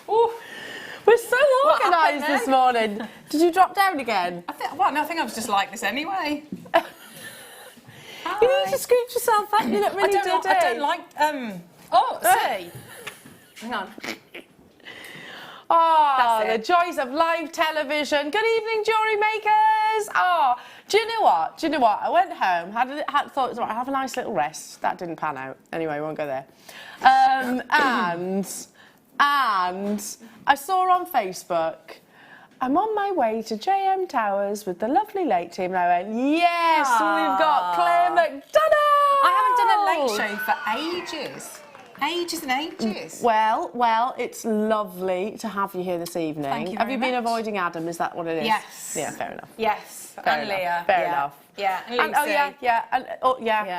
Ooh, we're so organised this morning. Did you drop down again? I think I was just like this anyway. You need to scoop yourself up. You look really dirty. I don't like. See. Hang on. Oh, the joys of live television. Good evening, Jewellery Makers. Oh, do you know what? I went home, thought it was right, have a nice little rest. That didn't pan out. Anyway, we won't go there. And I saw on Facebook, I'm on my way to JM Towers with the lovely late team. And I went, yes, we've got Claire Macdonald. I haven't done a late show for ages. Ages and ages. Well, it's lovely to have you here this evening. Thank you Have very you been much. avoiding Adam? Is that what it is? Yes. Yeah, fair enough. Yes. Fair and enough. Leah. Fair enough. Yeah. And Lucy.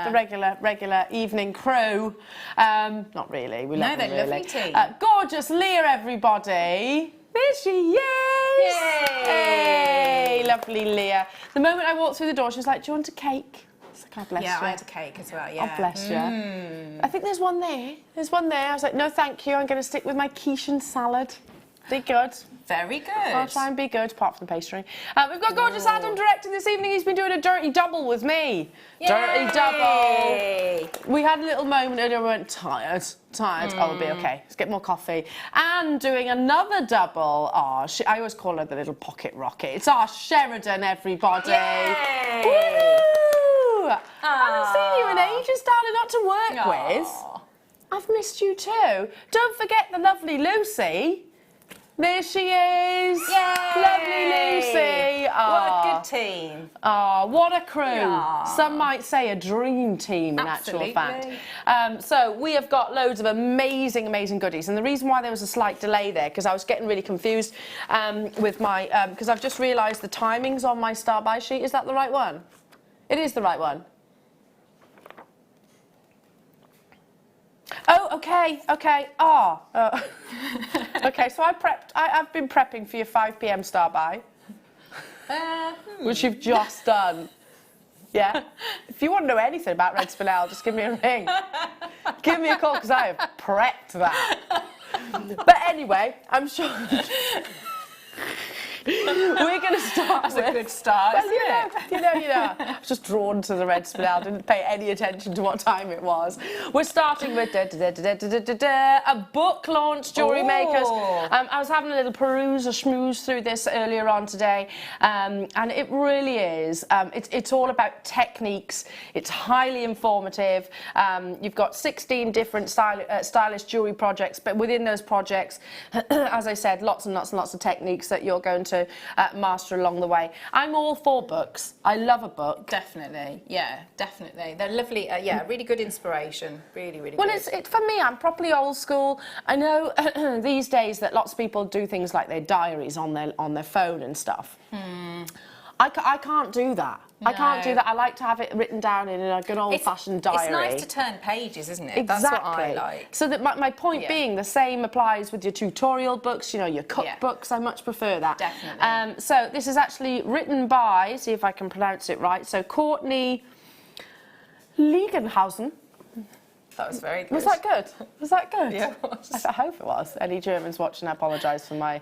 The regular evening crew. Not really. We love them they're really. lovely team. Gorgeous Leah, everybody. There she is. Yay. Hey, lovely Leah. The moment I walked through the door, she was like, "Do you want a cake?" God bless you. I had a cake as well, yeah. Oh, bless you. I think there's one there. I was like, no, thank you. I'm going to stick with my quiche and salad. Be good. Very good. I'll try and be good, apart from the pastry. We've got gorgeous Adam directing this evening. He's been doing a dirty double with me. Yay. Dirty double. We had a little moment earlier. We went, tired. Oh, we'll be okay. Let's get more coffee. And doing another double. Oh, I always call her the little pocket rocket. It's our Sheridan, everybody. Yay. Woo! I haven't seen you in ages, darling, not to work with. I've missed you too. Don't forget the lovely Lucy. There she is. Yay. Lovely Lucy. What a good team. Oh, what a crew. Yeah. Some might say a dream team in Absolutely. actual fact. So we have got loads of amazing goodies. And the reason why there was a slight delay there, because I was getting really confused with my, because I've just realised the timings on my start by sheet. Is that the right one? It is the right one. Oh, okay. Oh. Okay, so I've been prepping for your 5 p.m. start by, which you've just done. Yeah? If you want to know anything about Red Spinel, just give me a ring. Give me a call, because I have prepped that. But anyway, I'm sure... We're going to start. That's a good start, well, isn't you know. I was just drawn to the Red Spinel, didn't pay any attention to what time it was. We're starting with a book launch, Jewellery Makers. I was having a little peruse or schmooze through this earlier on today, and it really is. It's all about techniques. It's highly informative. You've got 16 different stylish jewellery projects, but within those projects, as I said, lots and lots of techniques that you're going to master along the way. I'm all for books. I love a book. Definitely, yeah, definitely. They're lovely, really good inspiration. Really good. Well, it's for me, I'm properly old school. I know these days that lots of people do things like their diaries on their phone and stuff. I can't do that. No. I can't do that. I like to have it written down in a good old-fashioned diary. It's nice to turn pages, isn't it? Exactly. That's what I like. So that my point being, the same applies with your tutorial books, you know, your cookbooks. I much prefer that. Definitely. So this is actually written by, see if I can pronounce it right, so Courtney Liegenhausen. That was very good. Was that good? Was that good? Yeah, it was. I hope it was. Any Germans watching, I apologise for my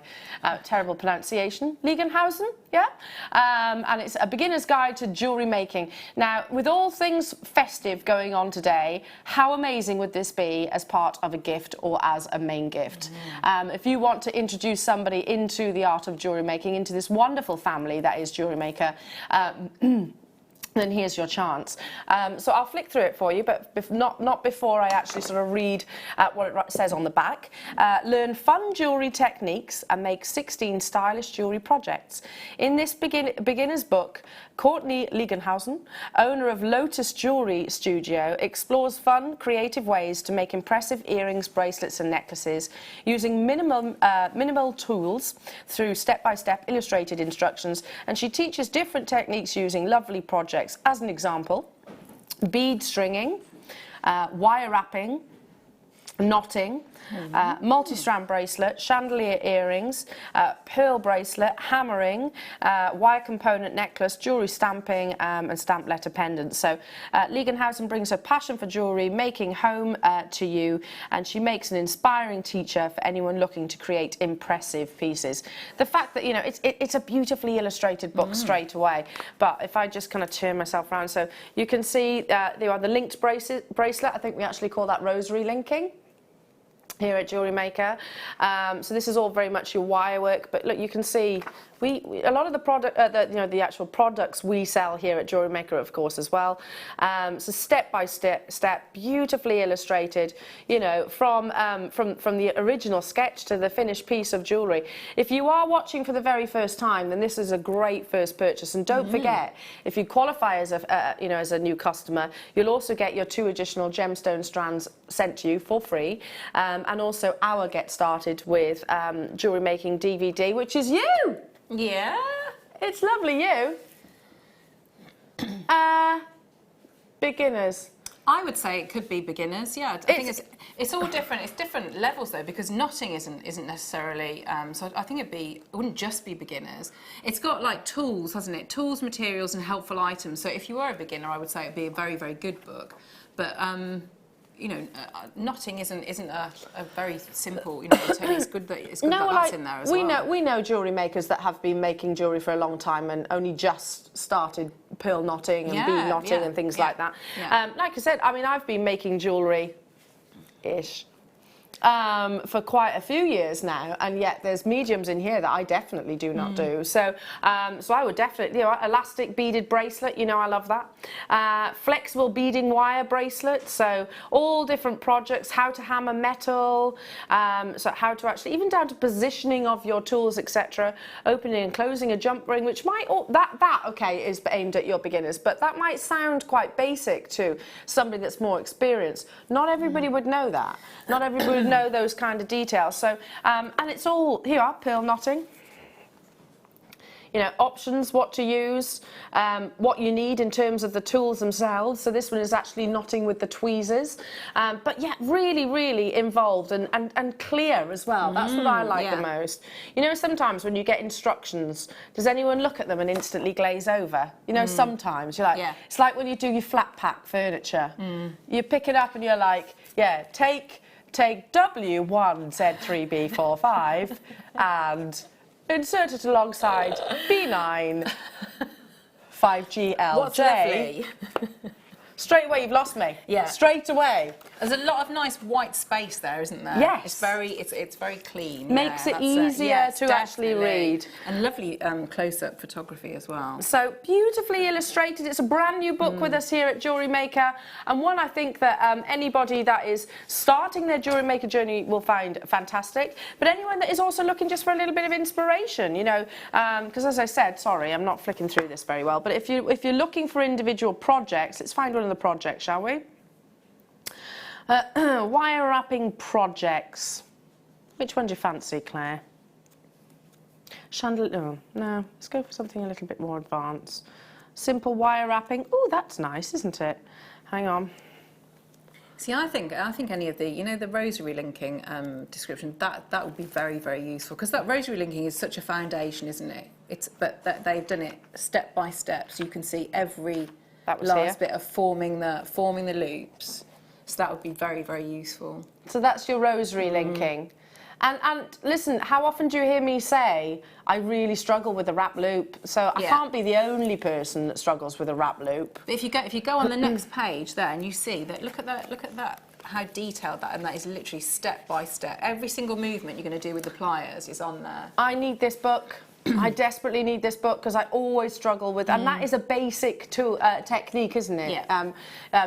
terrible pronunciation. Liegenhausen, yeah? And it's a beginner's guide to jewellery making. Now, with all things festive going on today, how amazing would this be as part of a gift or as a main gift? If you want to introduce somebody into the art of jewellery making, into this wonderful family that is Jewellery Maker, then here's your chance. So I'll flick through it for you, but not before I actually sort of read what it says on the back. Learn fun jewellery techniques and make 16 stylish jewellery projects. In this beginner's book, Courtney Liegenhausen, owner of Lotus Jewellery Studio, explores fun, creative ways to make impressive earrings, bracelets and necklaces using minimal tools through step-by-step illustrated instructions, and she teaches different techniques using lovely projects. As an example, bead stringing, wire wrapping, knotting, multi-strand bracelet, chandelier earrings, pearl bracelet, hammering, wire component necklace, jewellery stamping and stamp letter pendants. So Liegenhausen brings her passion for jewellery making home to you, and she makes an inspiring teacher for anyone looking to create impressive pieces. The fact that, you know, it's a beautifully illustrated book straight away, but if I just kind of turn myself around, so you can see the linked bracelet, I think we actually call that rosary linking here at Jewellery Maker. So this is all very much your wire work, but look, you can see a lot of the product, the actual products we sell here at Jewellery Maker, of course, as well. So step by step, beautifully illustrated. You know, from the original sketch to the finished piece of jewellery. If you are watching for the very first time, then this is a great first purchase. And don't forget, if you qualify as a new customer, you'll also get your 2 additional gemstone strands sent to you for free, and also our Get Started with Jewellery Making DVD, which is you. Yeah. It's lovely, you. Beginners. I would say it could be beginners. Yeah, I think it's all different. It's different levels though, because knotting isn't necessarily. So I think it wouldn't just be beginners. It's got like tools, hasn't it? Tools, materials, and helpful items. So if you were a beginner, I would say it'd be a very, very good book. But you know, knotting isn't a very simple. You know, it's good that that's in there as well. We know jewellery makers that have been making jewellery for a long time and only just started pearl knotting and bead knotting and things like that. Yeah. Like I said, I mean, I've been making jewellery-ish for quite a few years now, and yet there's mediums in here that I definitely do not do. So, so I would definitely, you know, elastic beaded bracelet. You know, I love that. Flexible beading wire bracelet. So all different projects, how to hammer metal, so how to actually, even down to positioning of your tools, etc. Opening and closing a jump ring, which might okay is aimed at your beginners, but that might sound quite basic to somebody that's more experienced. Not everybody would know that. Not everybody would know those kind of details. So, and it's all, here are pearl knotting. You know, options, what to use, what you need in terms of the tools themselves. So this one is actually knotting with the tweezers. But yeah, really, really involved and clear as well. That's what I like the most. You know, sometimes when you get instructions, does anyone look at them and instantly glaze over? You know, sometimes you're like, it's like when you do your flat pack furniture. You pick it up and you're like, yeah, take W1Z3B45 and insert it alongside B9 5GLJ. What's lovely? Straight away, you've lost me. Yeah. Straight away. There's a lot of nice white space there, isn't there? Yes. It's very clean. Makes it easier to actually read. And lovely close-up photography as well. So beautifully illustrated. It's a brand new book with us here at Jewellery Maker, and one I think that anybody that is starting their Jewellery Maker journey will find fantastic. But anyone that is also looking just for a little bit of inspiration, you know, because as I said, sorry, I'm not flicking through this very well, but if you're looking for individual projects, let's find one of the projects, shall we? Wire wrapping projects. Which one do you fancy, Claire? Chandelier? Oh, no, let's go for something a little bit more advanced. Simple wire wrapping. Oh, that's nice, isn't it? Hang on. See, I think any of the, you know, the rosary linking description, that would be very, very useful, because that rosary linking is such a foundation, isn't it? But they've done it step by step, so you can see every last bit of forming the loops. So that would be very, very useful. So that's your rosary linking. And listen, how often do you hear me say, I really struggle with the wrap loop? So I can't be the only person that struggles with a wrap loop. But if you go on the next page there and you see that, look at that, how detailed that, and that is literally step by step. Every single movement you're going to do with the pliers is on there. I need this book. I desperately need this book because I always struggle with, and that is a basic tool, technique, isn't it? Yeah.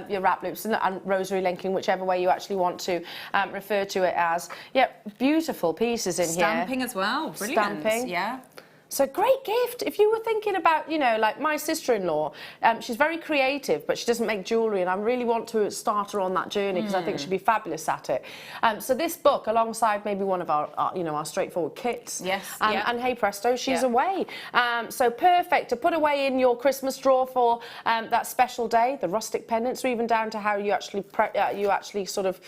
Your wrap loops and rosary linking, whichever way you actually want to refer to it as. Yeah, beautiful pieces in here. Stamping as well, brilliant. Stamping. Yeah. So great gift. If you were thinking about, you know, like my sister-in-law, she's very creative, but she doesn't make jewellery, and I really want to start her on that journey because I think she'd be fabulous at it. So this book, alongside maybe one of our you know, our straightforward kits, and hey presto, she's away. So perfect to put away in your Christmas drawer for that special day. The rustic pendants, or even down to how you actually sort of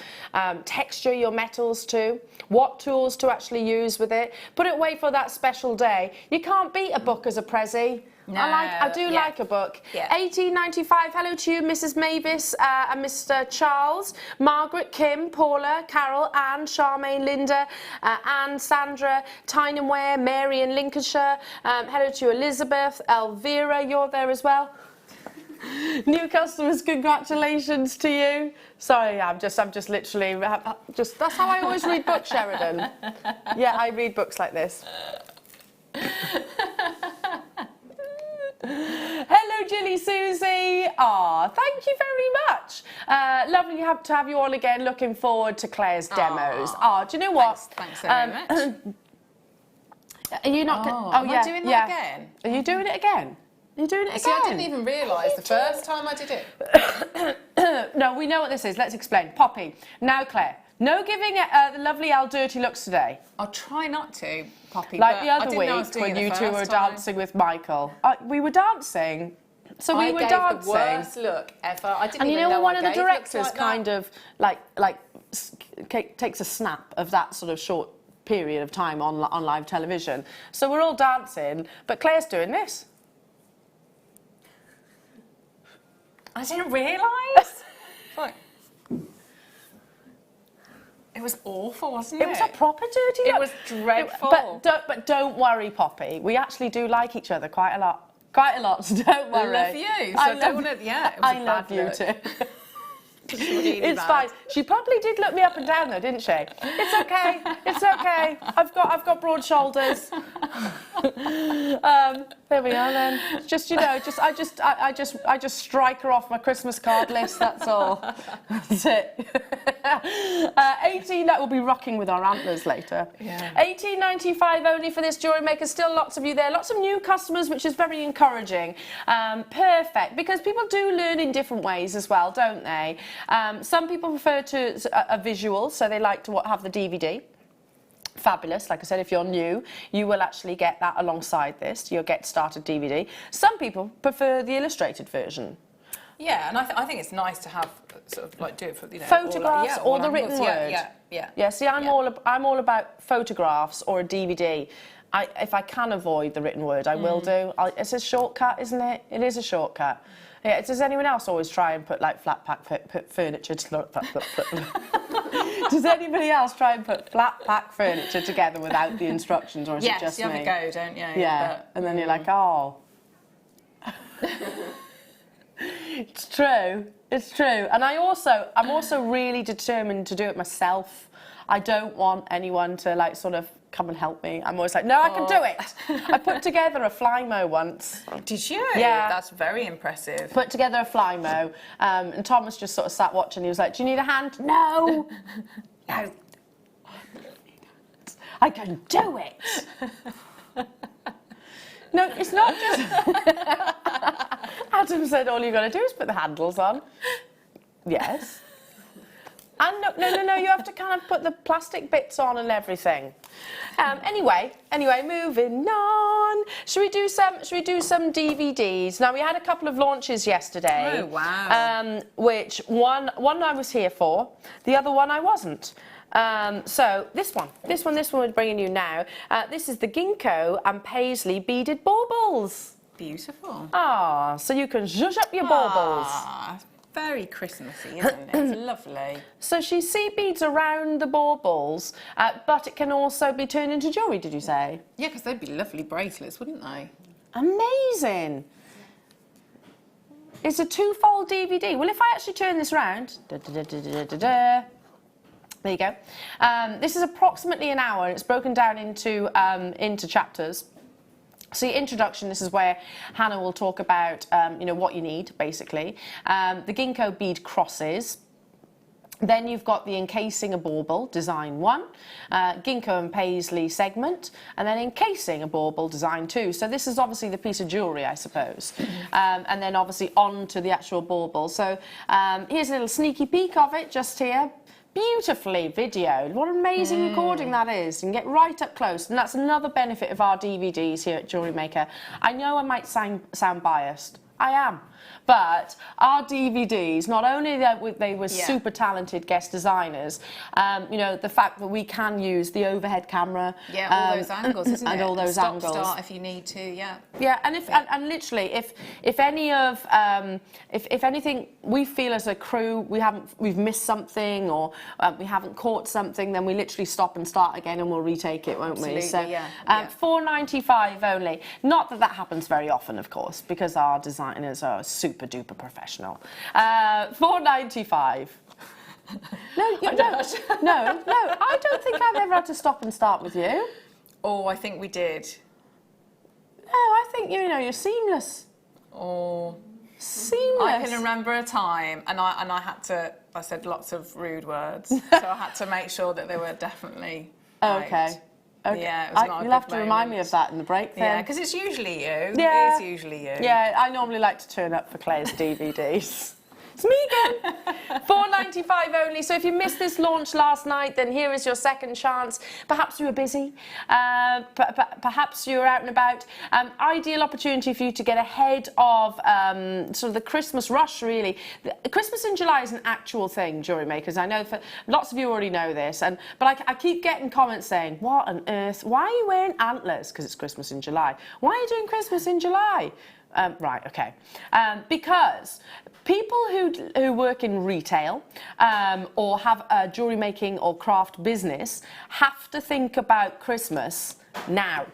texture your metals too. What tools to actually use with it. Put it away for that special day. You can't beat a book as a prezzy. No, I do like a book. Yeah. 1895. Hello to you, Mrs. Mavis and Mr. Charles, Margaret, Kim, Paula, Carol, Anne, Charmaine, Linda, Anne, Sandra, Tynamware, Mary in Lincolnshire. Hello to you, Elizabeth, Elvira. You're there as well. New customers, congratulations to you. Sorry, I'm just literally that's how I always read books, Sheridan. Yeah, I read books like this. Hello, Jilly Susie. Thank you very much. Lovely to have you on again. Looking forward to Claire's demos. Do you know what? Thanks very much. Are you not? Am I doing that again? Are you doing it again? You're doing it again? See, I didn't even realise the first time I did it. No, we know what this is. Let's explain. Poppy. Now, Claire. No giving the lovely Elle dirty looks today. I'll try not to, Poppy. Like but the other week when you two were dancing with Michael. We were dancing. So we were dancing. I gave the worst look ever. I didn't and even you know when one of the I gave directors looks like kind of takes a snap of that sort of short period of time on live television. So we're all dancing, but Claire's doing this. I didn't realise. Like, it was awful, wasn't it? It was a proper dirty look. It was dreadful. But don't worry, Poppy. We actually do like each other quite a lot. Quite a lot, so don't worry. I love you. So I don't want to, yeah, it was I love you too. Really it's bad. fine. She probably did look me up and down though, didn't she? It's okay. It's okay. I've got broad shoulders. There we are then. Just, you know, I just strike her off my Christmas card list, that's all. That's it. 18, that will be rocking with our antlers later. Yeah. 18.95 only for this Jewellery Maker. Still lots of you there. Lots of new customers, which is very encouraging. Perfect, because people do learn in different ways as well, don't they? Some people prefer a visual, so they like to have the DVD. Fabulous. Like I said, if you're new, you will actually get that alongside this. You'll get started DVD. Some people prefer the illustrated version. Yeah, and I think it's nice to have sort of like do it for, you know, photographs or the written word. Yeah. See, I'm all about photographs or a DVD. If I can avoid the written word, I will do. It's a shortcut, isn't it? It is a shortcut. Yeah. Does anyone else always try and put like flat pack furniture to Does anybody else try and put flat pack furniture together without the instructions, or is it just me? Yes, you have a go, don't you? Yeah, but, and then you're like, oh. It's true. It's true. And I'm also really determined to do it myself. I don't want anyone to like sort of come and help me. I'm always like, no, I can do it. I put together a Flymo once. Did you? Yeah. That's very impressive. Put together a Flymo, and Thomas just sort of sat watching. He was like, do you need a hand? No. No. I can do it. No, it's not just... Adam said all you've got to do is put the handles on. Yes. And no, you have to kind of put the plastic bits on and everything. Anyway, moving on. Should we do some DVDs? Now, we had a couple of launches yesterday. Oh, wow. Which one I was here for, the other one I wasn't. So this one we're bringing you now. This is the Ginkgo and Paisley beaded baubles. Beautiful. So you can zhuzh up your baubles. Very Christmassy, isn't it? It's lovely. So she seed beads around the baubles, but it can also be turned into jewellery, did you say? Yeah, because they'd be lovely bracelets, wouldn't they? Amazing. It's a two-fold DVD. Well, if I actually turn this round, there you go. This is approximately an hour, and it's broken down into chapters. So your introduction, this is where Hannah will talk about, what you need, basically. The Ginkgo bead crosses. Then you've got the encasing a bauble, design 1, ginkgo and paisley segment, and then encasing a bauble, design 2. So this is obviously the piece of jewellery, I suppose. And then obviously on to the actual bauble. So here's a little sneaky peek of it just here. Beautifully videoed. What an amazing recording that is. You can get right up close. And that's another benefit of our DVDs here at Jewellery Maker. I know I might sound biased. I am. But our DVDs, not only that they were super talented guest designers, you know, the fact that we can use the overhead camera. Yeah, all those angles, isn't it? And all those angles. Start if you need to, yeah. Yeah, and and literally, if any of if anything we feel as a crew we've missed something or we haven't caught something, then we literally stop and start again, and we'll retake it, won't we? So yeah. $4.95 only. Not that happens very often, of course, because our designers are super duper professional. $4.95. No, I don't think I've ever had to stop and start with you. Oh, I think we did. No, I think you're seamless. Oh, seamless. I can remember a time, and I said lots of rude words, so I had to make sure that they were definitely okay. Okay. Yeah, it was not a you'll good have to remind me of that in the break then. Yeah, because it's usually you. Yeah. It is usually you. Yeah, I normally like to turn up for Claire's DVDs. It's me again. $4.95 only. So if you missed this launch last night, then here is your second chance. Perhaps you were busy. Perhaps you were out and about. Ideal opportunity for you to get ahead of sort of the Christmas rush, really. Christmas in July is an actual thing, jewellery makers. I know lots of you already know this. But I keep getting comments saying, what on earth? Why are you wearing antlers? Because it's Christmas in July. Why are you doing Christmas in July? Right, okay. Because people who work in retail or have a jewellery making or craft business have to think about Christmas now.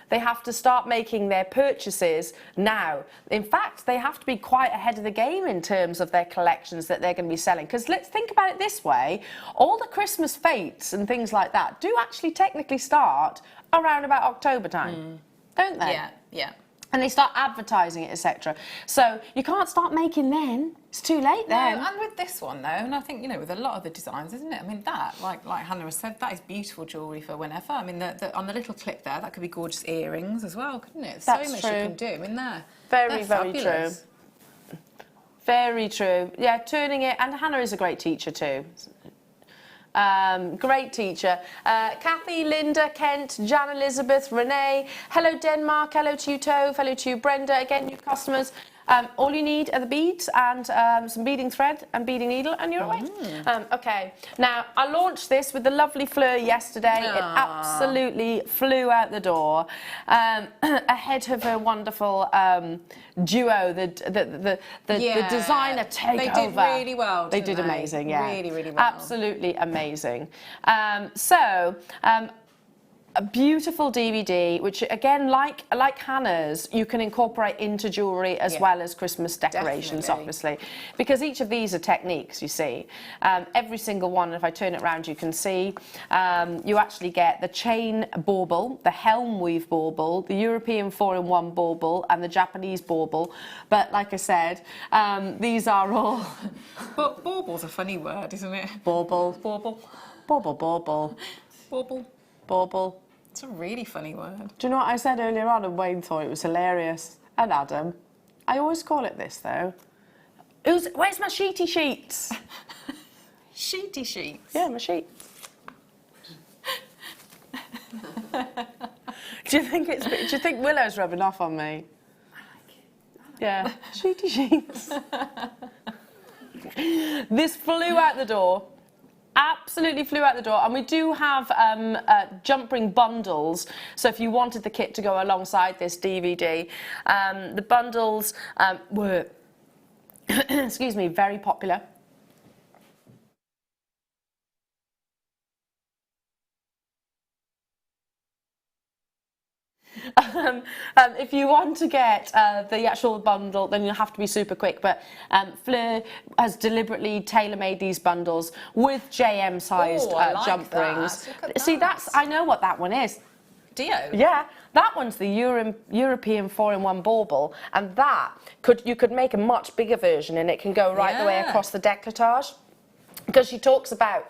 They have to start making their purchases now. In fact, they have to be quite ahead of the game in terms of their collections that they're going to be selling. Because let's think about it this way. All the Christmas fates and things like that do actually technically start around about October time, don't they? Yeah, yeah. And they start advertising it, etc. So you can't start making then. It's too late then. No, and with this one though, and I think with a lot of the designs, isn't it? I mean, that like Hannah has said, that is beautiful jewellery for whenever. I mean, on the little clip there, that could be gorgeous earrings as well, couldn't it? That's so much true. you can do in there. Very, They're very fabulous. true. Very true. Yeah, turning it, and Hannah is a great teacher too. Great teacher. Kathy, Linda, Kent, Jan Elizabeth, Renee. Hello Denmark, hello to you Tove, hello to you Brenda. Again, new customers. All you need are the beads and some beading thread and beading needle, and you're away. Okay, now I launched this with the lovely Fleur yesterday. It absolutely flew out the door ahead of her wonderful duo, the designer takeover. They did really well. They did amazing, yeah. Really, really well. Absolutely amazing. A beautiful DVD, which again, like Hannah's, you can incorporate into jewellery as well as Christmas decorations, obviously, because each of these are techniques, you see. Every single one, if I turn it around, you can see, you actually get the chain bauble, the helm weave bauble, the European 4-in-1 bauble, and the Japanese bauble. But like I said, these are all... But bauble's a funny word, isn't it? Bauble. Bauble. Bauble, bauble. Bauble. Bauble. It's a really funny word. Do you know what I said earlier on, and Wayne thought it was hilarious? And Adam. I always call it this, though. Where's my sheety sheets? Sheety sheets? Yeah, my sheets. Do you think Willow's rubbing off on me? I like it. Yeah, sheety sheets. This flew out the door. Absolutely flew out the door, and we do have jump ring bundles, so if you wanted the kit to go alongside this DVD, the bundles were excuse me, very popular. If you want to get the actual bundle, then you'll have to be super quick. But Fleur has deliberately tailor-made these bundles with JM-sized jump rings. See, I know what that one is. Do you? Yeah, that one's the European 4-in-1 bauble, and that you could make a much bigger version, and it can go right the way across the décolletage. because she talks about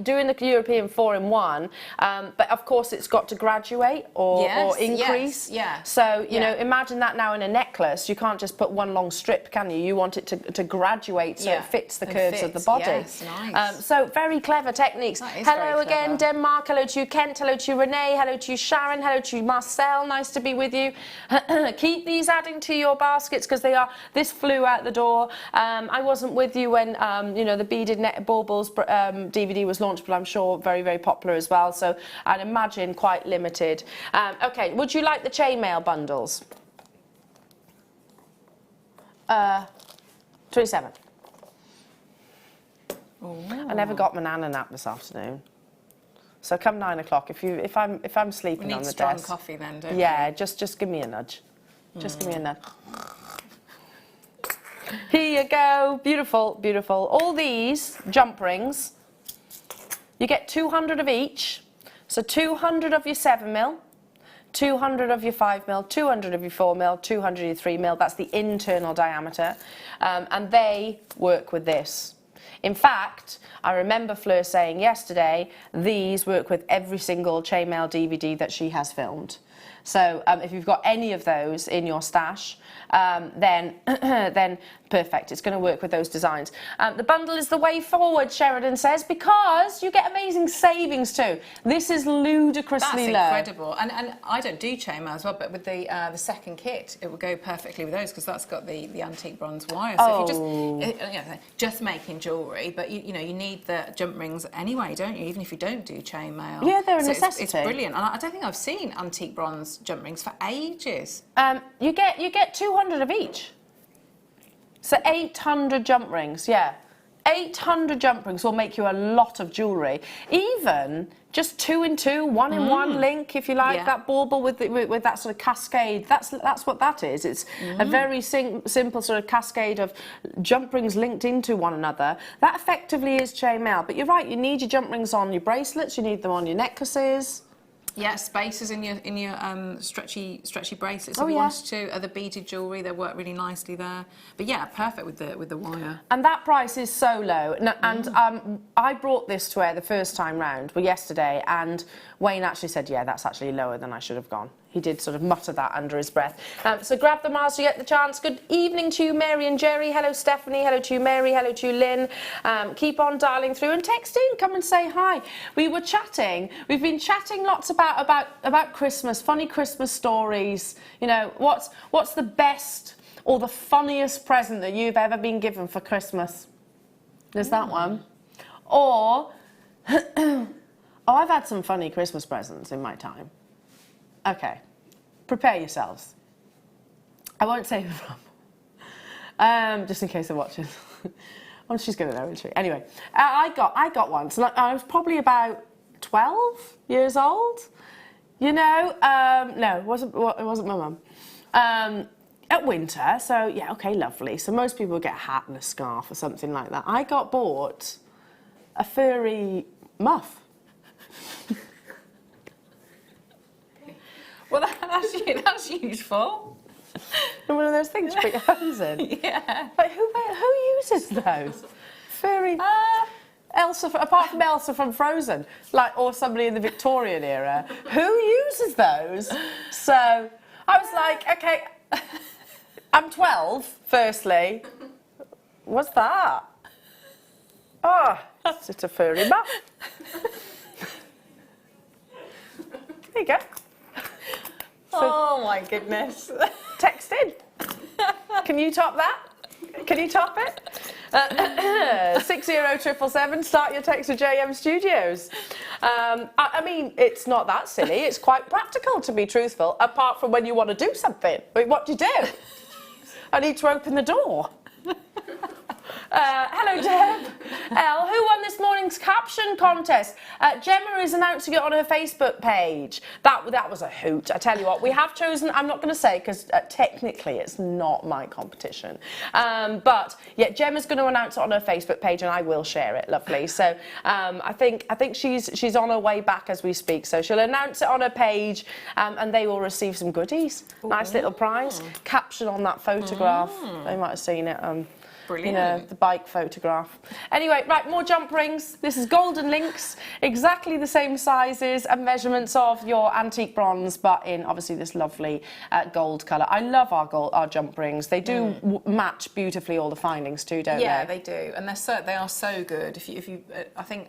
doing the European 4-in-1, but of course it's got to graduate or increase. So, you know, imagine that now in a necklace. You can't just put one long strip, can you? You want it to graduate so it fits the curves of the body. Yes, nice. So very clever techniques. Hello again, Denmark. Hello to you, Kent. Hello to you, Renee. Hello to you, Sharon. Hello to you, Marcel. Nice to be with you. Keep these adding to your baskets because this flew out the door. I wasn't with you when, you know, the beaded net baubles DVD was launched, but I'm sure very, very popular as well. So I'd imagine quite limited. Okay, would you like the chainmail bundles? 27. Ooh. I never got my nana nap this afternoon. So come 9 o'clock, if I'm sleeping on the desk. We need strong coffee then, don't we? Yeah, just give me a nudge. Just give me a nudge. Here you go, beautiful, beautiful. All these jump rings, you get 200 of each. So 200 of your 7mm, 200 of your 5mm, 200 of your 4mm, 200 of your 3mm. That's the internal diameter, and they work with this. In fact, I remember Fleur saying yesterday, these work with every single chainmail DVD that she has filmed. So if you've got any of those in your stash, then perfect. It's going to work with those designs. The bundle is the way forward, Sheridan says, because you get amazing savings too. This is ludicrously low. That's incredible. And I don't do chainmail as well, but with the second kit, it would go perfectly with those because that's got the antique bronze wire. So if you just making jewellery, but you know you need the jump rings anyway, don't you? Even if you don't do chainmail. Yeah, they're a necessity. It's brilliant. And I don't think I've seen antique bronze jump rings for ages. You get 200 of each. So 800 jump rings, yeah. 800 jump rings will make you a lot of jewellery. Even just 2-in-2, 1-in-1 link, if you like, that bauble with that sort of cascade. That's what that is. It's a very simple sort of cascade of jump rings linked into one another. That effectively is chainmail. But you're right, you need your jump rings on your bracelets, you need them on your necklaces. Yeah, spaces in your stretchy bracelets if you wanted to. The beaded jewellery, they work really nicely there. But yeah, perfect with the wire. And that price is so low. And I brought this to her the first time round, yesterday, and Wayne actually said, yeah, that's actually lower than I should have gone. He did sort of mutter that under his breath. So grab them whilst you get the chance. Good evening to you, Mary and Jerry. Hello, Stephanie. Hello to you, Mary. Hello to you, Lynn. Keep on dialing through and texting. Come and say hi. We were chatting. We've been chatting lots about Christmas, funny Christmas stories. You know, what's the best or the funniest present that you've ever been given for Christmas? There's that one. Or, I've had some funny Christmas presents in my time. Okay, prepare yourselves. I won't say who from, just in case they're watching. Well, she's going to know, isn't she? Anyway, I got one. So I was probably about 12 years old. You know, no, it wasn't my mum. At winter, so yeah, okay, lovely. So most people would get a hat and a scarf or something like that. I got bought a furry muff. Well, that's useful. One of those things you put your hands in. Yeah. But who uses those? Furry. Elsa, apart from Elsa from Frozen, or somebody in the Victorian era, who uses those? So I was like, okay, I'm 12. Firstly, what's that? Oh, it's just a furry muff. There you go. Oh my goodness. Text in. Can you top that? Can you top it? 60777, start your text to JM Studios. I mean, it's not that silly. It's quite practical, to be truthful, apart from when you want to do something. I mean, what do you do? I need to open the door. Hello, Deb. Elle, who won this morning's caption contest. Gemma is announcing it on her Facebook page. That was a hoot. I tell you what, we have chosen, I'm not going to say because technically it's not my competition. But yeah, Gemma's going to announce it on her Facebook page and I will share it, lovely. So I think she's on her way back as we speak. So she'll announce it on her page and they will receive some goodies. Ooh. Nice little prize. Caption on that photograph. They might have seen it. Brilliant. You know, the bike photograph. Anyway, right, more jump rings. This is golden links, exactly the same sizes and measurements of your antique bronze, but in obviously this lovely gold colour. I love our jump rings. They do match beautifully all the findings too, don't they? Yeah, they do, and they are so good. If you, I think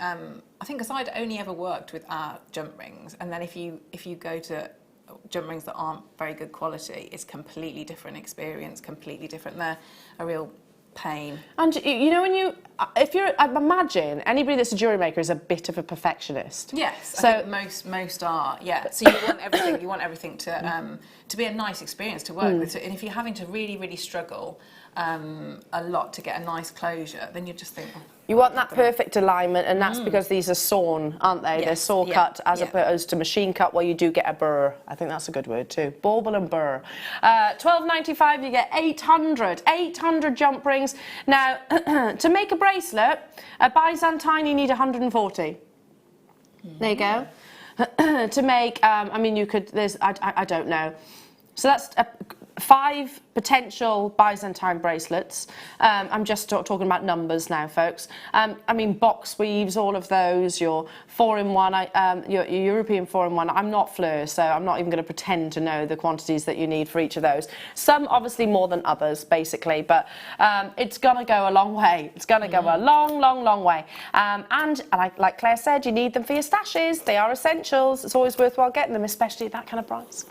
because I'd only ever worked with our jump rings, and then if you go to jump rings that aren't very good quality, it's completely different experience, completely different. They're a real pain. And you know, I imagine anybody that's a jewellery maker is a bit of a perfectionist. Yes, so I think most are. Yeah, so you want everything to be a nice experience to work with. So, and if you're having to really struggle a lot to get a nice closure, then you just think. Oh, you want that perfect alignment, and that's because these are sawn, aren't they? Yes. They're saw cut as opposed to machine cut, where you do get a burr. I think that's a good word too. Bauble and burr. $12.95. You get 800 jump rings. Now, to make a bracelet, a Byzantine, you need 140. There you go. To make, I mean, you could. There's, I don't know. So that's 5 potential Byzantine bracelets. I'm just talking about numbers now, folks. I mean, box weaves, all of those, your 4-in-1, your European 4-in-1. I'm not Fleur, so I'm not even going to pretend to know the quantities that you need for each of those. Some obviously more than others, basically, but it's going to go a long way. It's going to go a long way. And like Claire said, you need them for your stashes. They are essentials. It's always worthwhile getting them, especially at that kind of price.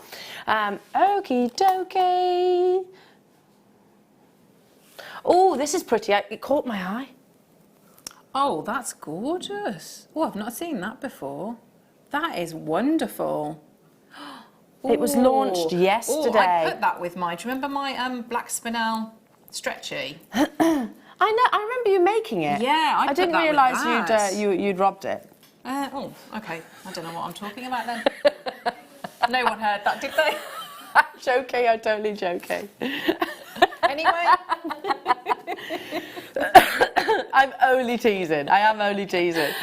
Okie dokie. Oh, this is pretty. It caught my eye. Oh, that's gorgeous. Oh, I've not seen that before. That is wonderful. It was launched yesterday. I put that with do you remember my black spinel stretchy? I know. I remember you making it. Yeah, I didn't realise you'd robbed it. Oh, okay. I don't know what I'm talking about then. No one heard that, did they? I'm joking. I'm totally joking. Anyway. I'm only teasing. I am only teasing.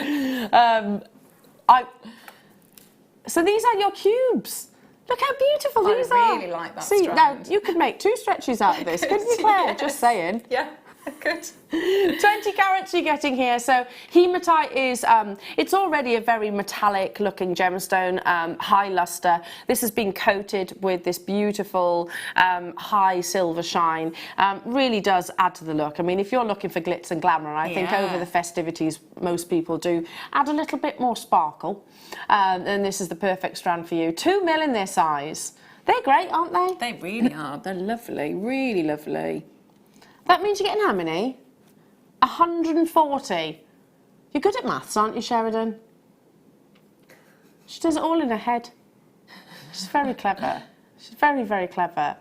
So these are your cubes. Look how beautiful these are. I really like that strand. Now, you could make 2 stretches out of this, couldn't you, Claire? Yes. Just saying. Yeah. Good. 20 carats you're getting here. So hematite is, it's already a very metallic looking gemstone, high luster. This has been coated with this beautiful high silver shine. Really does add to the look. I mean, if you're looking for glitz and glamour, I think over the festivities, most people do add a little bit more sparkle. And this is the perfect strand for you. 2 mil in their size. They're great, aren't they? They really are. They're lovely. Really lovely. That means you're getting how many? 140. You're good at maths, aren't you, Sheridan? She does it all in her head. She's very clever. She's very, very clever.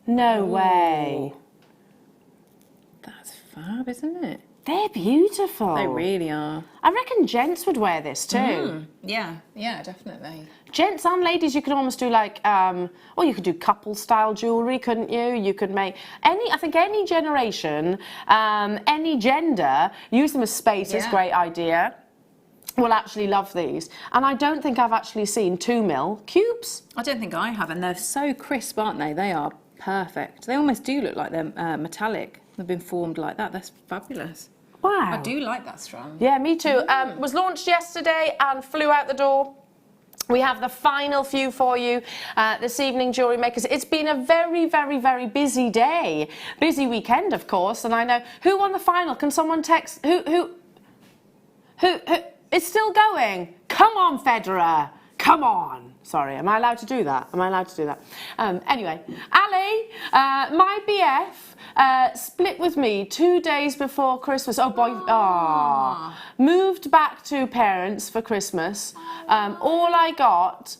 No way. That's fab, isn't it? They're beautiful. They really are. I reckon gents would wear this too. Yeah, definitely. Gents and ladies, you could almost do like, or you could do couple style jewellery, couldn't you? You could make I think any generation, any gender, use them as spaces, great idea. Will actually love these. And I don't think I've actually seen 2 mil cubes. I don't think I have, and they're so crisp, aren't they? They are perfect. They almost do look like they're metallic. They've been formed like that. That's fabulous. Wow. I do like that strand. Yeah, me too. Was launched yesterday and flew out the door. We have the final few for you this evening, Jewellery Makers. It's been a very, very, very busy day. Busy weekend, of course. And I know, who won the final? Can someone text? Who? It's still going. Come on, Federer. Come on. Sorry, am I allowed to do that? Am I allowed to do that? Anyway, Ali, my BF, split with me 2 days before Christmas. Oh, boy. Moved back to parents for Christmas. All I got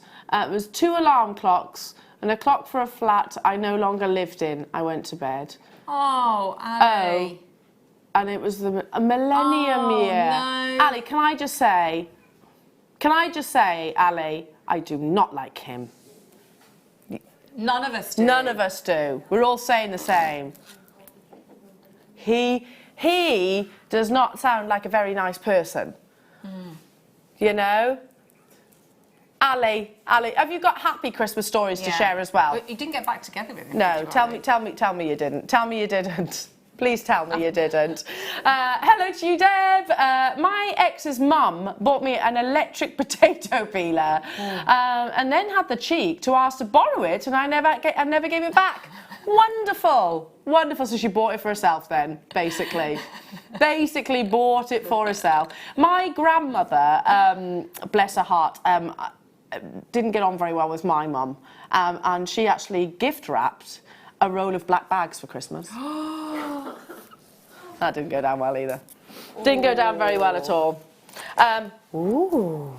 was 2 alarm clocks and a clock for a flat I no longer lived in. I went to bed. Oh, Ali. and it was a millennium year. No. Ali, can I just say, Ali, I do not like him. None of us do. None of us do. We're all saying the same. He does not sound like a very nice person. You know? Ali, have you got happy Christmas stories to share as well? You didn't get back together with him. No, tell me you didn't. Tell me you didn't. Please tell me you didn't. Hello to you, Deb. My ex's mum bought me an electric potato peeler and then had the cheek to ask to borrow it, and I never gave it back. Wonderful. Wonderful. So she bought it for herself then, basically. Basically bought it for herself. My grandmother, bless her heart, didn't get on very well with my mum, and she actually gift wrapped a roll of black bags for Christmas. That didn't go down well either. Didn't go down very well at all. Ooh.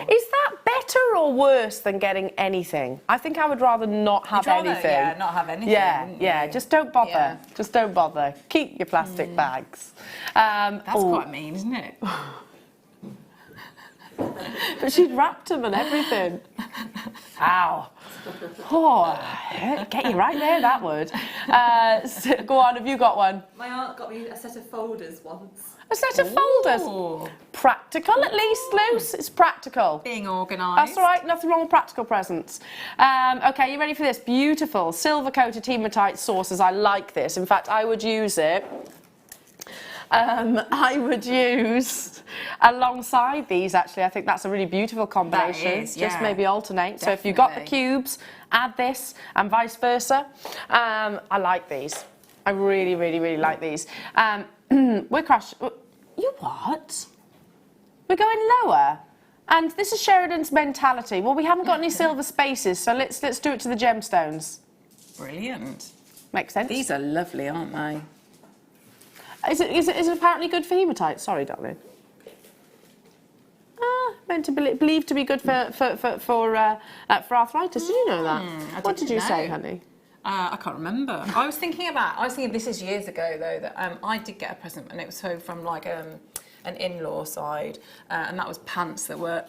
Is that better or worse than getting anything? I think I would rather not have anything. Yeah, not have anything. Yeah. Just don't bother. Yeah. Just don't bother. Keep your plastic bags. That's quite mean, isn't it? But she'd wrapped them and everything. Ow. Oh, get you right there, that would. So, go on, have you got one? My aunt got me a set of folders once. A set of folders. Practical, at least, Luce. It's practical. Being organised. That's all right, nothing wrong with practical presents. Okay, you ready for this? Beautiful silver-coated hematite saucers. I like this. In fact, I would use it. I would use alongside these, actually. I think that's a really beautiful combination. That is, yeah. Just maybe alternate. Definitely. So if you've got the cubes, add this and vice versa. I like these. I really, really, really like these. We're crashing. You what? We're going lower. And this is Sheridan's mentality. Well, we haven't got any silver spaces, so let's do it to the gemstones. Brilliant. Makes sense. These are lovely, aren't they? Is it apparently good for hematite? Sorry, darling. Meant to believed to be good for arthritis. Did you know that? What did you say, honey? I can't remember. I was thinking this is years ago though, that I did get a present, and it was from like an in-law side, and that was pants that were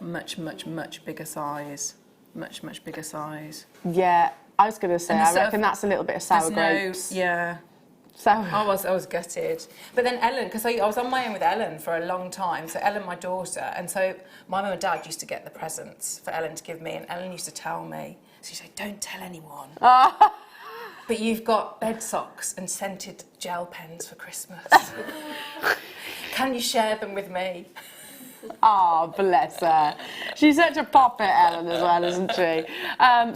much bigger size. Much bigger size. Yeah, I was going to say, I reckon that's a little bit of sour grapes. Sour. I was gutted. But then Ellen, because I was on my own with Ellen for a long time, so Ellen, my daughter, and so my mum and dad used to get the presents for Ellen to give me, and Ellen used to tell me, so she'd say, don't tell anyone. But you've got bed socks and scented gel pens for Christmas. Can you share them with me? Oh, bless her. She's such a poppet, Ellen, as well, isn't she?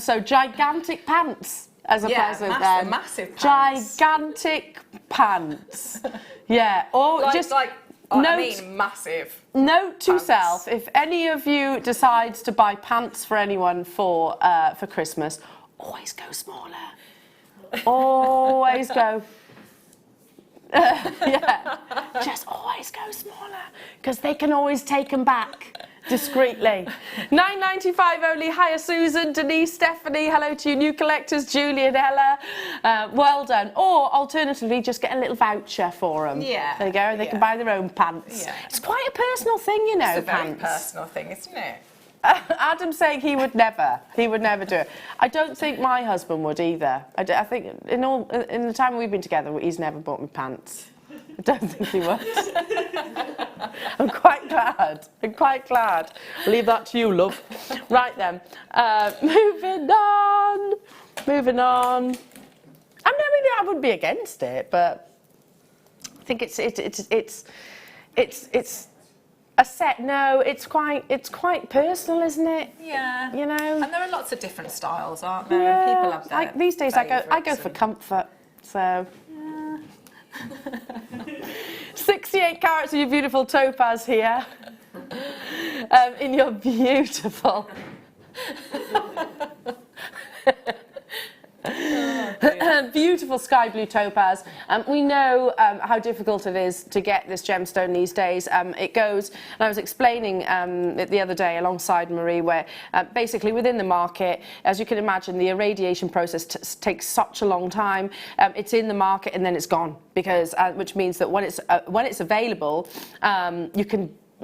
So gigantic pants as a present then. Massive pants. Gigantic pants. Yeah. Or massive. Note to self, if any of you decides to buy pants for anyone for Christmas, always go smaller. Always go. Yeah, just always go smaller, because they can always take them back discreetly. £9.95 only. Hiya, Susan, Denise, Stephanie. Hello to you, new collectors, Julie and Ella. Well done. Or alternatively, just get a little voucher for them. Yeah. There you go. They can buy their own pants. Yeah. It's quite a personal thing, you know. It's a very pants. personal thing, isn't it? Adam's saying he would never do it. I don't think my husband would either. I think in the time we've been together, he's never bought me pants. I don't think he would. I'm quite glad. I'll leave that to you, love. Right then, moving on. I wouldn't be against it, but I think it's a set. No, it's quite personal, isn't it? Yeah. You know. And there are lots of different styles, aren't there? Yeah. And people have their These days, I go for comfort. So. Yeah. 68 carats of your beautiful topaz here. In your beautiful. beautiful sky blue topaz. We know how difficult it is to get this gemstone these days. It goes, and I was explaining it the other day alongside Marie, where basically within the market, as you can imagine, the irradiation process takes such a long time. It's in the market and then it's gone, because which means that when it's available,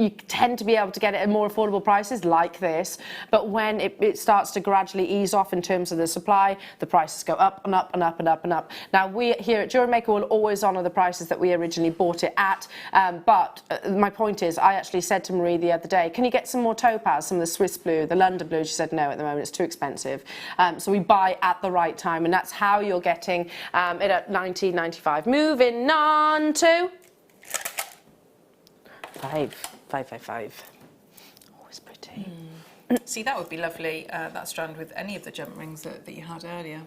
you tend to be able to get it at more affordable prices like this, but when it starts to gradually ease off in terms of the supply, the prices go up and up and up and up and up. Now, we here at Jewellery Maker will always honour the prices that we originally bought it at, but my point is, I actually said to Marie the other day, can you get some more topaz, some of the Swiss blue, the London blue? She said, no, at the moment it's too expensive. So we buy at the right time, and that's how you're getting it at $19.95. Moving on to 555. Always pretty. See, that would be lovely, that strand with any of the jump rings that you had earlier.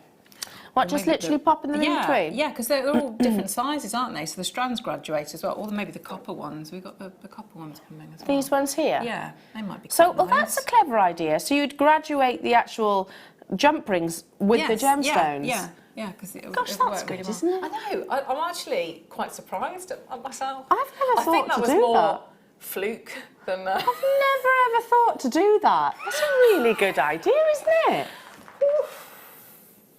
What, just literally popping them in between? Yeah, because they're all different sizes, aren't they? So the strands graduate as well, or maybe the copper ones. We've got the copper ones coming as well. These ones here? Yeah, they might be So, quite nice. that's a clever idea. So you'd graduate the actual jump rings with the gemstones? Yeah, because it Gosh, it that's worked good, really isn't it? I know. I'm actually quite surprised at myself. I've never I think thought that to was do more that. fluke than. I've never ever thought to do that. That's a really good idea, isn't it?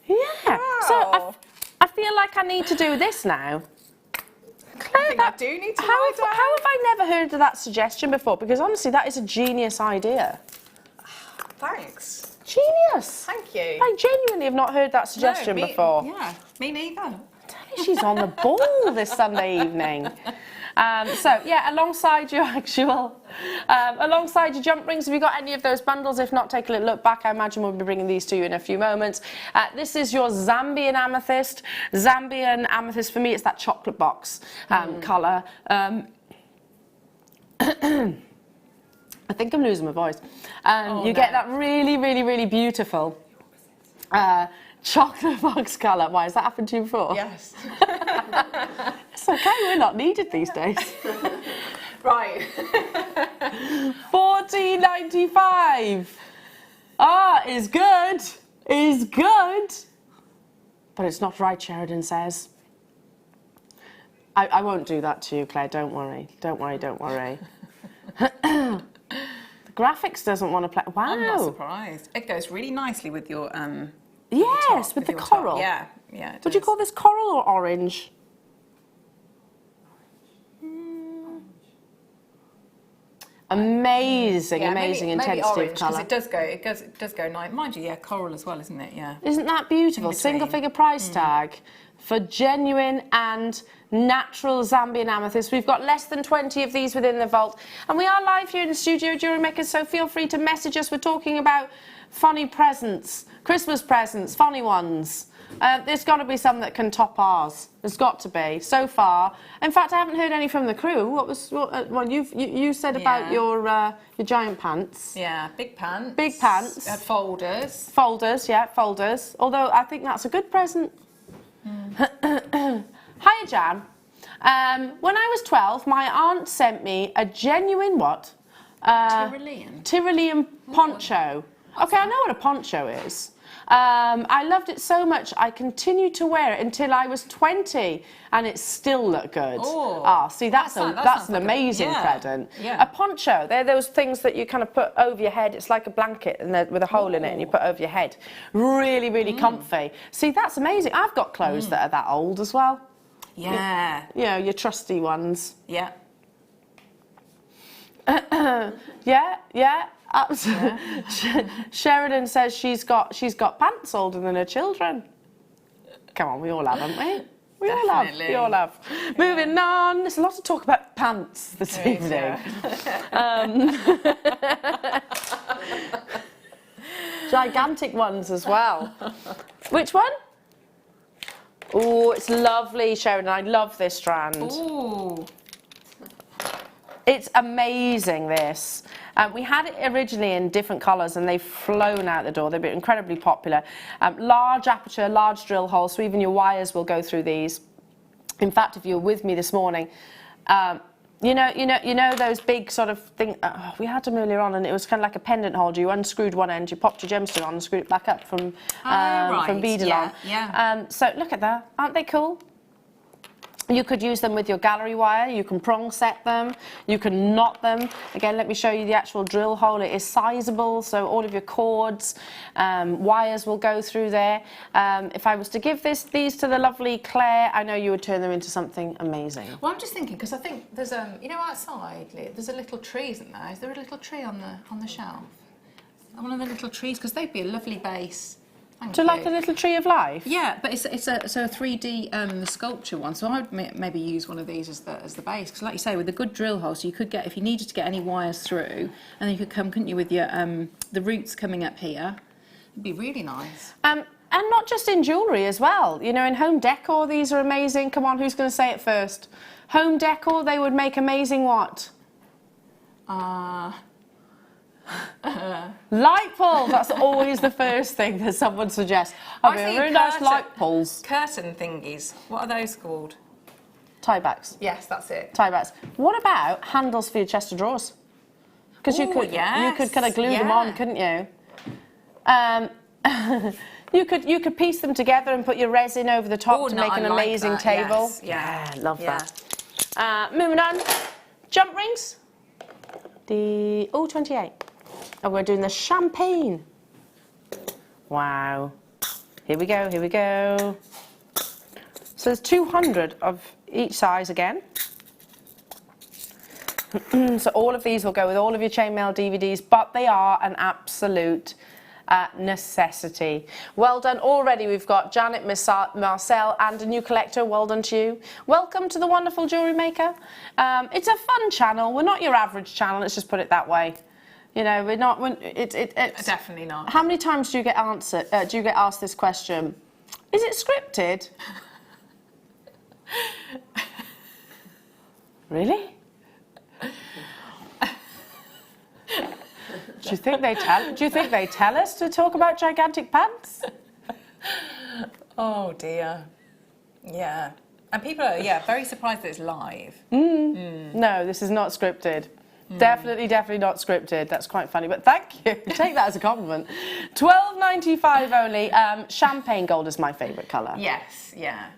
Yeah. So Wow. I feel like I need to do this now. I think I do need to How write down. have I never heard of that suggestion before? Because honestly, that is a genius idea. Thanks. Genius. Thank you. I genuinely have not heard that suggestion No, before. Yeah, me neither. She's on the ball this Sunday evening. So yeah, alongside your jump rings, have you got any of those bundles? If not, take a little look back. I imagine we'll be bringing these to you in a few moments. This is your Zambian amethyst. Zambian amethyst, for me, it's that chocolate box colour. I think I'm losing my voice. Get that really, really, really beautiful chocolate box colour. Why, has that happened to you before? Yes. It's okay, we're not needed these days. Right. $14.95. Is good. Is good. But it's not right, Sheridan says. I won't do that to you, Claire. Don't worry. Don't worry, don't worry. The graphics doesn't want to play. Wow. I'm not surprised. It goes really nicely with your Yes, with the your coral. top. Yeah, yeah. Would you call this coral or orange? Amazing, amazing intensity of colour. It does go nice. Mind you, yeah, coral as well, isn't it? Yeah. Isn't that beautiful? In between. Single figure price tag for genuine and natural Zambian amethyst. We've got less than 20 of these within the vault. And we are live here in the studio, Jewellery Maker, so feel free to message us. We're talking about funny presents, Christmas presents, funny ones. There's got to be some that can top ours. There's got to be. So far, in fact, I haven't heard any from the crew. Well, you said about your giant pants. Yeah, big pants. Big pants. Folders. Folders, yeah, folders. Although I think that's a good present. Hiya, Jan. When I was 12, my aunt sent me a genuine what? Tyrolean poncho. Okay, I know what a poncho is. I loved it so much, I continued to wear it until I was 20, and it still looked good. Oh, see, that's an amazing present. Yeah. A poncho, they're those things that you kind of put over your head. It's like a blanket and with a hole in it, and you put over your head. Really, really comfy. See, that's amazing. I've got clothes that are that old as well. Yeah. You know, your trusty ones. Yeah. Yeah. Absolutely. Yeah. Sheridan says she's got pants older than her children. Come on, we all have, haven't we? We all have. Moving on. There's a lot to talk about pants this evening. Gigantic ones as well. Which one? Oh, it's lovely, Sheridan. I love this strand. Ooh. It's amazing, this. We had it originally in different colours and they've flown out the door. They've been incredibly popular. Large aperture, large drill hole, so even your wires will go through these. In fact, if you were with me this morning, You know those big sort of thing. We had them earlier on, and it was kind of like a pendant holder. You unscrewed one end, you popped your gemstone on, and screwed it back up from Macdonald. Yeah. So look at that, aren't they cool? You could use them with your gallery wire. You can prong set them. You can knot them. Again, let me show you the actual drill hole. It is sizable, so all of your cords, wires will go through there. If I was to give these to the lovely Claire, I know you would turn them into something amazing. Well, I'm just thinking because I think there's you know, outside there's a little tree, isn't there? Is there a little tree on the shelf? One of the little trees, because they'd be a lovely base. Like a little tree of life? Yeah, but it's a 3D sculpture one, so I would maybe use one of these as the base, because like you say, with a good drill hole, so you could get, if you needed to get any wires through, and then you could come, couldn't you, with your the roots coming up here. It'd be really nice. And not just in jewellery as well. You know, in home decor, these are amazing. Come on, who's going to say it first? Home decor, they would make amazing what? Light bulb. That's always the first thing that someone suggests. I Very think nice light bulbs. Curtain thingies. What are those called? Tiebacks. Yes, that's it. Tiebacks. What about handles for your chest of drawers? Because you could kind of glue them on, couldn't you? You could piece them together and put your resin over the top to make an amazing table. Yes. Yeah, love that. Moving on. Jump rings. 28. And we're doing the champagne. Wow. Here we go, here we go. So there's 200 of each size again. So all of these will go with all of your chainmail DVDs, but they are an absolute necessity. Well done already. We've got Janet, Marcel and a new collector. Well done to you. Welcome to the wonderful Jewellery Maker. It's a fun channel. We're not your average channel, let's just put it that way. You know, we're not. It's definitely not. How many times do you get asked this question? Is it scripted? Really? Do you think they tell us to talk about gigantic pants? Oh dear. Yeah. And people are very surprised that it's live. No, this is not scripted. Definitely not scripted. That's quite funny, but thank you. Take that as a compliment. £12.95 only. Champagne gold is my favourite colour. Yes, yeah,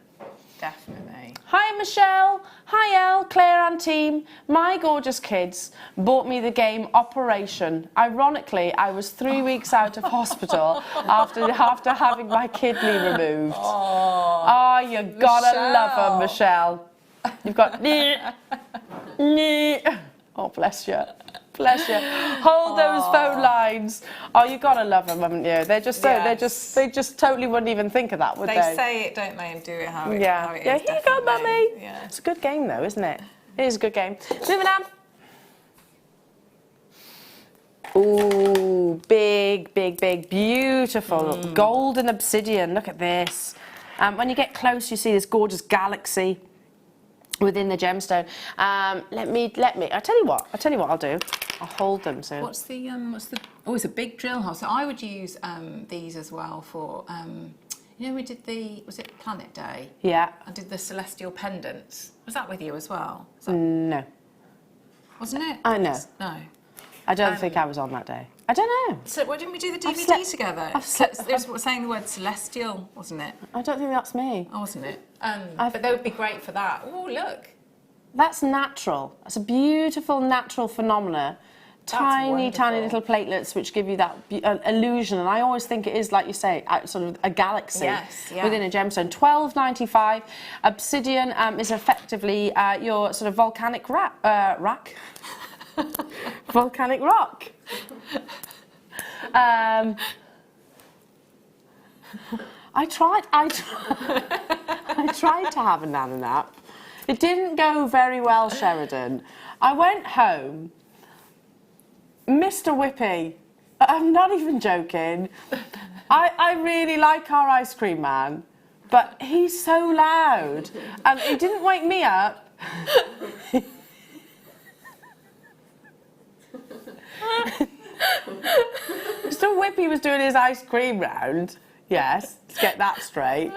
definitely. Hi Michelle, hi Elle, Claire and team. My gorgeous kids bought me the game Operation. Ironically, I was 3 weeks out of hospital after having my kidney removed. Oh, you gotta love her, Michelle. You've got oh, bless you. Bless you. Hold those phone lines. Oh, you gotta love them, haven't you? They're just so. Yes. They just totally wouldn't even think of that, would they? They say it, don't they, and do it how it is. Yeah. Here you go, mummy. Yeah. It's a good game, though, isn't it? It is a good game. Moving on. Ooh, big, beautiful gold and obsidian. Look at this. When you get close, you see this gorgeous galaxy within the gemstone. Let me. I tell you what I'll do. I'll hold them so. What's the? Oh, it's a big drill hole. So I would use these as well for. You know, we did was it Planet Day? Yeah. I did the celestial pendants. Was that with you as well? No. Wasn't it? I know. No. I don't think I was on that day. I don't know. So why didn't we do the DVD together? It was saying the word celestial, wasn't it? I don't think that's me. Oh, wasn't it? But they would be great for that. Oh, look. That's natural. That's a beautiful natural phenomena. Tiny little platelets which give you that illusion. And I always think it is, like you say, sort of a galaxy within a gemstone. £12.95. Obsidian is effectively your sort of volcanic rack. Volcanic rock. I tried to have a nana nap. It didn't go very well, Sheridan. I went home. Mr. Whippy, I'm not even joking. I really like our ice cream man, but he's so loud. And he didn't wake me up. Mr. Whippy was doing his ice cream round. Yes, let's get that straight.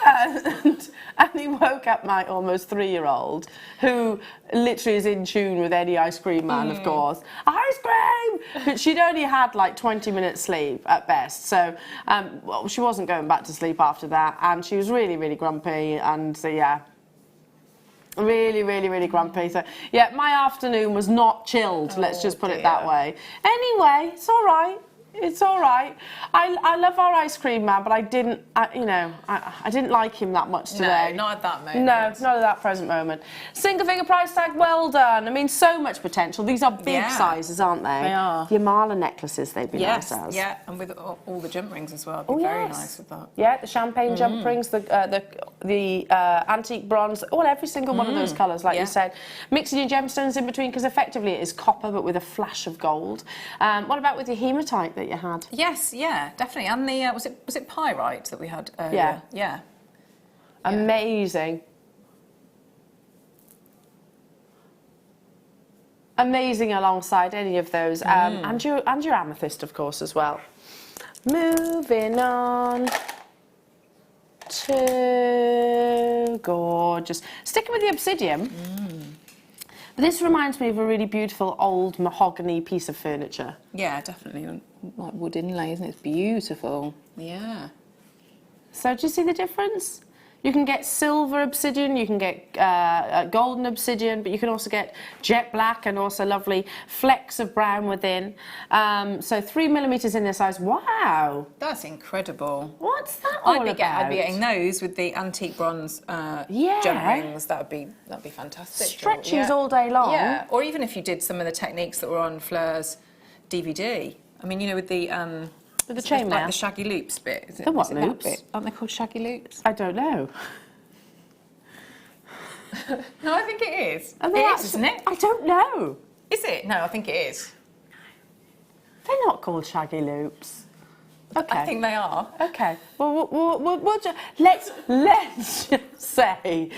And he woke up my almost 3-year-old, who literally is in tune with any ice cream man, of course. Ice cream! But she'd only had like 20 minutes sleep at best, so well, she wasn't going back to sleep after that, and she was really, really grumpy, and so yeah. Really, really, really grumpy. So, yeah, my afternoon was not chilled, let's just put it that way. Anyway, it's all right. It's all right. I love our ice cream man, but I didn't, I didn't like him that much today. No, not at that moment. No, not at that present moment. Single figure price tag, well done. I mean, so much potential. These are big sizes, aren't they? They are. Your mala necklaces, they'd be nice as. Yeah, and with all the jump rings as well. It'd be very nice with that. Yeah, the champagne jump rings, the antique bronze, every single one of those colours, like you said. Mixing your gemstones in between, because effectively it is copper, but with a flash of gold. What about with your hematite that you had? Yes, yeah, definitely. And the was it pyrite that we had earlier? Yeah. Amazing. Amazing alongside any of those. And your amethyst, of course, as well. Moving on to gorgeous. Sticking with the obsidian. This reminds me of a really beautiful old mahogany piece of furniture. Yeah, definitely. Like wood inlay, isn't it? It's beautiful. Yeah. So do you see the difference? You can get silver obsidian, you can get golden obsidian, but you can also get jet black and also lovely flecks of brown within. So 3mm in this size. Wow. That's incredible. What's that all I'd be about? getting those with the antique bronze jump rings. That'd be fantastic. Stretchings all day long. Yeah, or even if you did some of the techniques that were on Fleur's DVD. I mean, you know, with the chainmail. like the shaggy loops bit. The what is it that loops? bit? Aren't they called shaggy loops? I don't know. No, I think it is. Are It they is, isn't it? I don't know. Is it? No, I think it is. They're not called shaggy loops. Okay. I think they are. Okay. Well, let's just say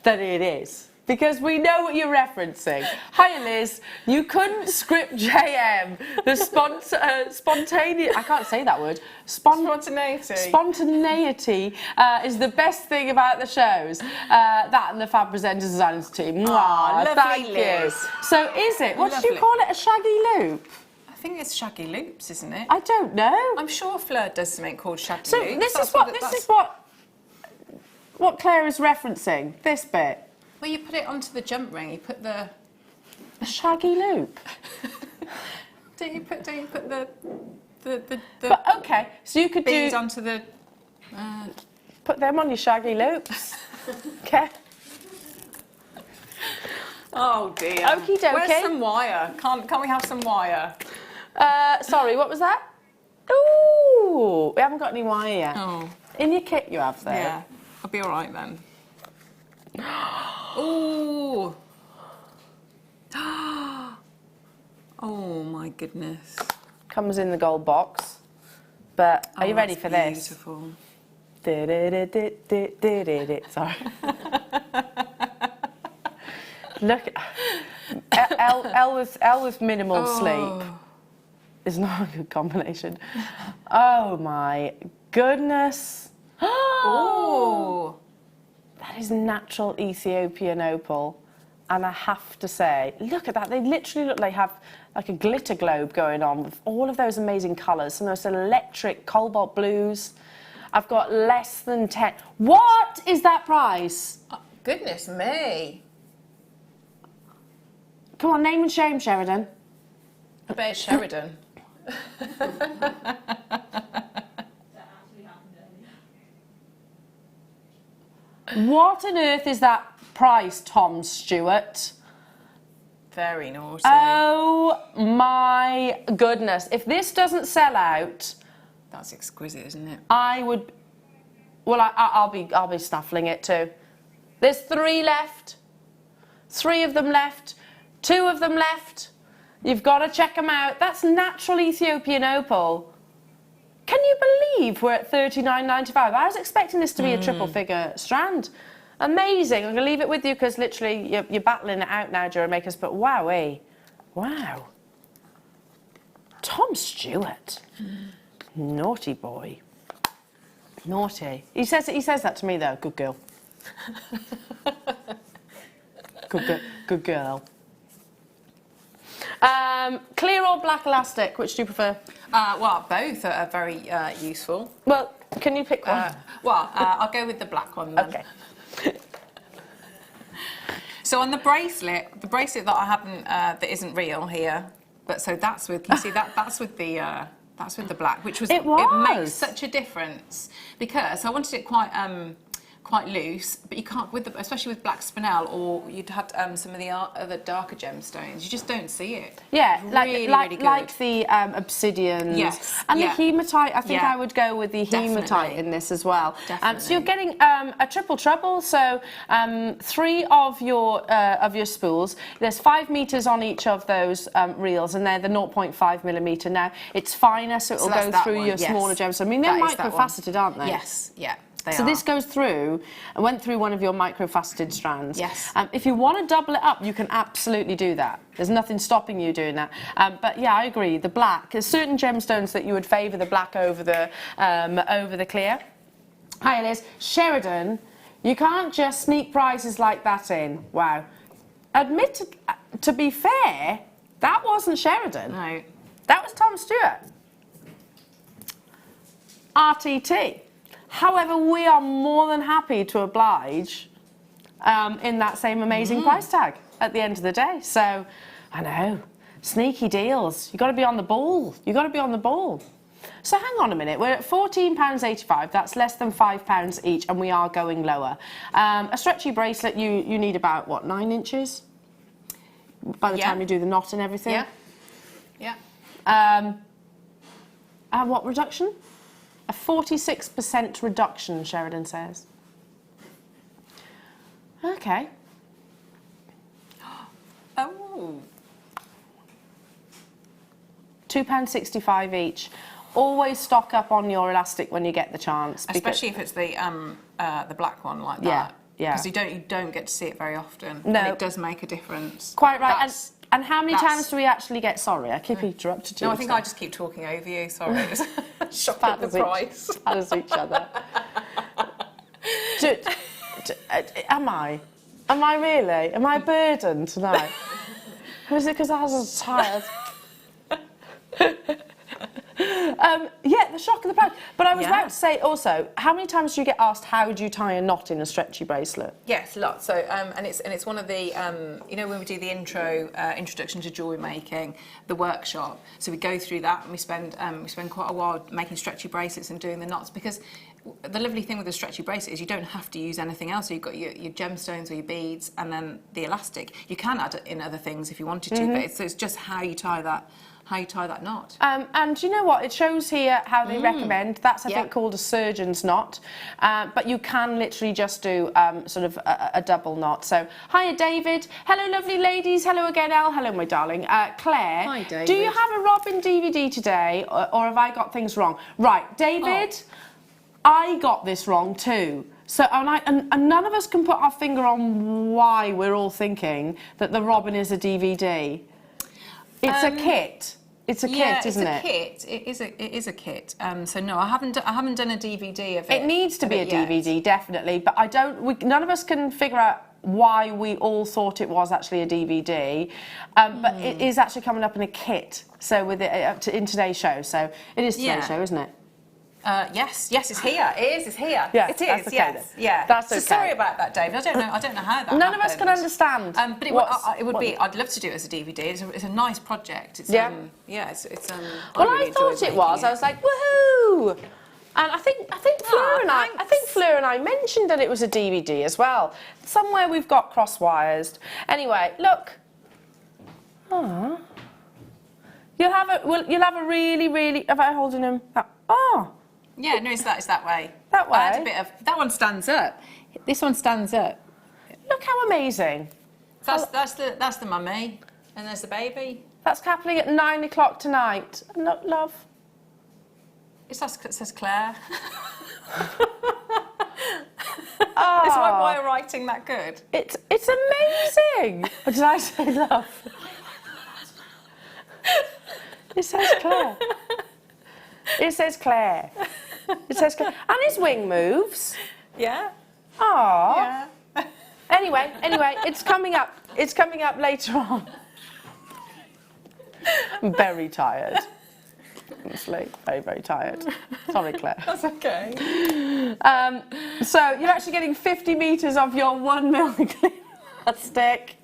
that it is. Because we know what you're referencing. Hiya, Liz. You couldn't script JM. The spontaneity... I can't say that word. Spontaneity. Spontaneity is the best thing about the shows. That and the Fab Presenters Designers team. Mwah, lovely, thank Liz. you. So is it? What did you Lovely. call it? A shaggy loop? I think it's shaggy loops, isn't it? I don't know. I'm sure Fleur does something called shaggy So loops. this That's is what Claire is referencing. This bit. Well, you put it onto the jump ring. You put the... A shaggy loop. Don't you put the But okay, so you could beads do onto the... put them on your shaggy loops. Okay. Oh dear. Okie dokie. Where's some wire? Can't we have some wire? Sorry, what was that? Ooh, we haven't got any wire yet. Oh. In your kit you have though. Yeah. I'll be all right then. Ooh. Oh my goodness. Comes in the gold box. But are you ready for this? Beautiful. Sorry. Look, Elle with minimal sleep is not a good combination. Oh my goodness. Oh. That is natural Ethiopian opal. And I have to say, look at that. They literally look like they have like a glitter globe going on with all of those amazing colours. Some of those electric cobalt blues. I've got less than 10. What is that price? Oh, goodness me. Come on, name and shame, Sheridan. I bet it's Sheridan. What on earth is that price, Tom Stewart? Very naughty. Oh my goodness. If this doesn't sell out, That's exquisite, isn't it? I would... Well, I'll be snaffling it too. There's 3 left. 3 of them left. 2 of them left. You've got to check them out. That's natural Ethiopian opal. Can you believe we're at $39.95? I was expecting this to be a triple figure strand. Amazing. I'm going to leave it with you because literally you're battling it out now, Jewellery Makers, but wowee. Wow. Tom Stewart. Naughty boy. Naughty. He says that to me though. Good girl. Good girl. Clear or black elastic? Which do you prefer? Well, both are very useful. Well, can you pick one? I'll go with the black one then. Okay. So on the bracelet that I haven't, that isn't real here, but so that's with, can you see that? That's with the black, which was, It makes such a difference because I wanted it quite loose, but you can't, especially with black spinel, or you'd have some of the other darker gemstones. You just don't see it. Yeah, really, like really good. like the obsidians. Yes, And yeah. the hematite. I think Yeah. I would go with the hematite Definitely. in this as well. So Definitely. you're getting a triple treble. So 3 of your spools. There's 5 meters on each of those reels, and they're the 0.5 millimeter. Now it's finer, so it will that's go that through one, your yes. smaller gems. I mean, they're That is that one. microfaceted, aren't they? Yes, yeah. So this goes through and went through one of your microfaceted strands. Yes. If you want to double it up, you can absolutely do that. There's nothing stopping you doing that. But yeah, I agree. The black. There's certain gemstones that you would favour the black over the clear. Hi, Liz. Sheridan, you can't just sneak prizes like that in. Wow. Admit to be fair, that wasn't Sheridan. No. That was Tom Stewart. RTT. However, we are more than happy to oblige in that same amazing price tag at the end of the day. So, I know, sneaky deals. You've got to be on the ball. You've got to be on the ball. So hang on a minute, we're at £14.85, that's less than £5 each, and we are going lower. A stretchy bracelet, you need about, what, 9 inches? By the time you do the knot and everything? Yeah. What reduction? A 46% reduction, Sheridan says. Okay. Oh. £2.65 each. Always stock up on your elastic when you get the chance. Especially if it's the black one like that. Yeah, yeah. Because you don't get to see it very often. No. And it does make a difference. Quite right. That's- And how many times do we actually get... Sorry, I keep interrupting you. No, I think I just keep talking over you. Sorry. Shocked at the price. As each other. Am I? Am I really? Am I a burden tonight? Or is it because I was tired? Yeah, the shock of the price. But I was about to say also, how many times do you get asked how do you tie a knot in a stretchy bracelet? Yes, a lot. So, and it's one of the, you know, when we do the introduction to jewellery making, the workshop. So we go through that and we spend quite a while making stretchy bracelets and doing the knots, because the lovely thing with a stretchy bracelet is you don't have to use anything else. So you've got your gemstones or your beads and then the elastic. You can add in other things if you wanted to, but it's just how you tie that. How you tie that knot. And you know what? It shows here how they recommend. That's, I think, called a surgeon's knot. But you can literally just do sort of a double knot. So, hiya, David. Hello, lovely ladies. Hello again, Elle. Hello, my darling. Claire. Hi, David. Do you have a Robin DVD today, or have I got things wrong? Right, David, I got this wrong too. So, and none of us can put our finger on why we're all thinking that the Robin is a DVD. It's a kit. It's a kit, isn't it? It's a kit. It is a kit. So no, I haven't done a DVD of it. It needs to be a yet. DVD, definitely. But none of us can figure out why we all thought it was actually a DVD. But it is actually coming up in a kit. So with it in today's show. So it is today's show, isn't it? Yes, it's here. It's here. Yeah, it is. that's okay Yes, then. yeah. That's So okay. sorry about that, David. I don't know how that. None of us can understand. But it would be. I'd love to do it as a DVD. It's a nice project. It's, Yeah. It's. Well, really I thought enjoyed it was. making I was like, woohoo! And I think Fleur and I mentioned that it was a DVD as well. Somewhere we've got cross-wires. Anyway, look. Ah. You'll have a really, really. Am I holding him? Oh. Yeah, no, it's that way. That way? I had a bit of. That one stands up. This one stands up. Look how amazing. That's the mummy, and there's the baby. That's happening at 9 o'clock tonight. No, love. It says Claire. Oh, Is my boy writing that good? it's amazing. Or did I say love? It says Claire. It says Claire. It says, and his wing moves. Yeah. Aww. Yeah. Anyway, it's coming up. It's coming up later on. I'm very tired. Honestly, very, very tired. Sorry, Claire. That's okay. So you're actually getting 50 metres of your 1 mil stick.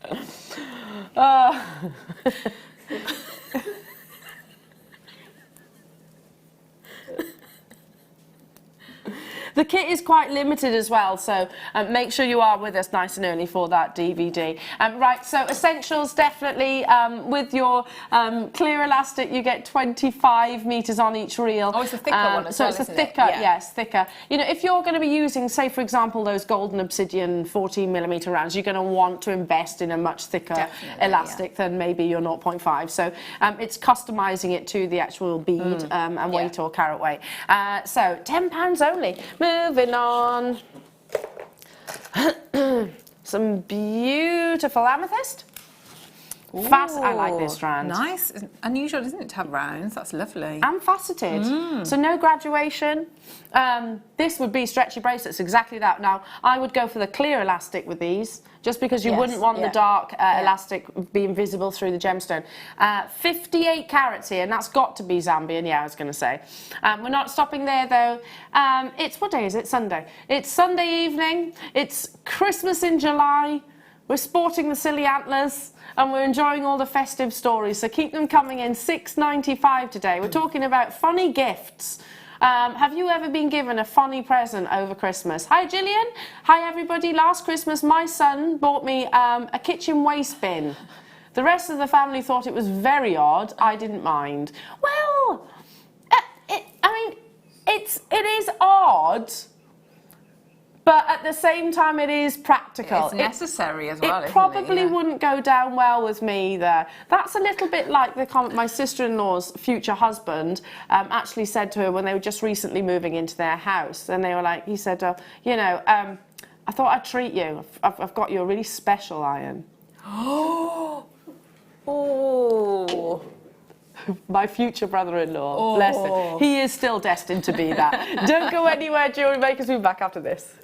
The kit is quite limited as well, so make sure you are with us nice and early for that DVD. Right, so essentials definitely. With your clear elastic, you get 25 metres on each reel. Oh, it's a thicker one as so well, it's a isn't it? thicker, Yeah. yes, thicker. You know, if you're going to be using, say, for example, those golden obsidian 14mm rounds, you're going to want to invest in a much thicker Definitely, elastic than maybe your 0.5. So it's customising it to the actual bead and weight or carat weight. So £10 only. Moving on. Some beautiful amethyst. Fast, I like this strand. Nice. It's unusual, isn't it, to have rounds? That's lovely. And faceted, so no graduation. This would be stretchy bracelets, exactly that. Now, I would go for the clear elastic with these, just because you wouldn't want the dark elastic being visible through the gemstone. 58 carats here, and that's got to be Zambian, I was going to say. We're not stopping there, though. What day is it? Sunday. It's Sunday evening. It's Christmas in July. We're sporting the silly antlers and we're enjoying all the festive stories, so keep them coming in. £6.95 today. We're talking about funny gifts. Have you ever been given a funny present over Christmas? Hi Gillian. Hi everybody. Last Christmas my son bought me a kitchen waste bin. The rest of the family thought it was very odd. I didn't mind. Well, it is odd. But at the same time, it is practical. It's necessary as well, It isn't probably it? Yeah. wouldn't go down well with me either. That's a little bit like the comment my sister-in-law's future husband actually said to her when they were just recently moving into their house. And they were like, he said, I thought I'd treat you. I've got you a really special iron. Oh. My future brother-in-law, bless him. He is still destined to be that. Don't go anywhere, Jewellery Makers. We'll be back after this.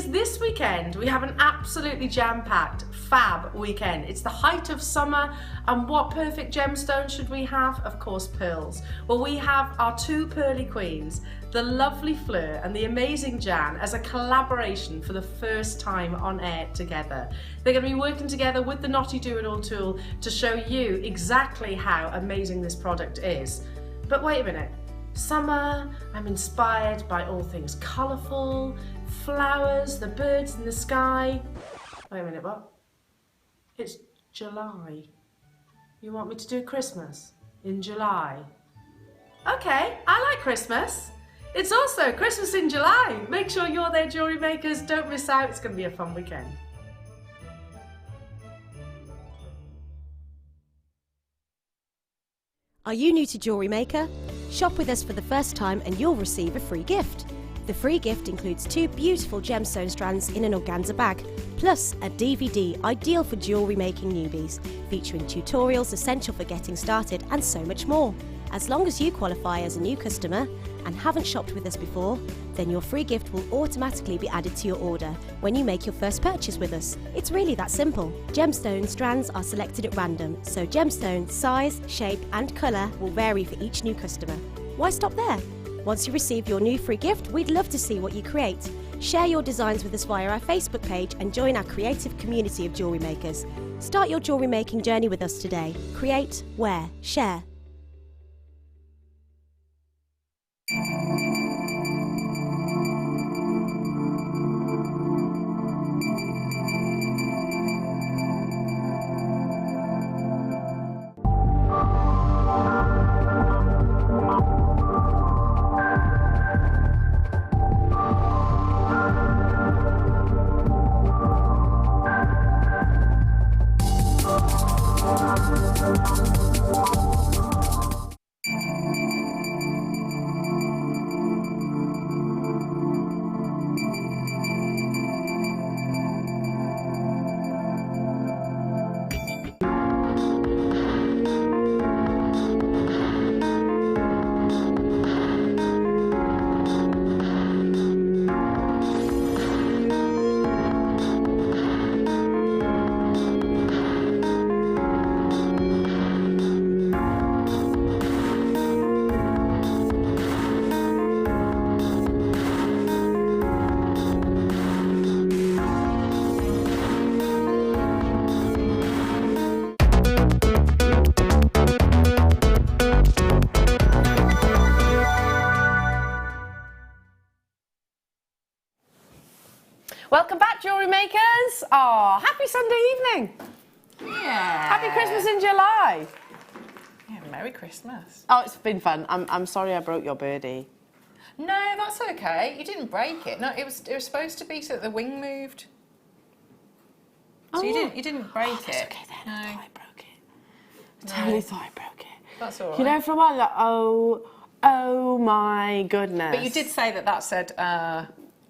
This weekend we have an absolutely jam-packed fab weekend. It's the height of summer, and what perfect gemstone should we have? Of course, pearls. Well, we have our two pearly queens, the lovely Fleur and the amazing Jan, as a collaboration for the first time on air together. They're going to be working together with the Knotty Do-It-All tool to show you exactly how amazing this product is. But wait a minute. Summer, I'm inspired by all things colourful, flowers, the birds in the sky. Wait a minute, what? It's July. You want me to do Christmas in July? Okay, I like Christmas. It's also Christmas in July. Make sure you're there, Jewellery Makers. Don't miss out. It's going to be a fun weekend. Are you new to Jewellery Maker? Shop with us for the first time and you'll receive a free gift. The free gift includes 2 beautiful gemstone strands in an organza bag, plus a DVD ideal for jewellery making newbies, featuring tutorials essential for getting started and so much more. As long as you qualify as a new customer and haven't shopped with us before, then your free gift will automatically be added to your order when you make your first purchase with us. It's really that simple. Gemstone strands are selected at random, so gemstone size, shape and colour will vary for each new customer. Why stop there? Once you receive your new free gift, we'd love to see what you create. Share your designs with us via our Facebook page and join our creative community of jewellery makers. Start your jewellery making journey with us today. Create, wear, share. Welcome back, Jewellery Makers. Oh, happy Sunday evening. Yeah. Happy Christmas in July. Yeah, Merry Christmas. Oh, it's been fun. I'm sorry I broke your birdie. No, that's okay. You didn't break it. No, it was supposed to be so that the wing moved. So you didn't break it. That's okay then. No. I thought I broke it. I totally thought I broke it. That's all right. You know, for a while, like, oh my goodness. But you did say that said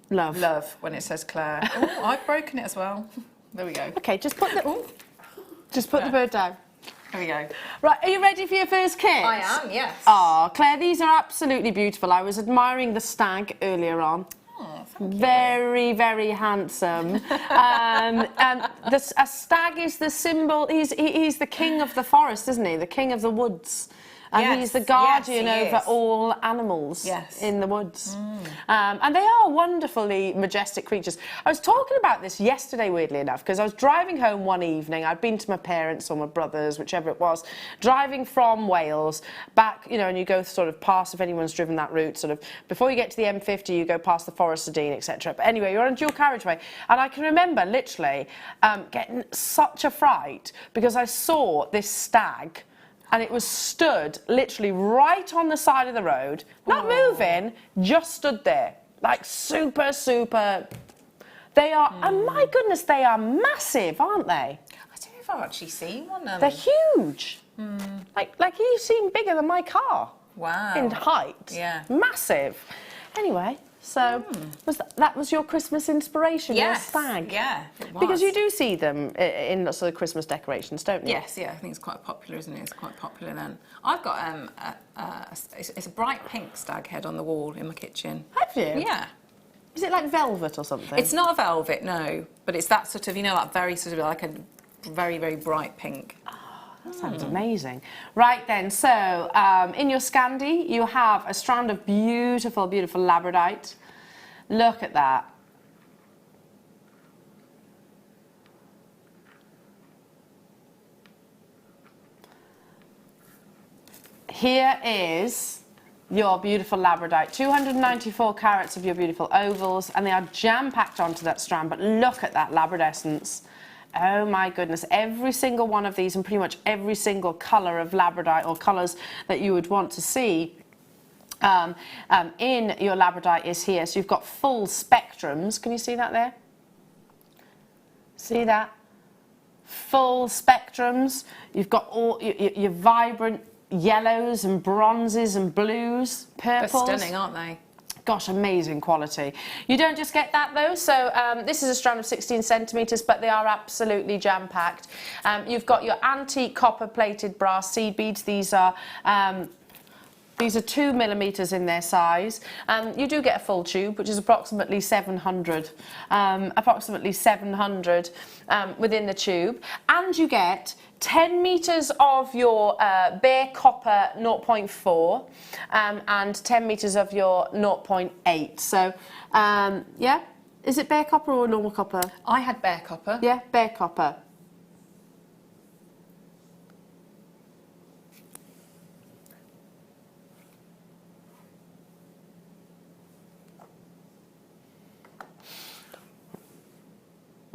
love when it says Claire. Oh, I've broken it as well. There we go. Okay, just put the bird down. There we go. Right, are you ready for your first kit? I am, yes. Oh, Claire, these are absolutely beautiful. I was admiring the stag earlier on. Oh, thank you. Very, very handsome. A stag is the symbol. He's the king of the forest, isn't he? The king of the woods. And Yes, he's the guardian yes, he over is. all animals in the woods. And they are wonderfully majestic creatures. I was talking about this yesterday, weirdly enough, because I was driving home one evening. I'd been to my parents or my brothers, whichever it was, driving from Wales back, you know, and you go sort of past, if anyone's driven that route, sort of before you get to the M50, you go past the Forest of Dean, etc. But anyway, you're on a dual carriageway. And I can remember literally getting such a fright because I saw this stag. And it was stood literally right on the side of the road, not moving, just stood there. Like super, super. They are, and my goodness, they are massive, aren't they? I don't know if I've actually seen one. They're huge. Like you seem bigger than my car. Wow. In height. Yeah. Massive. Anyway, so that was your Christmas inspiration, your Yes. stag? Yeah, it was. Because you do see them in lots of the Christmas decorations, don't you? Yes, yeah, I think it's quite popular, isn't it? It's quite popular then. I've got it's a bright pink stag head on the wall in my kitchen. Have you? Yeah. Is it like velvet or something? It's not a velvet, no, but it's that sort of, you know, that very sort of like a very, very bright pink. That sounds amazing. Right then, so in your Scandi, you have a strand of beautiful, beautiful labradorite. Look at that. Here is your beautiful labradorite. 294 carats of your beautiful ovals, and they are jam-packed onto that strand, but look at that labradescence. Oh my goodness, every single one of these and pretty much every single colour of labradorite or colours that you would want to see in your labradorite is here. So you've got full spectrums. Can you see that there? See that? Full spectrums. You've got all your vibrant yellows and bronzes and blues, purples. They're stunning, aren't they? gosh, amazing quality. You don't just get that though. So this is a strand of 16 centimetres, but they are absolutely jam-packed. You've got your antique copper-plated brass seed beads. These are 2 millimetres in their size. You do get a full tube, which is approximately 700, within the tube, and you get 10 metres of your bare copper 0.4 and 10 metres of your 0.8. So, yeah, is it bare copper or normal copper? I had bare copper. Yeah, bare copper.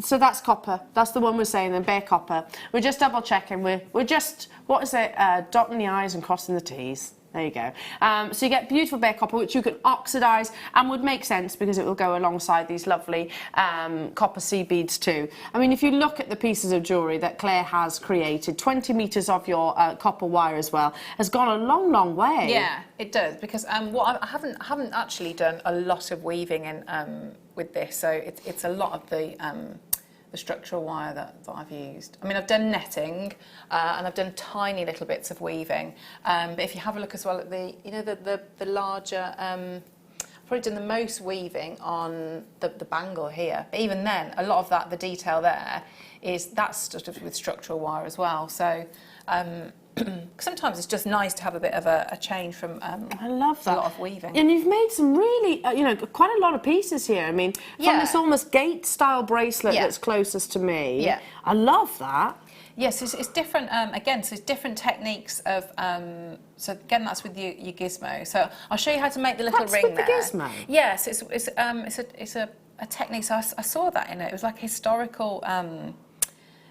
So that's copper. That's the one we're saying, then bare copper. We're just double checking. We're just, what is it? Dotting the I's and crossing the T's. There you go. So you get beautiful bare copper, which you can oxidise and would make sense because it will go alongside these lovely copper seed beads too. I mean, if you look at the pieces of jewellery that Claire has created, 20 metres of your copper wire as well has gone a long, long way. Yeah, it does, because what I haven't actually done a lot of weaving in with this, so it's a lot of the structural wire that I've used. I mean, I've done netting and I've done tiny little bits of weaving. But if you have a look as well at the, you know, the larger, I've probably done the most weaving on the bangle here. But even then, a lot of that, the detail there, that's sort of with structural wire as well. So sometimes it's just nice to have a bit of a change from I love that. a lot of weaving. And you've made some really, you know, quite a lot of pieces here. I mean, from Yeah. this almost gate-style bracelet Yeah. that's closest to me. Yeah. I love that. Yes, it's different. Again, so it's different techniques of. So again, that's with your gizmo. So I'll show you how to make the little That's ring with the there. gizmo? Yes, it's a technique. So I saw that in it. It was like historical.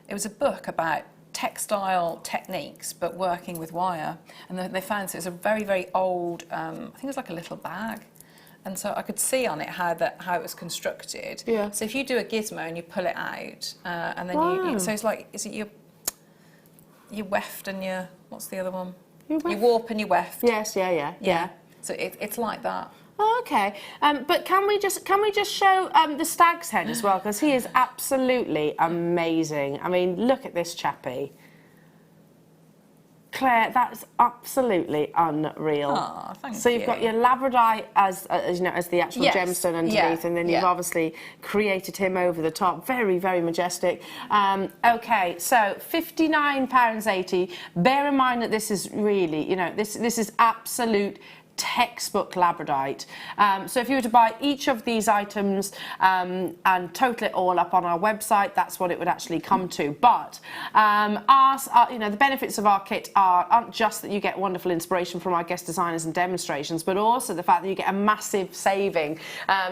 It was a book about textile techniques, but working with wire. And they found, so it's a very, very old. I think it was like a little bag. And so I could see on it how it was constructed. Yeah. So if you do a gizmo and you pull it out, and then Wow. so it's like, is it your weft and your, what's the other one? Your Your weft. warp and your weft. Yes, yeah. So it's like that. Oh, okay. But can we just show the stag's head as well, because he is absolutely amazing. I mean, look at this chappie. Claire, that's absolutely unreal. Oh, thank so you've you. got your labradorite as you know, as the actual Yes, gemstone underneath, yeah, and then you've yeah. obviously created him over the top. Very, very majestic. Okay, so £59.80. Bear in mind that this is really, you know, this is absolute textbook labradorite. So if you were to buy each of these items and total it all up on our website, that's what it would actually come to. But you know, the benefits of our kit aren't just that you get wonderful inspiration from our guest designers and demonstrations, but also the fact that you get a massive saving.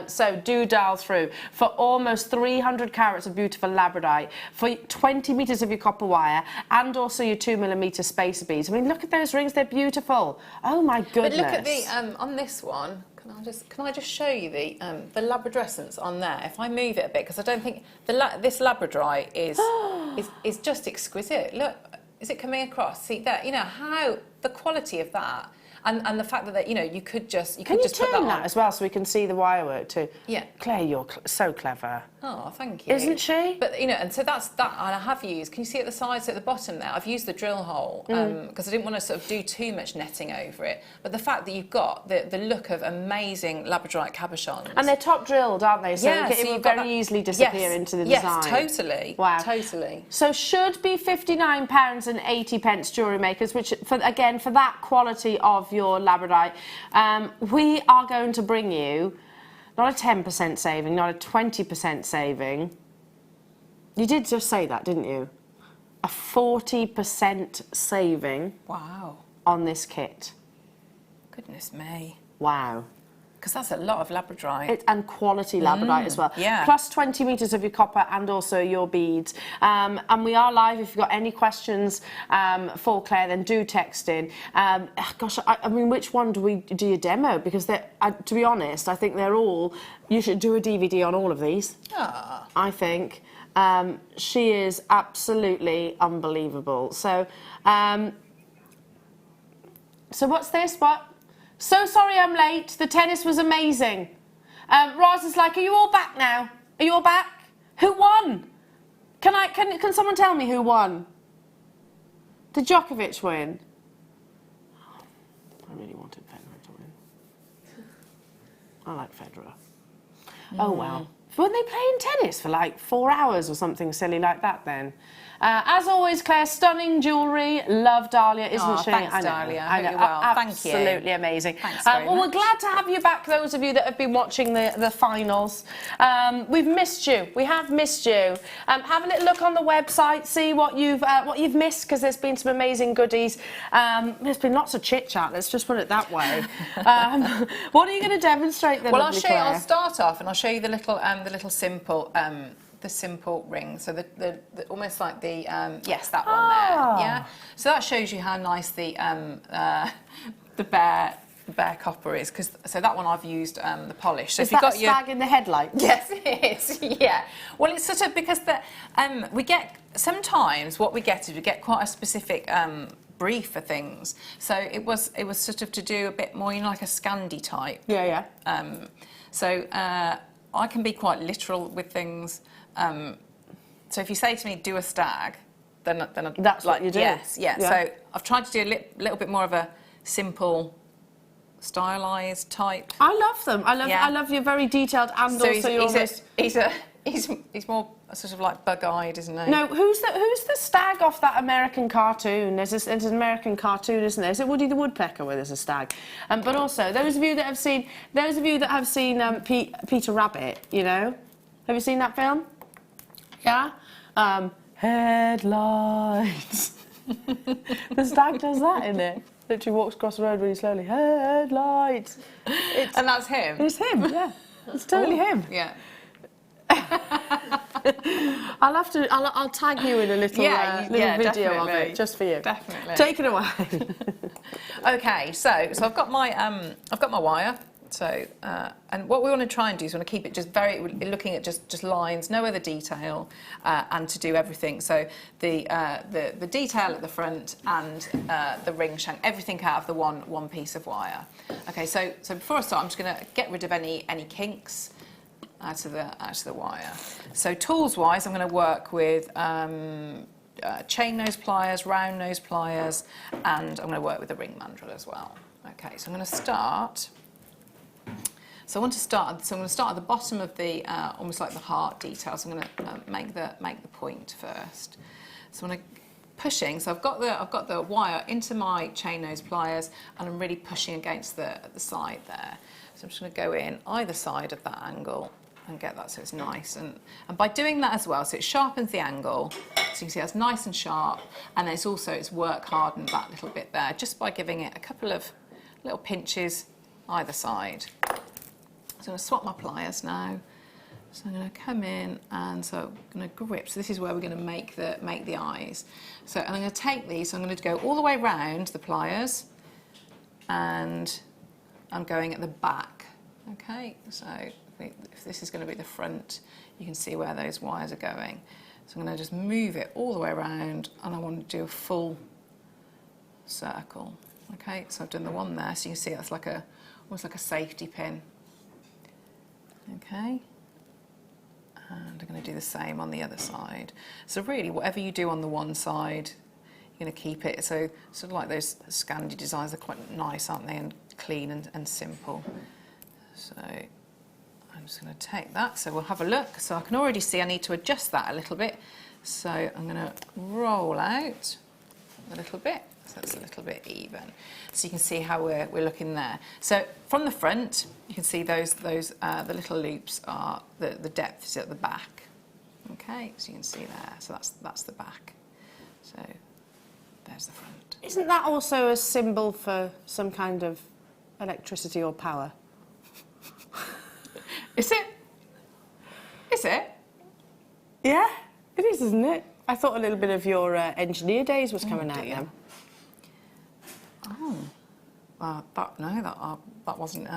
So do dial through for almost 300 carats of beautiful labradorite, for 20 metres of your copper wire, and also your 2mm spacer beads. I mean, look at those rings; they're beautiful. Oh my goodness! But look at the on this one. Can I just show you the labradorescence on there? If I move it a bit, because I don't think this labradorite is just exquisite. Look, is it coming across? See that? You know how the quality of that, and the fact that you know you could just Can put you that turn on. that as well so we can see the wire work too? Yeah. Claire, you're so clever. Oh, thank you. Isn't she? But, you know, and so that's that, and I have used, can you see at the sides, at the bottom there, I've used the drill hole, because I didn't want to sort of do too much netting over it. But the fact that you've got the look of amazing labradorite cabochons. And they're top drilled, aren't they? So Yeah, it so will you've got very that- easily disappear Yes, into the design. Yes, totally. Wow. Totally. So should be £59.80 jewellery makers, which for that quality of your labradorite, we are going to bring you not a 10% saving, not a 20% saving. You did just say that, didn't you? A 40% saving Wow. on this kit. Goodness me. Wow. Because that's a lot of labradorite. And quality labradorite as well. yeah. Plus 20 metres of your copper and also your beads. And we are live. If you've got any questions for Claire, then do text in. Gosh, I mean, which one do we do your demo? Because to be honest, I think they're all. You should do a DVD on all of these. Ah. I think she is absolutely unbelievable. So, so what's this? What? So sorry I'm late. The tennis was amazing. Roz is like, are you all back now? Are you all back? Who won? Can someone tell me who won? Did Djokovic win? I really wanted Federer to win. I like Federer. Oh well. Weren't they playing tennis for like 4 hours or something silly like that then? As always, Claire, stunning jewellery. Love Dahlia, isn't she? Thanks, I know, Dahlia. I know. Hope you're well. Thank you. Absolutely amazing. Thanks very well, we're much. glad to have you back, those of you that have been watching the finals. We've missed you. We have missed you. Have a little look on the website, see what you've missed, because there's been some amazing goodies. There's been lots of chit-chat, let's just put it that way. What are you going to demonstrate then, Well, lovely I'll show you. Claire? I'll start off and I'll show you the little simple. The simple ring, so the almost like the yes, that one there, yeah. So that shows you how nice the bare copper is, because so that one I've used the polish. So Is if you've that got a stag in the headlights? Yes, it is. Yeah. Well, it's sort of because we get sometimes what we get is we get quite a specific brief for things. So it was sort of to do a bit more, like a Scandi type. Yeah. So I can be quite literal with things. So if you say to me, do a stag, then That's what you do. Yes, yeah. So I've tried to do a little bit more of a simple, stylised type. I love them. I love your very detailed and So also your he's more sort of like bug-eyed, isn't he? No, who's the stag off that American cartoon? There's an American cartoon, isn't there? Is it Woody the Woodpecker where there's a stag? But also, those of you that have seen Peter Rabbit, you know, have you seen that film? Yeah. Headlights. The stag does that in it. Literally walks across the road really slowly. Headlights. And that's him. It's him. Yeah. It's totally him. Yeah. I'll tag you in a little video of it just for you. Definitely. Take it away. Okay, so I've got my wire. So and what we want to try and do is we want to keep it just looking at just lines, no other detail, and to do everything. So the detail at the front and the ring shank, everything out of the one piece of wire. Okay, so before I start, I'm just going to get rid of any kinks out of the wire. So tools wise, I'm going to work with chain nose pliers, round nose pliers, and I'm going to work with the ring mandrel as well. Okay, so I'm going to start. So I'm going to start at the bottom of the almost like the heart detail. So I'm going to make the point first. So when I'm pushing, so I've got the wire into my chain nose pliers, and I'm really pushing against the side there. So I'm just going to go in either side of that angle and get that so it's nice. And by doing that as well, so it sharpens the angle. So you can see that's nice and sharp, and then it's work hardened that little bit there just by giving it a couple of little pinches either side. So I'm going to swap my pliers now. So I'm going to come in, and so I'm going to grip. So this is where we're going to make the eyes. So and I'm going to take these. So I'm going to go all the way round the pliers, and I'm going at the back. Okay. So if this is going to be the front, you can see where those wires are going. So I'm going to just move it all the way around, and I want to do a full circle. Okay. So I've done the one there. So you can see that's almost like a safety pin. Okay, and I'm going to do the same on the other side. So really, whatever you do on the one side, you're going to keep it. So sort of like those Scandi designs, they're quite nice, aren't they, and clean and simple. So I'm just going to take that. So we'll have a look. So I can already see I need to adjust that a little bit. So I'm going to roll out a little bit. So it's a little bit even. So you can see how we're looking there. So from the front, you can see the little loops are the depth is at the back. Okay, so you can see there. So that's the back. So there's the front. Isn't that also a symbol for some kind of electricity or power? Is it? Is it? Yeah, it is, isn't it? I thought a little bit of your engineer days was coming out then. Oh, that wasn't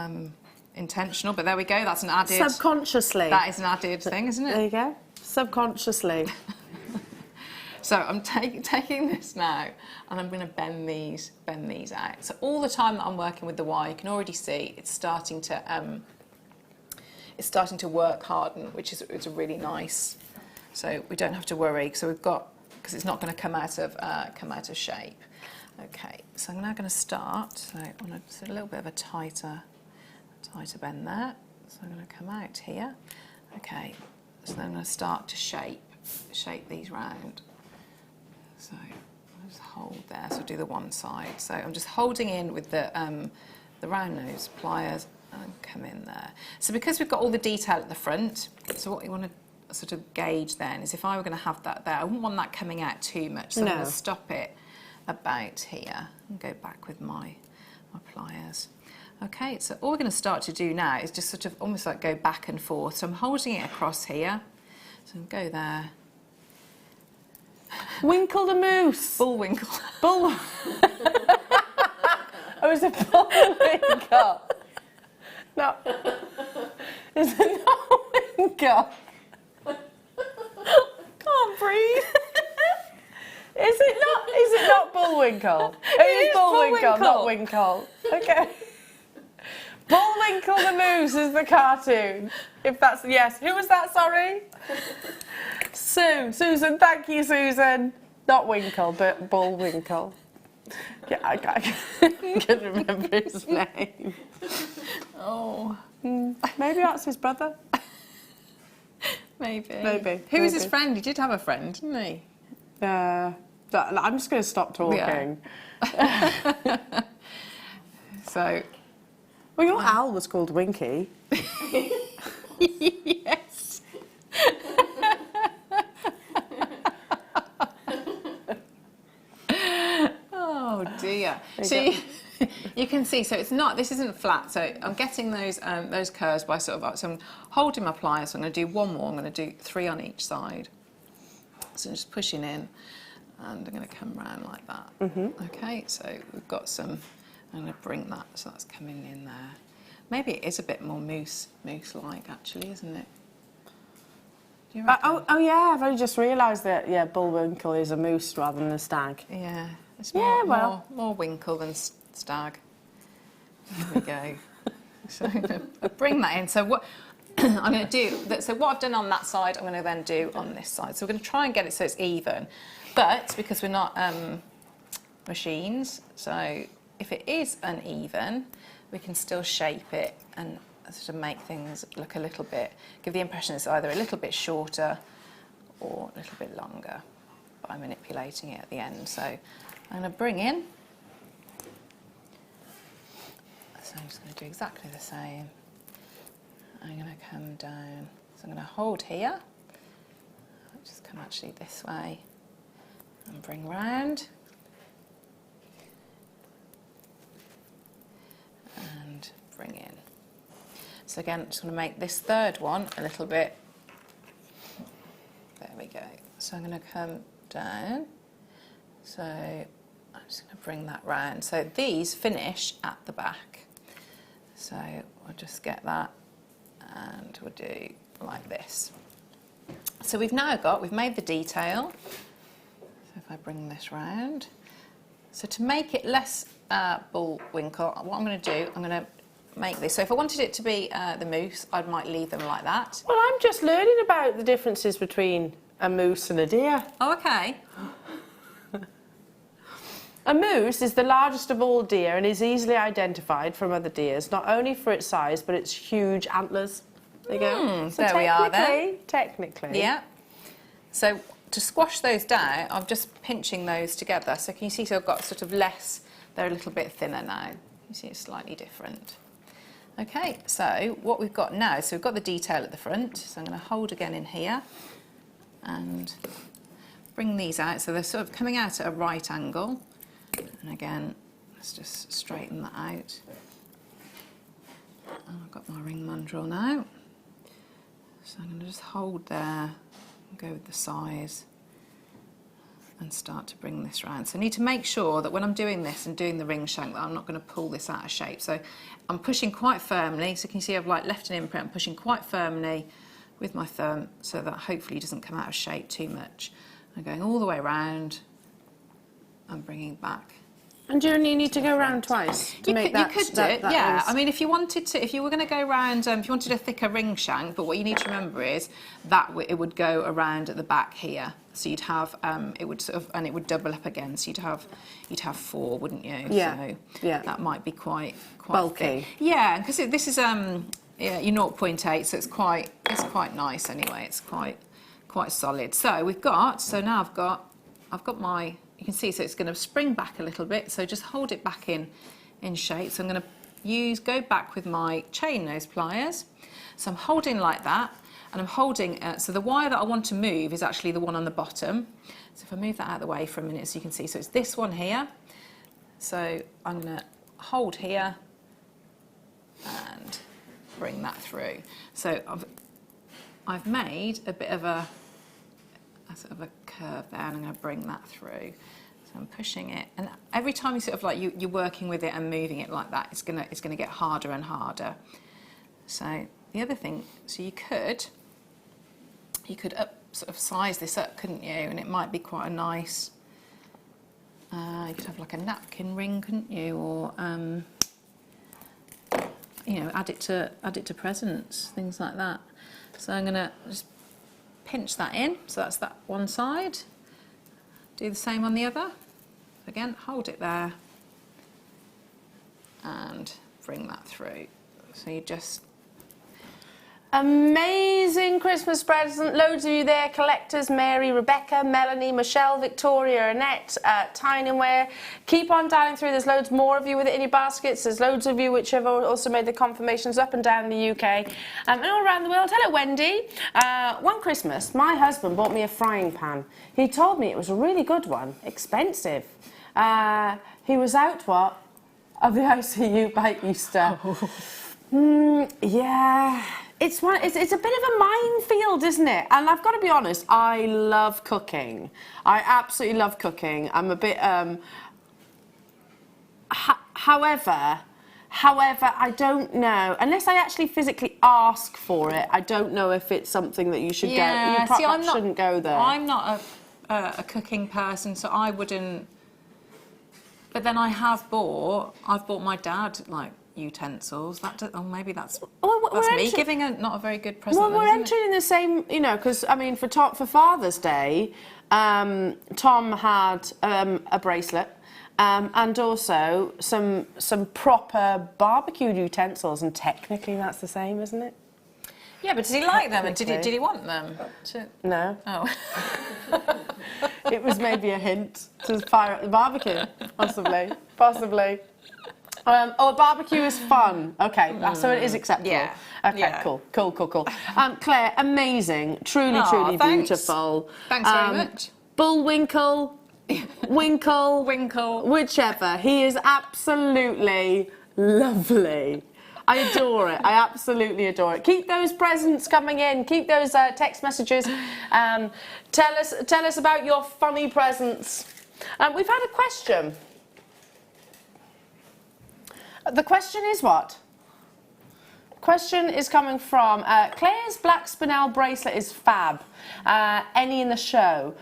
intentional, but there we go. That's an added. Subconsciously. That is an added thing, isn't it? There you go. Subconsciously. So I'm taking this now, and I'm going to bend these out. So all the time that I'm working with the wire, you can already see it's starting to work harden, which is it's really nice. So we don't have to worry. So we've got, because it's not going to come out of shape. Okay, so I'm now going to start. So I want a little bit of a tighter bend there. So I'm going to come out here. Okay, so then I'm going to start to shape these round. So I'll just hold there. So I'll do the one side. So I'm just holding in with the round nose pliers and come in there. So because we've got all the detail at the front, so what you want to sort of gauge then is if I were going to have that there, I wouldn't want that coming out too much. So I'm going to stop it about here and go back with my pliers. Okay, so all we're going to start to do now is just sort of almost like go back and forth. So I'm holding it across here. So I'll go there. Winkle the moose. Bullwinkle. Oh, is it bullwinkle? No. Is it not winkle? Can't breathe. Is it not Bullwinkle? It is Bullwinkle, not Winkle. Okay. Bullwinkle the Moose is the cartoon. If that's, yes. Who was that, sorry? Susan, thank you, Susan. Not Winkle, but Bullwinkle. Yeah, I can't remember his name. Oh. Maybe that's his brother. Maybe. Who was his friend? He did have a friend, didn't he? I'm just going to stop talking. Yeah. So. Well, your owl was called Winky. Yes. Oh dear. So you can see, so it's not, this isn't flat, so I'm getting those curves by sort of, so I'm holding my pliers, so I'm going to do one more, I'm going to do 3 on each side. So I'm just pushing in, and I'm going to come round like that. Okay, so we've got some, I'm going to bring that, so that's coming in there. Maybe it is a bit more moose-like actually, isn't it? Do you reckon? Oh yeah, I've only just realised that, yeah, Bullwinkle is a moose rather than a stag. Yeah, it's more winkle than stag. There we go. So I'm going to bring that in. So what I'm going to do, so what I've done on that side, I'm going to then do on this side. So we're going to try and get it so it's even. But because we're not machines, so if it is uneven, we can still shape it and sort of make things look a little bit, give the impression it's either a little bit shorter or a little bit longer by manipulating it at the end. So I'm going to bring in. So I'm just going to do exactly the same. I'm going to come down. So I'm going to hold here. I'll just come actually this way and bring round. And bring in. So again, just want to make this third one a little bit. There we go. So I'm going to come down. So I'm just going to bring that round. So these finish at the back. So we'll just get that and we'll do like this. So we've made the detail. So if I bring this round. So to make it less Bullwinkle, what I'm going to do, I'm going to make this. So if I wanted it to be the moose, I might leave them like that. Well, I'm just learning about the differences between a moose and a deer. Oh, okay. A moose is the largest of all deer and is easily identified from other deers, not only for its size, but its huge antlers. There you go. So there we are then. Technically. Yeah. So to squash those down, I'm just pinching those together. So can you see, so I've got sort of less, they're a little bit thinner now. You see it's slightly different. Okay, so what we've got now, so we've got the detail at the front. So I'm going to hold again in here and bring these out. So they're sort of coming out at a right angle. And again, let's just straighten that out. And I've got my ring mandrel now. So I'm going to just hold there and go with the size and start to bring this round. So I need to make sure that when I'm doing this and doing the ring shank that I'm not going to pull this out of shape. So I'm pushing quite firmly. So can you see I've like left an imprint. I'm pushing quite firmly with my thumb so that hopefully it doesn't come out of shape too much. I'm going all the way around and bringing back. And do you only need to go around twice to make that? You could do it, yeah. I mean, if you wanted to, if you were going to go around, if you wanted a thicker ring shank, but what you need to remember is that it would go around at the back here. So you'd have, it would sort of, and it would double up again. So you'd have 4, wouldn't you? Yeah. So yeah. that might be quite bulky. thick. Yeah, because this is yeah, your 0.8, so it's quite nice anyway. It's quite solid. So we've got, so now I've got my. You can see, so it's going to spring back a little bit, so just hold it back in shape. So I'm going to go back with my chain nose pliers. So I'm holding like that, and I'm holding, so the wire that I want to move is actually the one on the bottom. So if I move that out of the way for a minute so you can see, so it's this one here. So I'm going to hold here and bring that through. So I've made a bit of a sort of a curve there, and I'm going to bring that through. So I'm pushing it, and every time you sort of like you're working with it and moving it like that, it's gonna get harder and harder. So the other thing, so you could sort of size this up, couldn't you? And it might be quite a nice. You could have like a napkin ring, couldn't you? Or you know, add it to presents, things like that. So I'm gonna just pinch that in, so that's that one side. Do the same on the other. Again, hold it there and bring that through. So you just... Amazing Christmas present. Loads of you there, collectors, Mary, Rebecca, Melanie, Michelle, Victoria, Annette, Tyneware. Keep on dialing through. There's loads more of you with it in your baskets. There's loads of you which have also made the confirmations up and down the UK and all around the world. Hello, Wendy. One Christmas, my husband bought me a frying pan. He told me it was a really good one, expensive. He was out, of the ICU by Easter. Yeah. It's a bit of a minefield, isn't it? And I've got to be honest, I love cooking. I absolutely love cooking. I'm a bit, however, I don't know, unless I actually physically ask for it, I don't know if it's something that you should go, you probably shouldn't go there. I'm not a cooking person, so I wouldn't, but then I've bought my dad, like, utensils. Maybe that's me giving not a very good present. Well, we're entering in the same, you know, because I mean, for Father's Day, Tom had a bracelet and also some proper barbecue utensils, and technically that's the same, isn't it? Yeah, but does he like them? And did he want them? No. Oh. It was maybe a hint to fire up the barbecue, possibly. Oh, barbecue is fun. Okay, so it is acceptable. Yeah. Okay, yeah. Cool. Claire, amazing. Truly thanks. beautiful. Thanks very much. Bullwinkle, Winkle, whichever. He is absolutely lovely. I adore it. I absolutely adore it. Keep those presents coming in. Keep those text messages. Tell us about your funny presents. We've had a question. The question is what? Question is coming from Claire's black spinel bracelet is fab. Any in the show?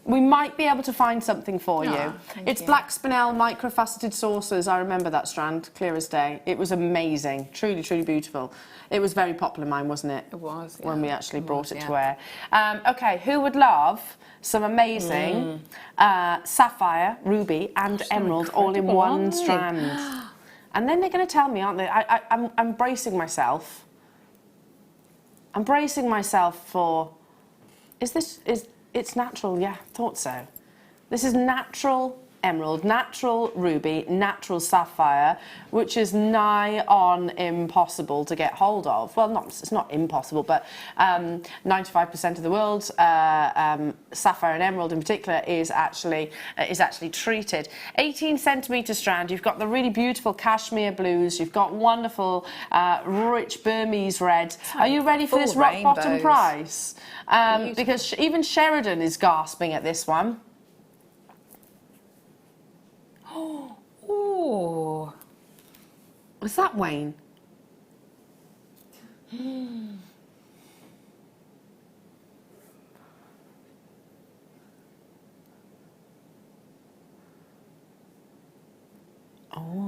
We might be able to find something for you. It's black spinel microfaceted saucers. I remember that strand, clear as day. It was amazing, truly beautiful. It was very popular, mine, wasn't it? It was, yeah. When we actually brought it to wear. Okay, who would love some amazing sapphire, ruby and emerald all in one strand? And then they're going to tell me, aren't they? I'm bracing myself. I'm bracing myself for... It's natural, yeah, thought so. This is natural emerald, natural ruby, natural sapphire, which is nigh on impossible to get hold of. Well, it's not impossible, but 95% of the world's sapphire and emerald in particular is actually treated. 18 centimetre strand. You've got the really beautiful cashmere blues. You've got wonderful rich Burmese red. Are you ready for this rock bottom price? Because even Sheridan is gasping at this one. Oh, was that Wayne?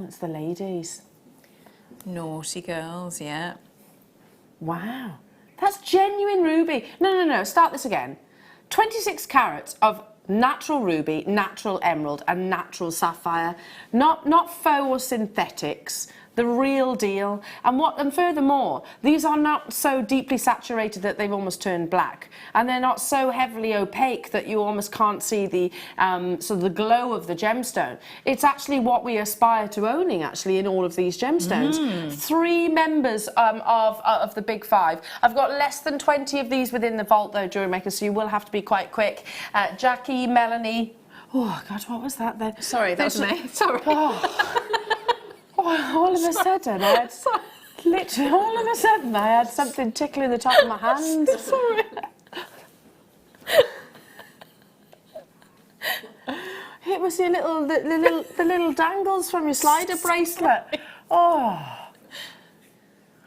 represents the ladies. Naughty girls, yeah. Wow, that's genuine ruby. No, start this again. 26 carats of natural ruby, natural emerald and natural sapphire. Not faux or synthetics, the real deal. And furthermore, these are not so deeply saturated that they've almost turned black, and they're not so heavily opaque that you almost can't see the sort of the glow of the gemstone. It's actually what we aspire to owning actually in all of these gemstones. 3 members of the big 5. I've got less than 20 of these within the vault though, Jewellery Maker, so you will have to be quite quick. Jackie, Melanie. Oh God, what was that then? Sorry, that was me. Sorry. Oh, all of a sudden, I had literally all of a sudden I had something tickling the top of my hand. Sorry. It was your the little dangles from your slider bracelet. Oh,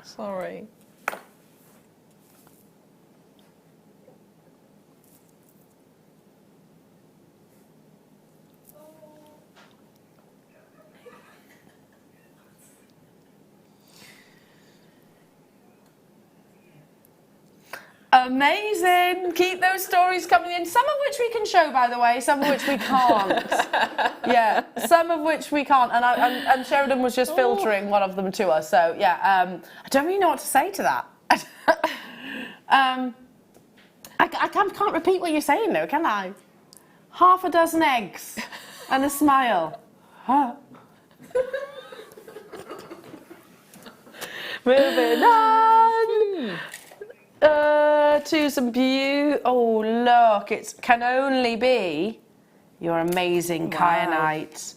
Sorry. amazing! Keep those stories coming in. Some of which we can show, by the way. Some of which we can't. Yeah, some of which we can't. And Sheridan was just filtering one of them to us. So yeah, I don't really know what to say to that. I can't repeat what you're saying though, can I? Half a dozen eggs and a smile. Huh. Moving on to some oh look, it can only be your amazing kyanite.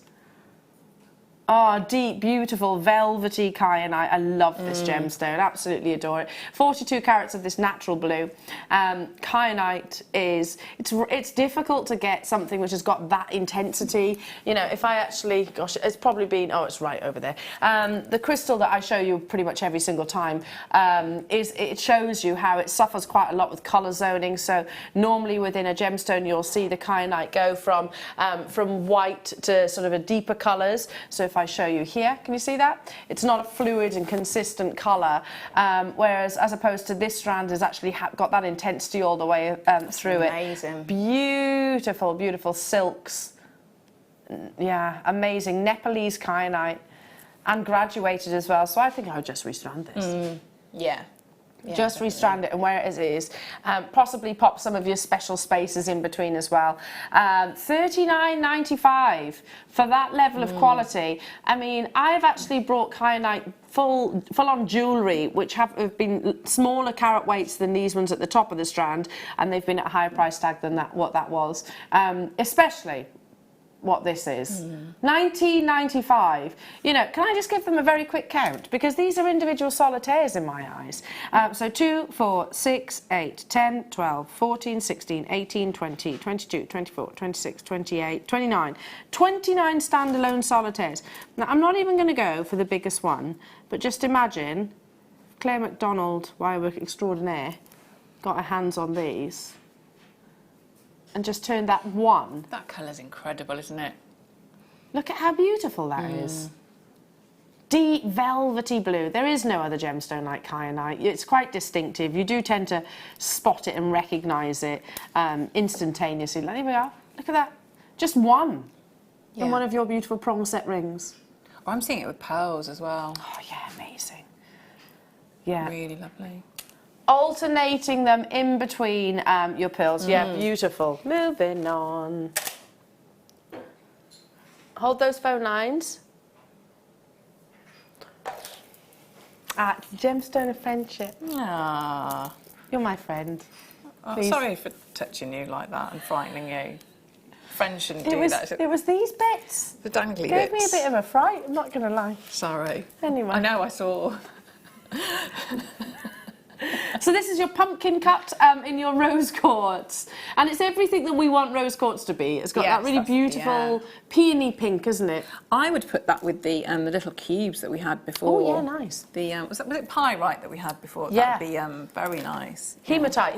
Oh, deep, beautiful, velvety kyanite. I love this gemstone, absolutely adore it. 42 carats of this natural blue. Kyanite is, it's difficult to get something which has got that intensity. You know, if I actually, gosh, it's probably been, oh, it's right over there. The crystal that I show you pretty much every single time, it shows you how it suffers quite a lot with colour zoning. So normally within a gemstone, you'll see the kyanite go from white to sort of a deeper colours. So if I show you here, can you see that? It's not a fluid and consistent colour, whereas as opposed to this strand has actually got that intensity all the way through it. Amazing. Beautiful, beautiful silks. Yeah, amazing. Nepalese kyanite and graduated as well. So I think I would just restrand this. Yeah. Just restrand it, and where it is, possibly pop some of your special spaces in between as well. $39.95 for that level of quality. I mean, I've actually brought kyanite full-on jewellery, which have been smaller carat weights than these ones at the top of the strand, and they've been at a higher price tag than what that was, especially what this is. $19.95. You know, can I just give them a very quick count? Because these are individual solitaires in my eyes. So 2, 4, 6, 8, 10, 12, 14, 16, 18, 20, 22, 24, 26, 28, 29. 29 standalone solitaires. Now, I'm not even going to go for the biggest one, but just imagine Claire Macdonald, wirework extraordinaire, got her hands on these and just turned that one. That colour's incredible, isn't it? Look at how beautiful that is. Deep, velvety blue. There is no other gemstone like kyanite. It's quite distinctive. You do tend to spot it and recognise it instantaneously. There we are. Look at that. Just one in one of your beautiful prong set rings. Oh, I'm seeing it with pearls as well. Oh, yeah, amazing. Yeah. Really lovely. Alternating them in between your pearls. Yeah, beautiful. Moving on. Hold those phone lines. It's the gemstone of friendship. Ah. You're my friend. Oh, Please. sorry for touching you like that and frightening you. Friends shouldn't do that. It was these bits. The dangly Gave bits. me a bit of a fright, I'm not going to lie. Sorry. Anyway. I know, I saw. So this is your pumpkin cut in your rose quartz, and it's everything that we want rose quartz to be. It's got that really beautiful peony pink, isn't it? I would put that with the little cubes that we had before. Oh yeah, nice. The was it pyrite that we had before? Yeah. That'd be very nice. Hematite.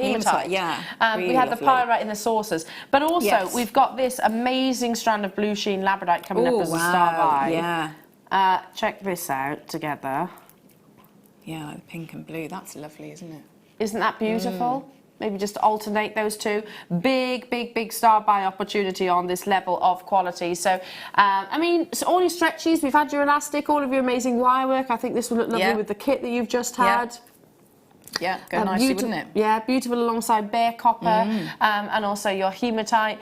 Yeah. We had the pyrite in the saucers, but also we've got this amazing strand of blue sheen labradorite coming up as a star by. Yeah. check this out together. Yeah, like the pink and blue. That's lovely, isn't it? Isn't that beautiful? Maybe just alternate those two. Big, big, big star buy opportunity on this level of quality. So, I mean, so all your stretchies, we've had your elastic, all of your amazing wire work. I think this would look lovely with the kit that you've just had. Yeah, go nicely, wouldn't it? Yeah, beautiful alongside bare copper and also your hematite.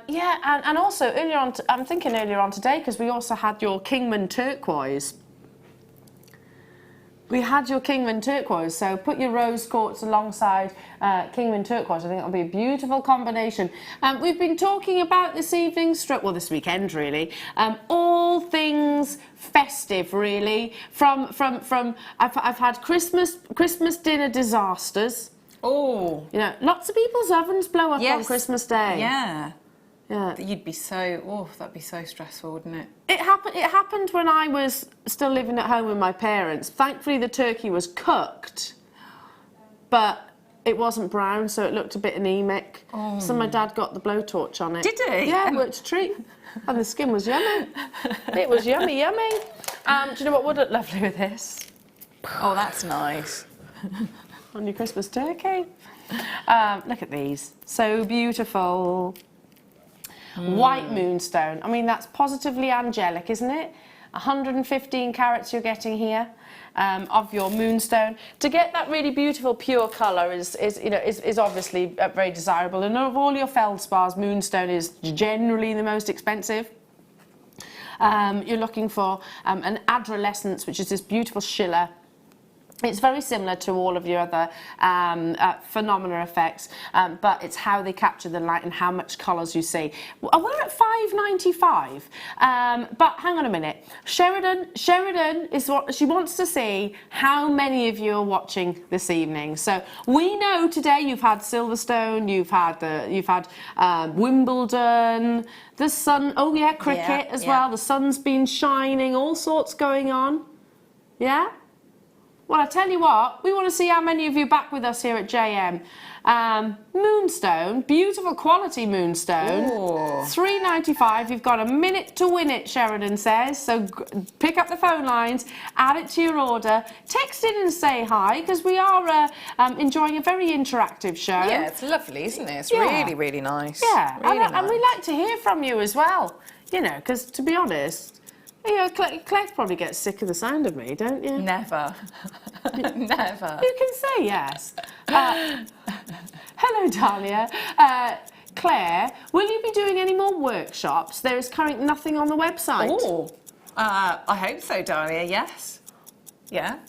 Yeah, and also earlier on, I'm thinking earlier on today, because we also had your Kingman turquoise. We had your Kingman turquoise, so put your rose quartz alongside Kingman turquoise. I think it'll be a beautiful combination. We've been talking about this evening, well, this weekend really, all things festive really. From I've had Christmas dinner disasters. Oh, You know, lots of people's ovens blow up on Christmas Day. Yeah. Yeah. You'd be so, that'd be so stressful, wouldn't it? It happened when I was still living at home with my parents. Thankfully, the turkey was cooked, but it wasn't brown, so it looked a bit anemic. Oh. So my dad got the blowtorch on it. Did he? Yeah, it worked a treat. And the skin was yummy. It was yummy, yummy. Do you know what would look lovely with this? Oh, that's nice. On your Christmas turkey. Look at these. So beautiful. White moonstone. I mean, that's positively angelic, isn't it? 115 carats you're getting here of your moonstone. To get that really beautiful pure colour is obviously very desirable. And of all your feldspars, moonstone is generally the most expensive. You're looking for an adolescence, which is this beautiful schiller. It's very similar to all of your other phenomena effects, but it's how they capture the light and how much colours you see. We're at $5.95, but hang on a minute. Sheridan is what she wants to see. How many of you are watching this evening? So we know today you've had Silverstone, you've had Wimbledon, the sun. Oh yeah, cricket as well. The sun's been shining. All sorts going on. Yeah. Well, I tell you what, we want to see how many of you back with us here at JM. Moonstone, beautiful quality moonstone. $3.95. You've got a minute to win it, Sheridan says. So pick up the phone lines, add it to your order, text in and say hi, because we are enjoying a very interactive show. Yeah, it's lovely, isn't it? It's really, really nice. Yeah, really nice. And we like to hear from you as well. You know, because to be honest, you know, Claire probably gets sick of the sound of me, don't you? Never. Never. You can say yes. Hello, Dahlia. Claire, will you be doing any more workshops? There is currently nothing on the website. Oh, I hope so, Dahlia, yes. Yeah,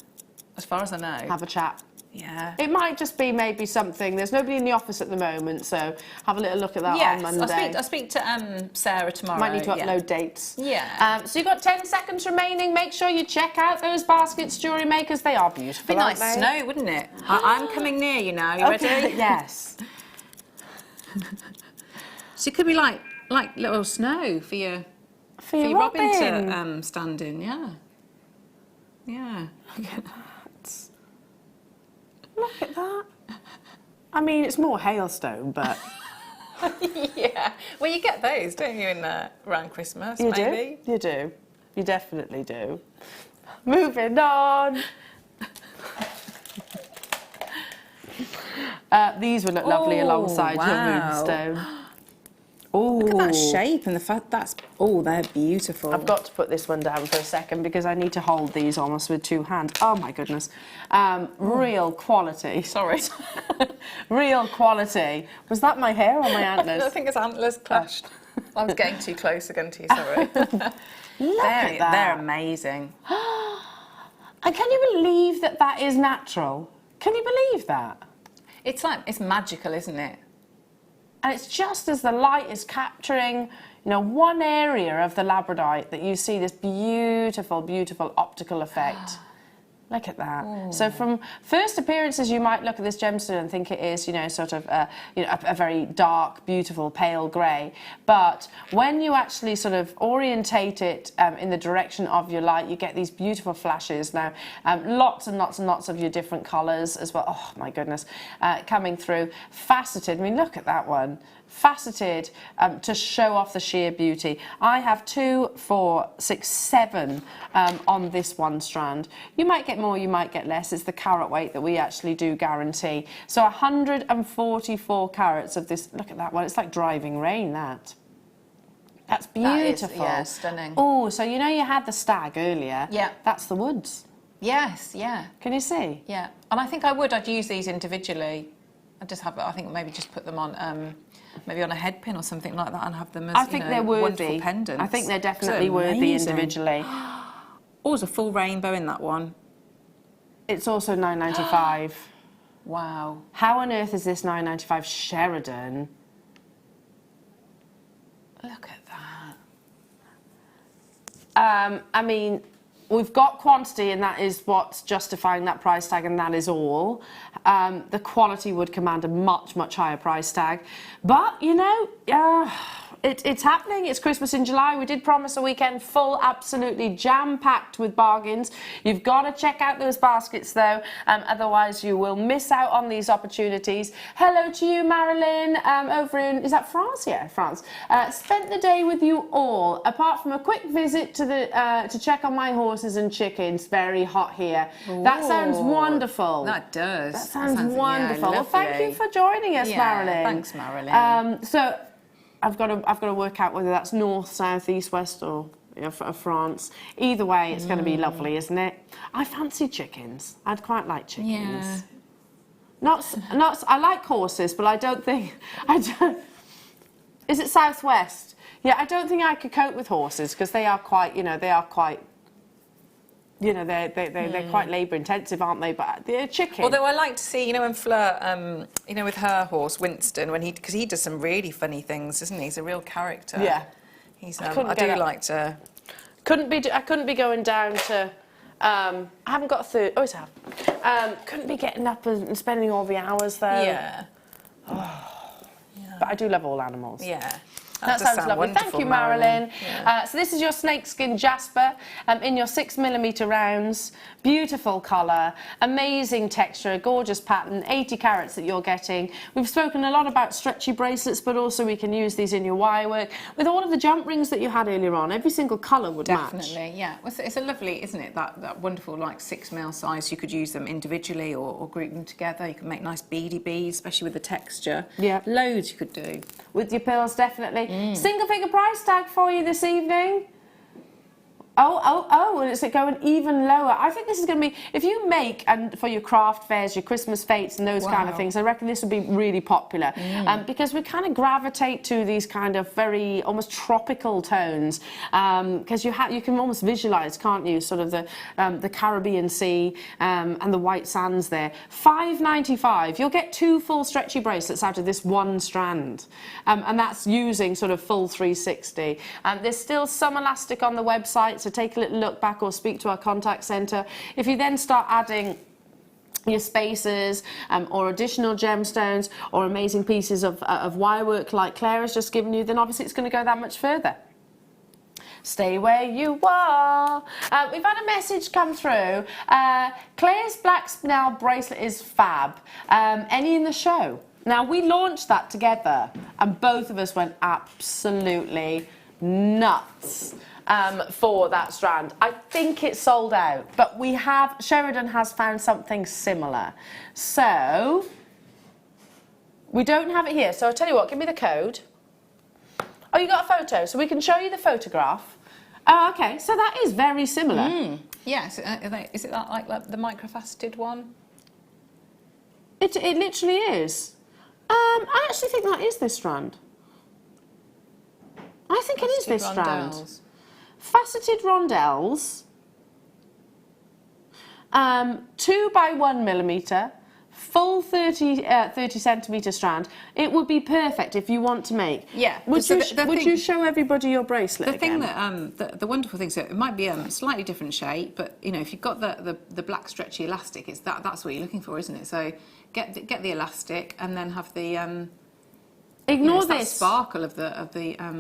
as far as I know. Have a chat. Yeah. It might just be maybe something. There's nobody in the office at the moment, so have a little look at that on Monday. I'll speak to Sarah tomorrow. Might need to upload dates. Yeah. So you've got 10 seconds remaining. Make sure you check out those baskets, Jewellery Makers. They are beautiful. Be nice snow, wouldn't it? I'm coming near you now. You ready? Yes. So it could be like little snow for your robin to stand in. Yeah. Yeah. Look at that. I mean, it's more hailstone, but... Yeah. Well, you get those, don't you, around Christmas, You maybe? do. You do. You definitely do. Moving on. These would look lovely alongside your moonstone. Oh, look at that shape and the fact they're beautiful. I've got to put this one down for a second because I need to hold these almost with two hands. Oh my goodness. Real quality. Sorry. Real quality. Was that my hair or my antlers? I think it's antlers clashed. I was getting too close again to you, sorry. Look at that. They're amazing. And can you believe that that is natural? Can you believe that? It's magical, isn't it? And it's just as the light is capturing, one area of the labradorite that you see this beautiful, beautiful optical effect. Look at that. So from first appearances, you might look at this gemstone and think it is, you know, sort of, a very dark, beautiful, pale grey. But when you actually sort of orientate it in the direction of your light, you get these beautiful flashes. Now, lots and lots and lots of your different colours as well. Oh, my goodness, coming through. Faceted. I mean, look at that one. Faceted to show off the sheer beauty. I have 2, 4, 6, 7 on this one strand. You might get more, you might get less. It's the carat weight that we actually do guarantee. So 144 carats of this. Look at that one. It's like driving rain, that. That's beautiful. That is, stunning. Oh, so you know you had the stag earlier? Yeah. That's the woods. Yes, yeah. Can you see? Yeah. And I think I'd use these individually. I'd just have, I think maybe just put them on, maybe on a head pin or something like that and have them as, I think they're worthy. Wonderful pendants. I think they're definitely worthy individually. Oh, there's a full rainbow in that one. It's also £9.95. Wow. How on earth is this £9.95 Sheridan? Look at that. I mean, we've got quantity, and that is what's justifying that price tag, and that is all. The quality would command a much, much higher price tag. But, you know, it's happening. It's Christmas in July. We did promise a weekend full, absolutely jam-packed with bargains. You've got to check out those baskets, though. Otherwise, you will miss out on these opportunities. Hello to you, Marilyn, over in, is that France? Yeah, France. Spent the day with you all, apart from a quick visit to the to check on my horses and chickens. Very hot here. Ooh, that sounds wonderful. That does. That sounds wonderful. Well, thank you for joining us, Marilyn. Thanks, Marilyn. So I've got to work out whether that's north, south, east, west, or of France. Either way, it's going to be lovely, isn't it? I fancy chickens. I'd quite like chickens. Yeah. Not. I like horses, but I don't think. Is it southwest? Yeah, I don't think I could cope with horses because they are quite. They're quite labour intensive, aren't they? But they're chicken. Although I like to see, when Fleur, with her horse Winston, because he does some really funny things, isn't he? He's a real character. Yeah. He's. I like to. I couldn't be going down to. I haven't got a third. Oh, I have. Couldn't be getting up and spending all the hours though. Yeah. But I do love all animals. Yeah. That sounds lovely. Thank you, Marilyn. Yeah. So this is your snakeskin jasper in your 6mm rounds. Beautiful colour, amazing texture, gorgeous pattern, 80 carats that you're getting. We've spoken a lot about stretchy bracelets, but also we can use these in your wire work. With all of the jump rings that you had earlier on, every single colour would match. Definitely, yeah. Well, it's a lovely, isn't it, that wonderful, like, 6mm size. You could use them individually or group them together. You can make nice beady beads, especially with the texture. Yeah. Loads you could do. With your pearls, definitely. Single figure price tag for you this evening. Oh, and is it going even lower? I think this is going to be, if you make, and for your craft fairs, your Christmas fetes and those kind of things, I reckon this would be really popular. Because we kind of gravitate to these kind of very, almost tropical tones. Because you can almost visualise, can't you, sort of the Caribbean Sea and the white sands there. $5.95. You'll get 2 full stretchy bracelets out of this one strand. And that's using sort of full 360. There's still some elastic on the website, so take a little look back or speak to our contact centre. If you then start adding your spacers or additional gemstones or amazing pieces of wire work like Claire has just given you, then obviously it's going to go that much further. Stay where you are. We've had a message come through. Claire's black snell bracelet is fab. Any in the show? Now, we launched that together and both of us went absolutely nuts for that strand. I think it's sold out, but Sheridan has found something similar. So, we don't have it here. So I'll tell you what, give me the code. Oh, you got a photo, so we can show you the photograph. Oh, okay, so that is very similar. Yes, is it that like the microfaceted one? It literally is. I actually think that is this strand. I think it is this strand. Faceted rondelles, 2 by 1mm, full 30 centimetre strand. It would be perfect if you want to make. Yeah. Would, So would you show everybody your bracelet The again? thing that the wonderful thing, so it might be a slightly different shape, but you know, if you've got the black stretchy elastic, it's that's what you're looking for, isn't it? So get the elastic and then have the Ignore it's that this. sparkle of the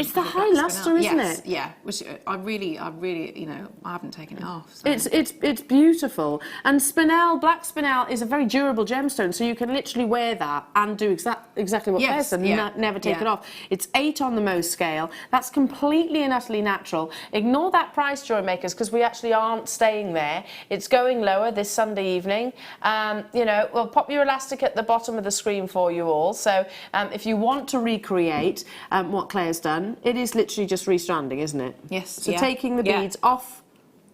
It's the of high black lustre, spinel. isn't Yes, it? yeah. Which I really, you know, I haven't taken it off. So. It's beautiful, and spinel, black spinel, is a very durable gemstone, so you can literally wear that and do exactly what Claire said, and never take it off. It's 8 on the Mohs scale. That's completely and utterly natural. Ignore that price, Jewellery Makers, because we actually aren't staying there. It's going lower this Sunday evening. You know, we'll pop your elastic at the bottom of the screen for you all. So if you want to recreate what Claire's done, it is literally just restranding, isn't it? Yes. So taking the beads off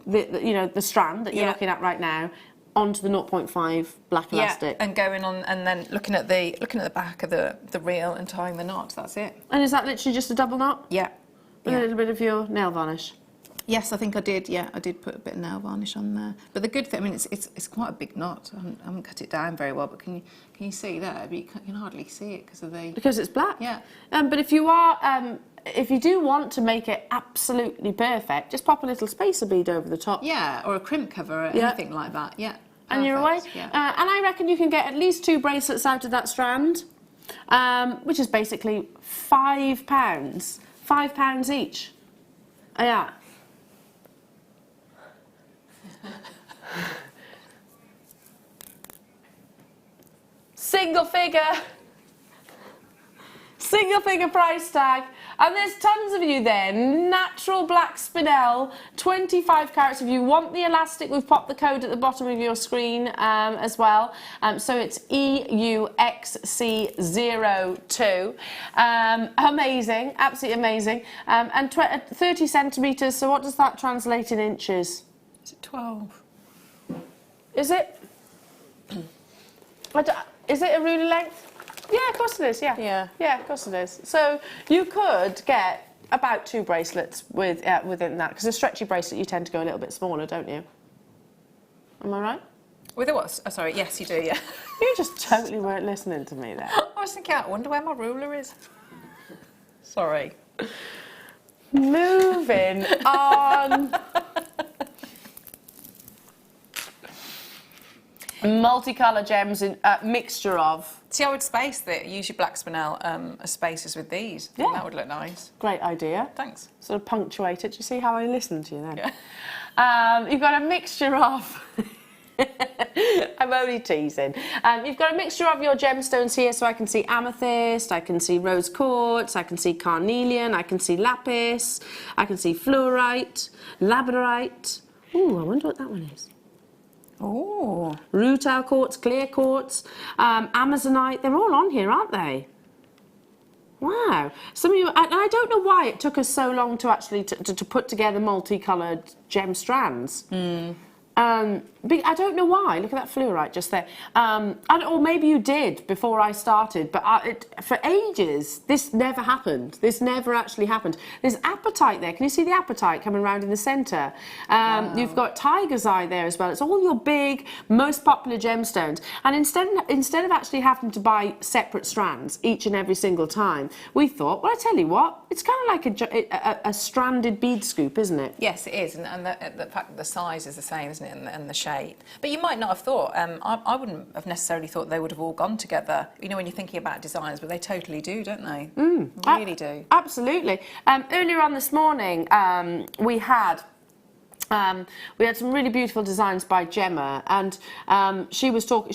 the strand that you're looking at right now onto the 0.5 black elastic. And going on and then looking at the back of the reel and tying the knot. That's it. And is that literally just a double knot? Yeah. With a little bit of your nail varnish? Yes, I think I did. Yeah, I did put a bit of nail varnish on there. But the good thing, I mean, it's quite a big knot. I haven't cut it down very well, but can you see there? But you can hardly see it because it's black. Yeah. But if you are, if you do want to make it absolutely perfect, just pop a little spacer bead over the top. Yeah, or a crimp cover or anything like that. Yeah. And you're away. Yeah. And I reckon you can get at least 2 bracelets out of that strand, which is basically £5. £5 each. Yeah. Single figure price tag, and there's tons of you there. Natural black spinel, 25 carats. If you want the elastic, we've popped the code at the bottom of your screen as well. So it's EUXC02. Amazing, absolutely amazing. And 30 centimetres. So what does that translate in inches? Is it 12? Is it? Is it a ruler length? Yeah, of course it is, yeah. Yeah, of course it is. So you could get about 2 bracelets within that, because a stretchy bracelet you tend to go a little bit smaller, don't you? Am I right? With a what? Oh, sorry, yes, you do, yeah. You just totally weren't listening to me there. I was thinking, I wonder where my ruler is. Sorry. Moving on. Multicolour gems in mixture of. See, I would space that. Use your black spinel as spacers with these. I think that would look nice. Great idea. Thanks. Sort of punctuate it. Do you see how I listened to you then? Yeah. You've got a mixture of. I'm only teasing. You've got a mixture of your gemstones here, so I can see amethyst, I can see rose quartz, I can see carnelian, I can see lapis, I can see fluorite, labradorite. Ooh, I wonder what that one is. Oh. Rutile quartz, clear quartz, amazonite. They're all on here, aren't they? Wow. Some of you, and I don't know why it took us so long to actually to put together multicoloured gem strands. I don't know why. Look at that fluorite just there. Or maybe you did before I started, but for ages this never happened. This never actually happened. There's apatite there. Can you see the apatite coming around in the centre? Wow. You've got tiger's eye there as well. It's all your big, most popular gemstones. And instead of actually having to buy separate strands each and every single time, we thought, well, I tell you what, it's kind of like a stranded bead scoop, isn't it? Yes, it is, and the fact that the size is the same, isn't it, and the shape. But you might not have thought, I wouldn't have necessarily thought they would have all gone together, you know, when you're thinking about designs, but they totally do, don't they? Really do. Absolutely. Earlier on this morning, we had some really beautiful designs by Gemma, and she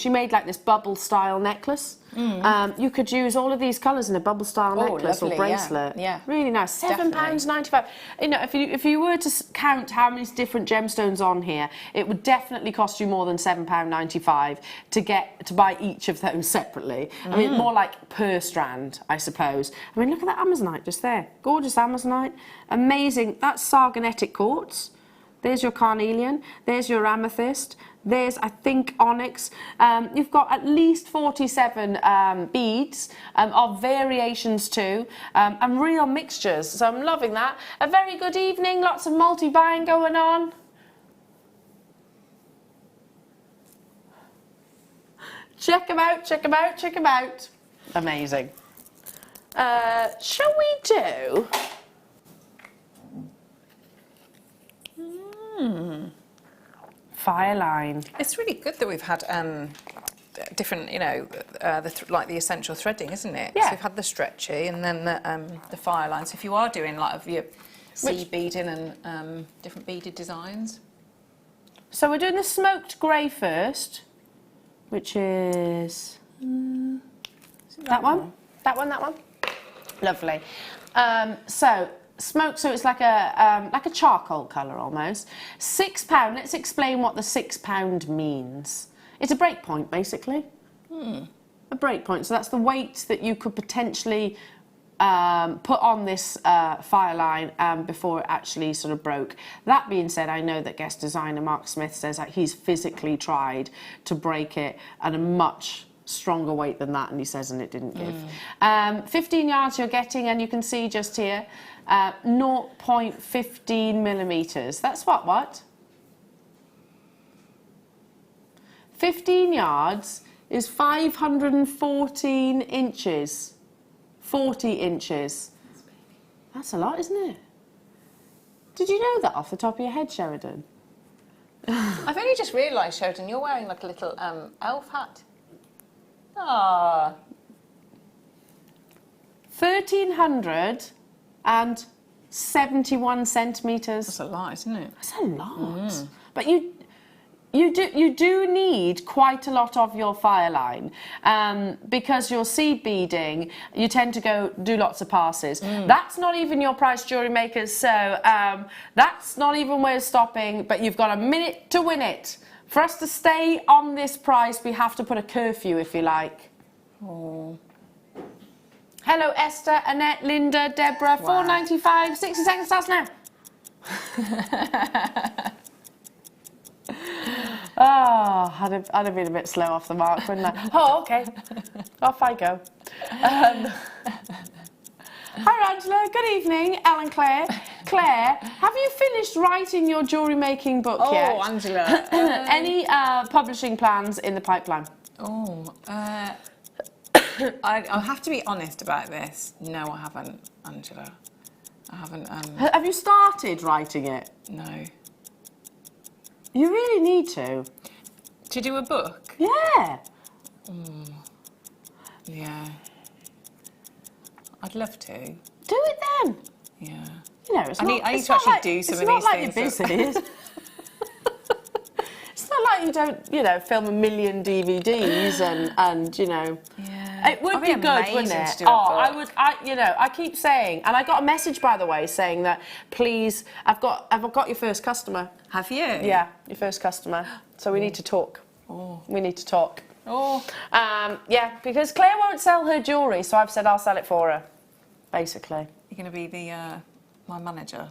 made like this bubble style necklace. You could use all of these colours in a bubble style necklace or bracelet. Yeah. Really nice. £7.95. You know, if you were to count how many different gemstones on here, it would definitely cost you more than £7.95 to buy each of those separately. I mean, more like per strand, I suppose. I mean, look at that amazonite just there. Gorgeous amazonite. Amazing. That's sargonetic quartz. There's your carnelian, there's your amethyst, there's, I think, onyx. You've got at least 47 beads of variations too, and real mixtures, so I'm loving that. A very good evening, lots of multi-buying going on. Check them out, check them out, check them out. Amazing. Shall we do... Fire line. It's really good that we've had different, you know, like the essential threading, isn't it? Yeah. So we've had the stretchy and then the fire line. So if you are doing like your seed beading and different beaded designs. So we're doing the smoked grey first, which is that one, that one, that one. Lovely. So smoked, so it's like a charcoal colour almost. £6. Let's explain what the £6 means. It's a break point, basically. A break point. So that's the weight that you could potentially put on this fire line before it actually sort of broke. That being said, I know that guest designer Mark Smith says that he's physically tried to break it at a much stronger weight than that, and he says, and it didn't give. 15 yards you're getting, and you can see just here, 0.15 millimetres. That's what? 15 yards is 514 inches. 40 inches. That's a lot, isn't it? Did you know that off the top of your head, Sheridan? I've only just realised, Sheridan, you're wearing like a little elf hat. Ah. 1,371 centimetres. That's a lot, isn't it? That's a lot. But you do need quite a lot of your fire line because your seed beading, you tend to do lots of passes. That's not even your price, jewellery makers, so that's not even where we're stopping, but you've got a minute to win it. For us to stay on this price, we have to put a curfew, if you like. Oh. Hello, Esther, Annette, Linda, Deborah, Wow. $4.95, 60 seconds starts now. Oh, I'd have been a bit slow off the mark, wouldn't I? Oh, okay. Off I go. Hi, Angela. Good evening, Elle and Claire. Claire, have you finished writing your jewellery making book yet? Oh, Angela. Any publishing plans in the pipeline? I'll have to be honest about this. No, I haven't, Angela. I haven't. Have you started writing it? No. You really need to. To do a book? Yeah. Yeah. I'd love to. Do it then. Yeah. You know, it's I not, need it's to not actually like, do some it's of not these like things you're busy. It's not like you don't, you know, film a million DVDs and you know. Yeah. It would That'd be be good, amazing wouldn't it? to do a I book. would. You know, I keep saying, and I got a message by the way saying that please, I've got your first customer. Have you? Yeah, your first customer. So we need to talk. Oh. We need to talk. Oh. Yeah, because Claire won't sell her jewellery, so I've said I'll sell it for her, basically. You're going to be my manager.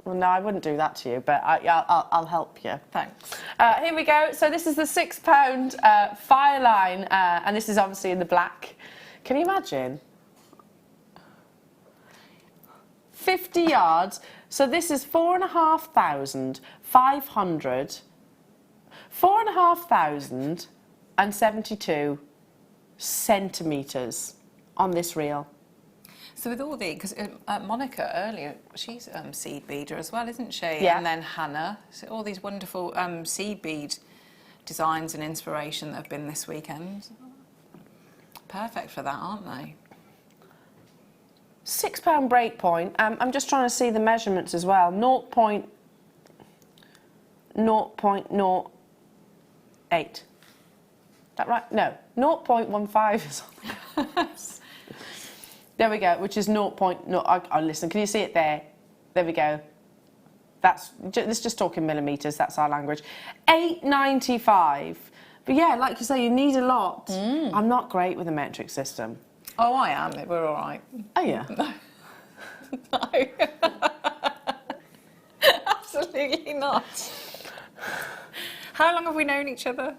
Well, no, I wouldn't do that to you, but I'll help you. Thanks. Here we go. So this is the £6 fire line, and this is obviously in the black. Can you imagine? 50 yards. So this is 4,572 centimetres on this reel. So with all because Monica earlier, she's seed beader as well, isn't she? Yeah. And then Hannah. So all these wonderful seed bead designs and inspiration that have been this weekend. Perfect for that, aren't they? £6 break point. I'm just trying to see the measurements as well. 0.08. That right? No, 0.15 is on the There we go, which is 0.0. Oh, listen, can you see it there? There we go. Let's just talk in millimetres, that's our language. $8.95. But yeah, like you say, you need a lot. I'm not great with a metric system. Oh, I am. We're all right. Oh, yeah. No. Absolutely not. How long have we known each other?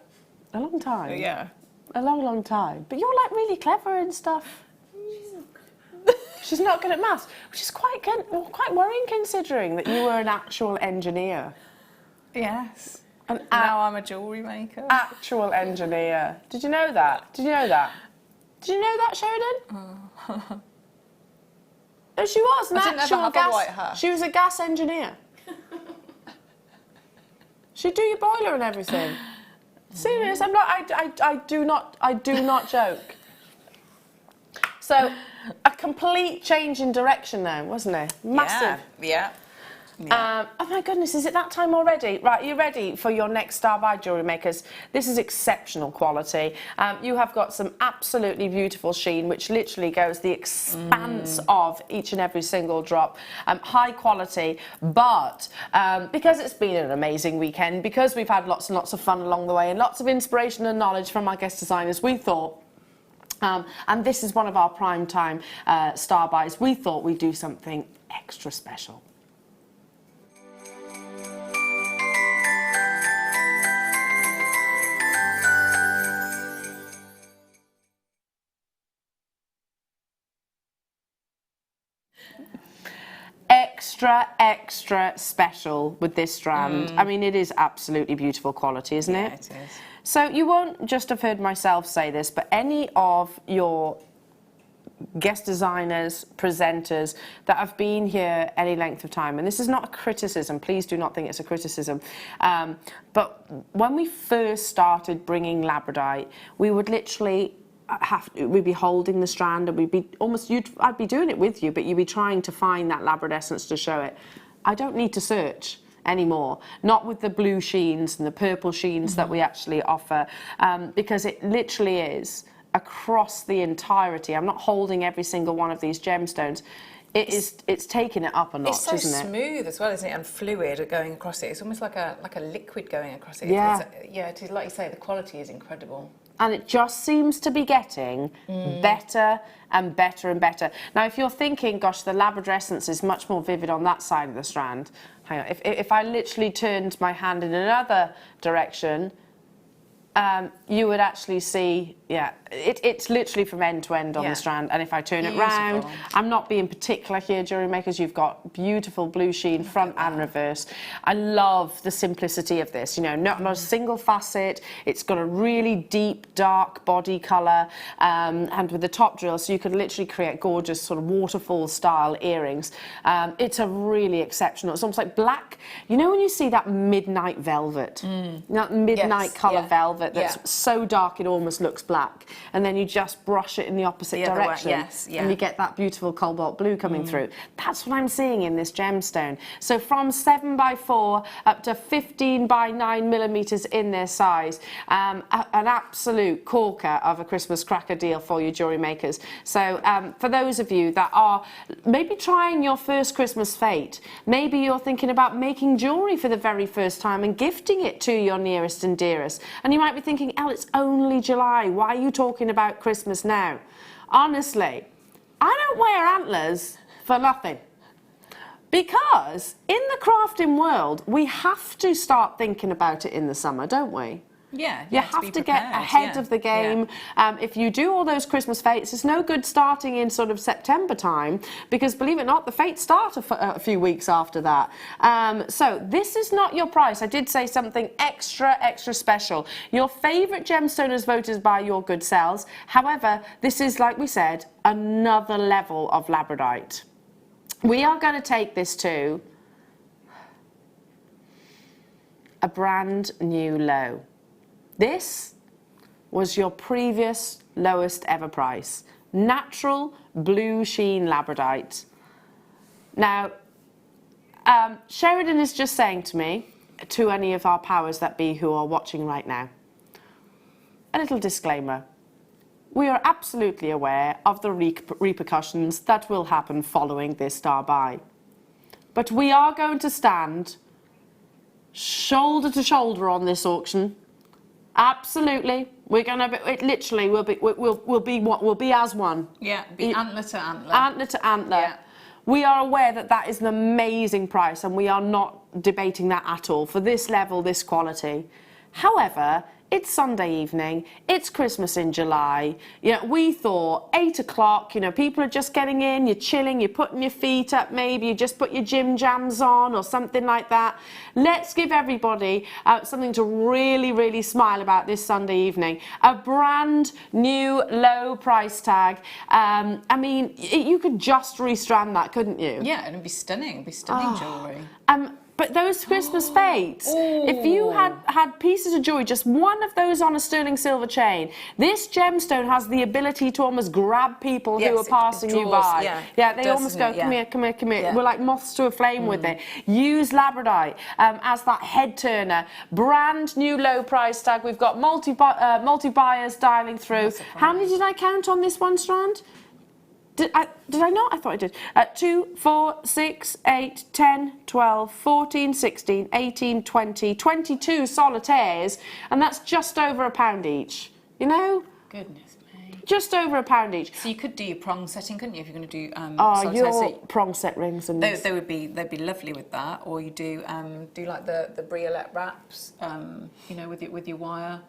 A long time. Yeah. A long, long time. But you're like really clever and stuff. She's not good at maths, which is quite worrying considering that you were an actual engineer. Yes. Now I'm a jewellery maker. Actual engineer. Did you know that? Did you know that? Did you know that, Sheridan? No, she was an I didn't ever actual have a gas. white hat. She was a gas engineer. She'd do your boiler and everything. Serious? I'm not. I do not joke. So, a complete change in direction now, wasn't it? Massive. Yeah. Oh my goodness, is it that time already? Right, are you ready for your next Star by Jewellery Makers? This is exceptional quality. You have got some absolutely beautiful sheen, which literally goes the expanse of each and every single drop. High quality, but because it's been an amazing weekend, because we've had lots and lots of fun along the way and lots of inspiration and knowledge from our guest designers, we thought, and this is one of our prime time Star buys, we thought we'd do something extra special. Extra special with this strand. I mean, it is absolutely beautiful quality, isn't it? Yeah, it is. So you won't just have heard myself say this, but any of your guest designers, presenters that have been here any length of time, and this is not a criticism, please do not think it's a criticism, but when we first started bringing labradorite, we would literally we'd be holding the strand and we'd be almost, I'd be doing it with you, but you'd be trying to find that labradescence to show it. I don't need to search anymore, not with the blue sheens and the purple sheens that we actually offer, because it literally is across the entirety. I'm not holding every single one of these gemstones. It's taking it up a notch, isn't it? It's so smooth as well, isn't it? And fluid going across it. It's almost like a liquid going across it. Yeah. It is, like you say, the quality is incredible. And it just seems to be getting better and better and better. Now, if you're thinking, gosh, the labradescence is much more vivid on that side of the strand, hang on, if I literally turned my hand in another direction, you would actually see, it's literally from end to end on the strand. And if I turn it round, I'm not being particular here, Jewellery Makers, you've got beautiful blue sheen front and reverse. I love the simplicity of this, you know, not a single facet. It's got a really deep, dark body colour, and with the top drill, so you could literally create gorgeous sort of waterfall style earrings. It's a really exceptional, it's almost like black, you know when you see that midnight velvet, that midnight colour velvet that's so dark it almost looks black, and then you just brush it in the opposite direction, and you get that beautiful cobalt blue coming through. That's what I'm seeing in this gemstone. So from 7x4 up to 15x9mm in their size, an absolute corker of a Christmas cracker deal for you, Jewellery Makers. So for those of you that are maybe trying your first Christmas fete, maybe you're thinking about making jewellery for the very first time and gifting it to your nearest and dearest, and you might be thinking, Elle, it's only July, why are you talking about Christmas now? Honestly, I don't wear antlers for nothing, because in the crafting world we have to start thinking about it in the summer, don't we? Yeah, you have to get ahead of the game. If you do all those Christmas fates, it's no good starting in sort of September time, because believe it or not, the fates start a few weeks after that. So this is not your price. I did say something extra special. Your favourite gemstone is voted by your good selves. However, this is, like we said, another level of labradorite. We are going to take this to a brand new low. This was your previous lowest ever price. Natural blue sheen labradorite. Now, Sheridan is just saying to me, to any of our powers that be who are watching right now, a little disclaimer. We are absolutely aware of the repercussions that will happen following this star buy. But we are going to stand shoulder to shoulder on this auction. Absolutely, we're gonna be. It literally will be. We'll be as one. Yeah, be antler to antler. Antler to antler. Yeah. We are aware that that is an amazing price, and we are not debating that at all for this level, this quality. However, It's Sunday evening, it's Christmas in July. You know, we thought 8 o'clock, you know, people are just getting in, you're chilling, you're putting your feet up, maybe you just put your gym jams on or something like that. Let's give everybody something to really, really smile about this Sunday evening. A brand new low price tag. I mean, you could just restrand that, couldn't you? Yeah, and it'd be stunning. It'd be stunning jewellery. But those Christmas fates, if you had pieces of jewellery, just one of those on a sterling silver chain, this gemstone has the ability to almost grab people who are passing you by. Yeah, they almost go, come here, come here, come here. Yeah. We're like moths to a flame with it. Use labradite as that head turner. Brand new low price tag. We've got multi buyers dialing through. How many did I count on this one strand? Did I not? I thought I did. 2, 4, 6, 8, 10, 12, 14, 16, 18, 20, 22 solitaires, and that's just over £1 each. You know? Goodness me. Just over £1 each. So you could do your prong setting, couldn't you, if you're going to do your prong set rings and they'd be lovely with that. Or you do like the briolette wraps, you know, with your wire.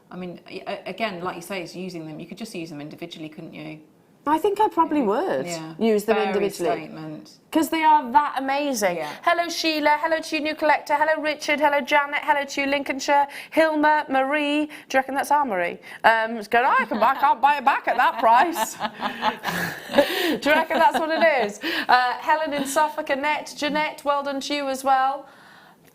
I mean, again, like you say, it's using them. You could just use them individually, couldn't you? I think I probably would use them individually. Because they are that amazing. Yeah. Hello Sheila, hello to you new collector, hello Richard, hello Janet, hello to you Lincolnshire, Hilma, Marie. Do you reckon that's our Marie? It's going, I can't buy it back at that price. Do you reckon that's what it is? Helen in Suffolk, Annette, Jeanette, well done to you as well.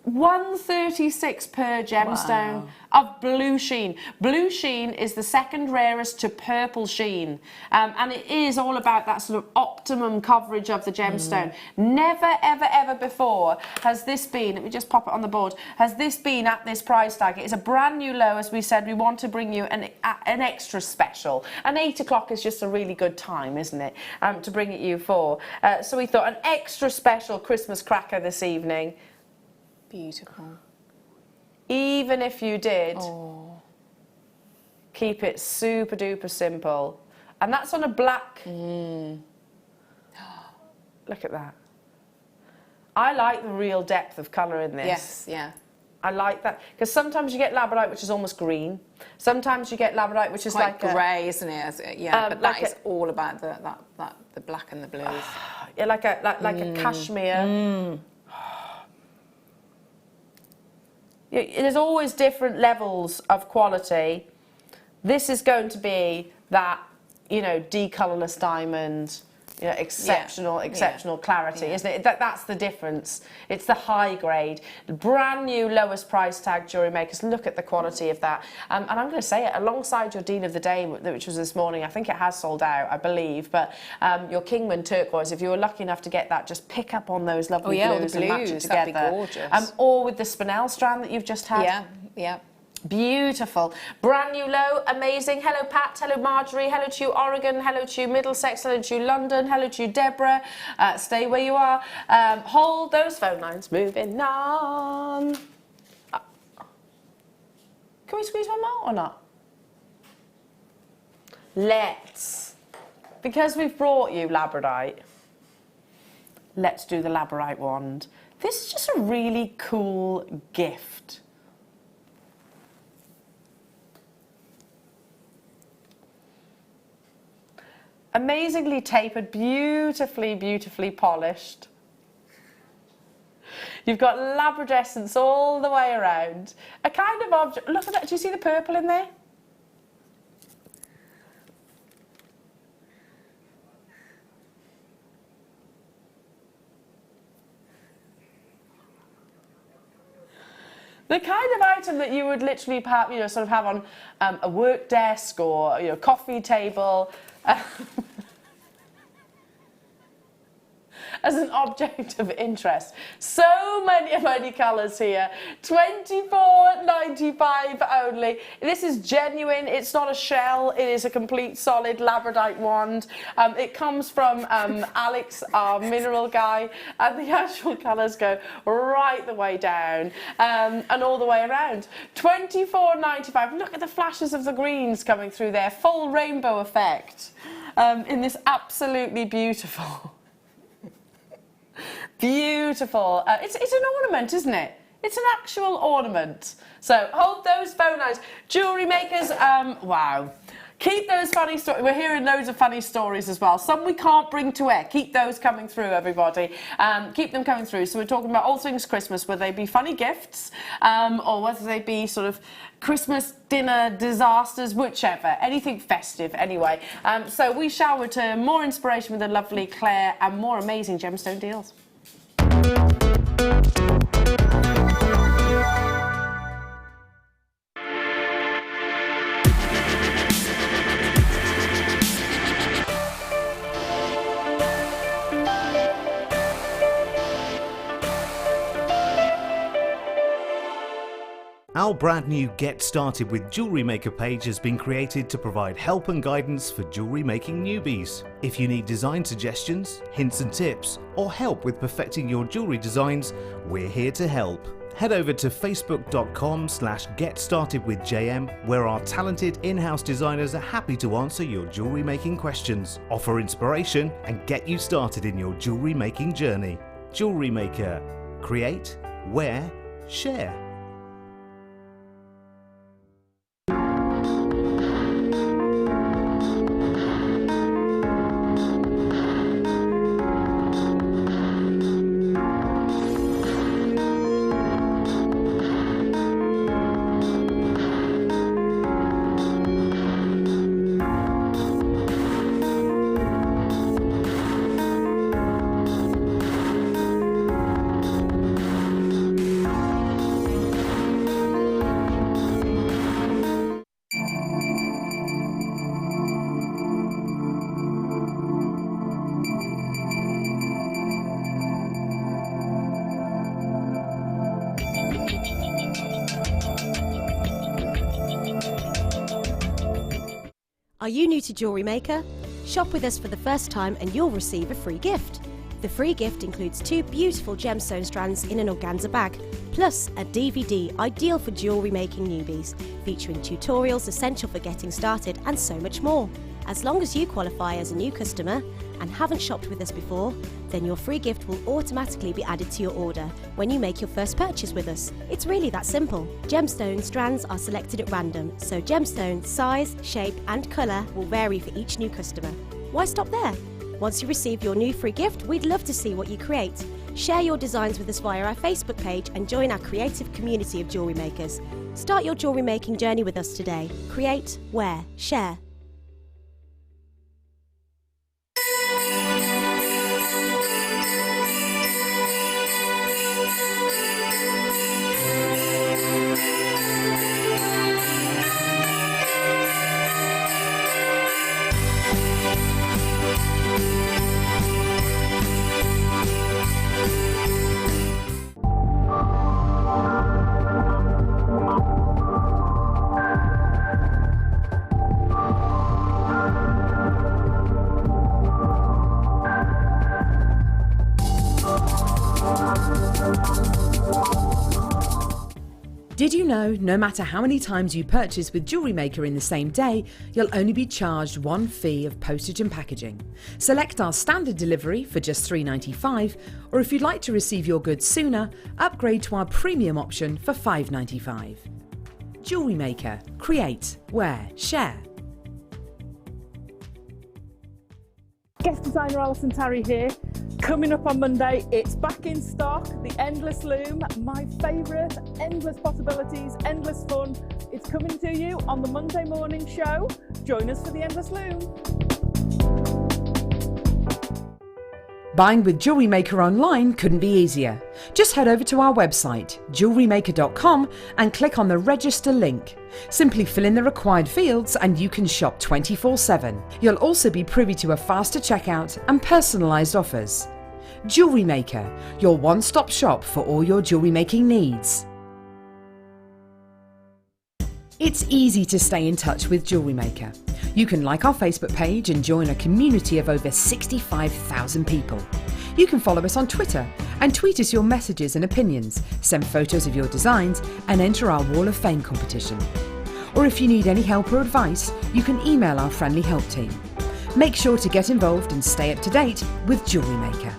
136 per gemstone of blue sheen. Blue sheen is the second rarest to purple sheen, and it is all about that sort of optimum coverage of the gemstone. Never ever ever before has this been, let me just pop it on the board, has this been at this price tag. It is a brand new low. As we said, we want to bring you an extra special, and 8 o'clock is just a really good time, isn't it, to bring it you for. So we thought an extra special Christmas cracker this evening. Beautiful. Even if you did, keep it super duper simple. And that's on a black. Look at that. I like the real depth of colour in this. Yes, yeah. I like that. Because sometimes you get labradite, which is almost green. Sometimes you get labradite, which is quite like grey, isn't it? Yeah, but that is all about the black and the blues. Yeah, like a cashmere. There's always different levels of quality. This is going to be that, you know, decolourless diamond, you know, exceptional clarity, isn't it? That's the difference. It's the high grade, brand new lowest price tag Jewellery Makers. Look at the quality of that. And I'm going to say it, alongside your Deal of the Day, which was this morning, I think it has sold out, I believe, but your Kingman turquoise, if you were lucky enough to get that, just pick up on those lovely blues and match it together. That'd be gorgeous. Or with the spinel strand that you've just had. Yeah, yeah. Beautiful. Brand new low, amazing. Hello Pat, hello Marjorie, hello to you Oregon, hello to you Middlesex, hello to you London, hello to you Deborah. Stay where you are. Hold those phone lines, moving on. Can we squeeze one more or not? Let's. Because we've brought you labradite, let's do the labradite wand. This is just a really cool gift. Amazingly tapered, beautifully, beautifully polished. You've got labradescence all the way around. A kind of object, look at that, do you see the purple in there? The kind of item that you would literally have, you know, sort of have on a work desk or, you know, coffee table. As an object of interest. So many colours here. £24.95 only. This is genuine. It's not a shell. It is a complete solid labradite wand. It comes from Alex, our mineral guy, and the actual colours go right the way down and all the way around. £24.95. Look at the flashes of the greens coming through there. Full rainbow effect in this absolutely beautiful. Beautiful. It's an ornament, isn't it? It's an actual ornament. So hold those phone lines. Jewellery makers, wow. Keep those funny stories. We're hearing loads of funny stories as well. Some we can't bring to air. Keep those coming through, everybody. Keep them coming through. So we're talking about all things Christmas, whether they be funny gifts or whether they be sort of Christmas dinner disasters, whichever. Anything festive, anyway. So we shall return. More inspiration with the lovely Claire and more amazing gemstone deals. Our brand new Get Started with Jewellery Maker page has been created to provide help and guidance for jewellery making newbies. If you need design suggestions, hints and tips, or help with perfecting your jewellery designs, we're here to help. Head over to facebook.com/getstartedwithjm, where our talented in-house designers are happy to answer your jewellery making questions, offer inspiration, and get you started in your jewellery making journey. Jewellery Maker. Create, wear, share. Are you new to Jewellery Maker? Shop with us for the first time and you'll receive a free gift. The free gift includes 2 beautiful gemstone strands in an organza bag, plus a DVD ideal for jewellery making newbies, featuring tutorials essential for getting started and so much more. As long as you qualify as a new customer and haven't shopped with us before, then your free gift will automatically be added to your order when you make your first purchase with us. It's really that simple. Gemstone strands are selected at random, so gemstone size, shape and colour will vary for each new customer. Why stop there? Once you receive your new free gift, we'd love to see what you create. Share your designs with us via our Facebook page and join our creative community of jewellery makers. Start your jewellery making journey with us today. Create, wear, share. Did you know no matter how many times you purchase with Jewellery Maker in the same day, you'll only be charged one fee of postage and packaging? Select our standard delivery for just $3.95, or if you'd like to receive your goods sooner, upgrade to our premium option for $5.95. Jewellery Maker. Create, wear, share. Guest designer Alison Tarry here. Coming up on Monday, it's back in stock, the Endless Loom, my favourite, endless possibilities, endless fun. It's coming to you on the Monday morning show. Join us for the Endless Loom. Buying with Jewellery Maker online couldn't be easier. Just head over to our website, JewelleryMaker.com, and click on the register link. Simply fill in the required fields and you can shop 24/7. You'll also be privy to a faster checkout and personalised offers. Jewellery Maker, your one-stop shop for all your jewellery making needs. It's easy to stay in touch with Jewellery Maker. You can like our Facebook page and join a community of over 65,000 people. You can follow us on Twitter and tweet us your messages and opinions, send photos of your designs and enter our Wall of Fame competition. Or if you need any help or advice, you can email our friendly help team. Make sure to get involved and stay up to date with Jewellery Maker.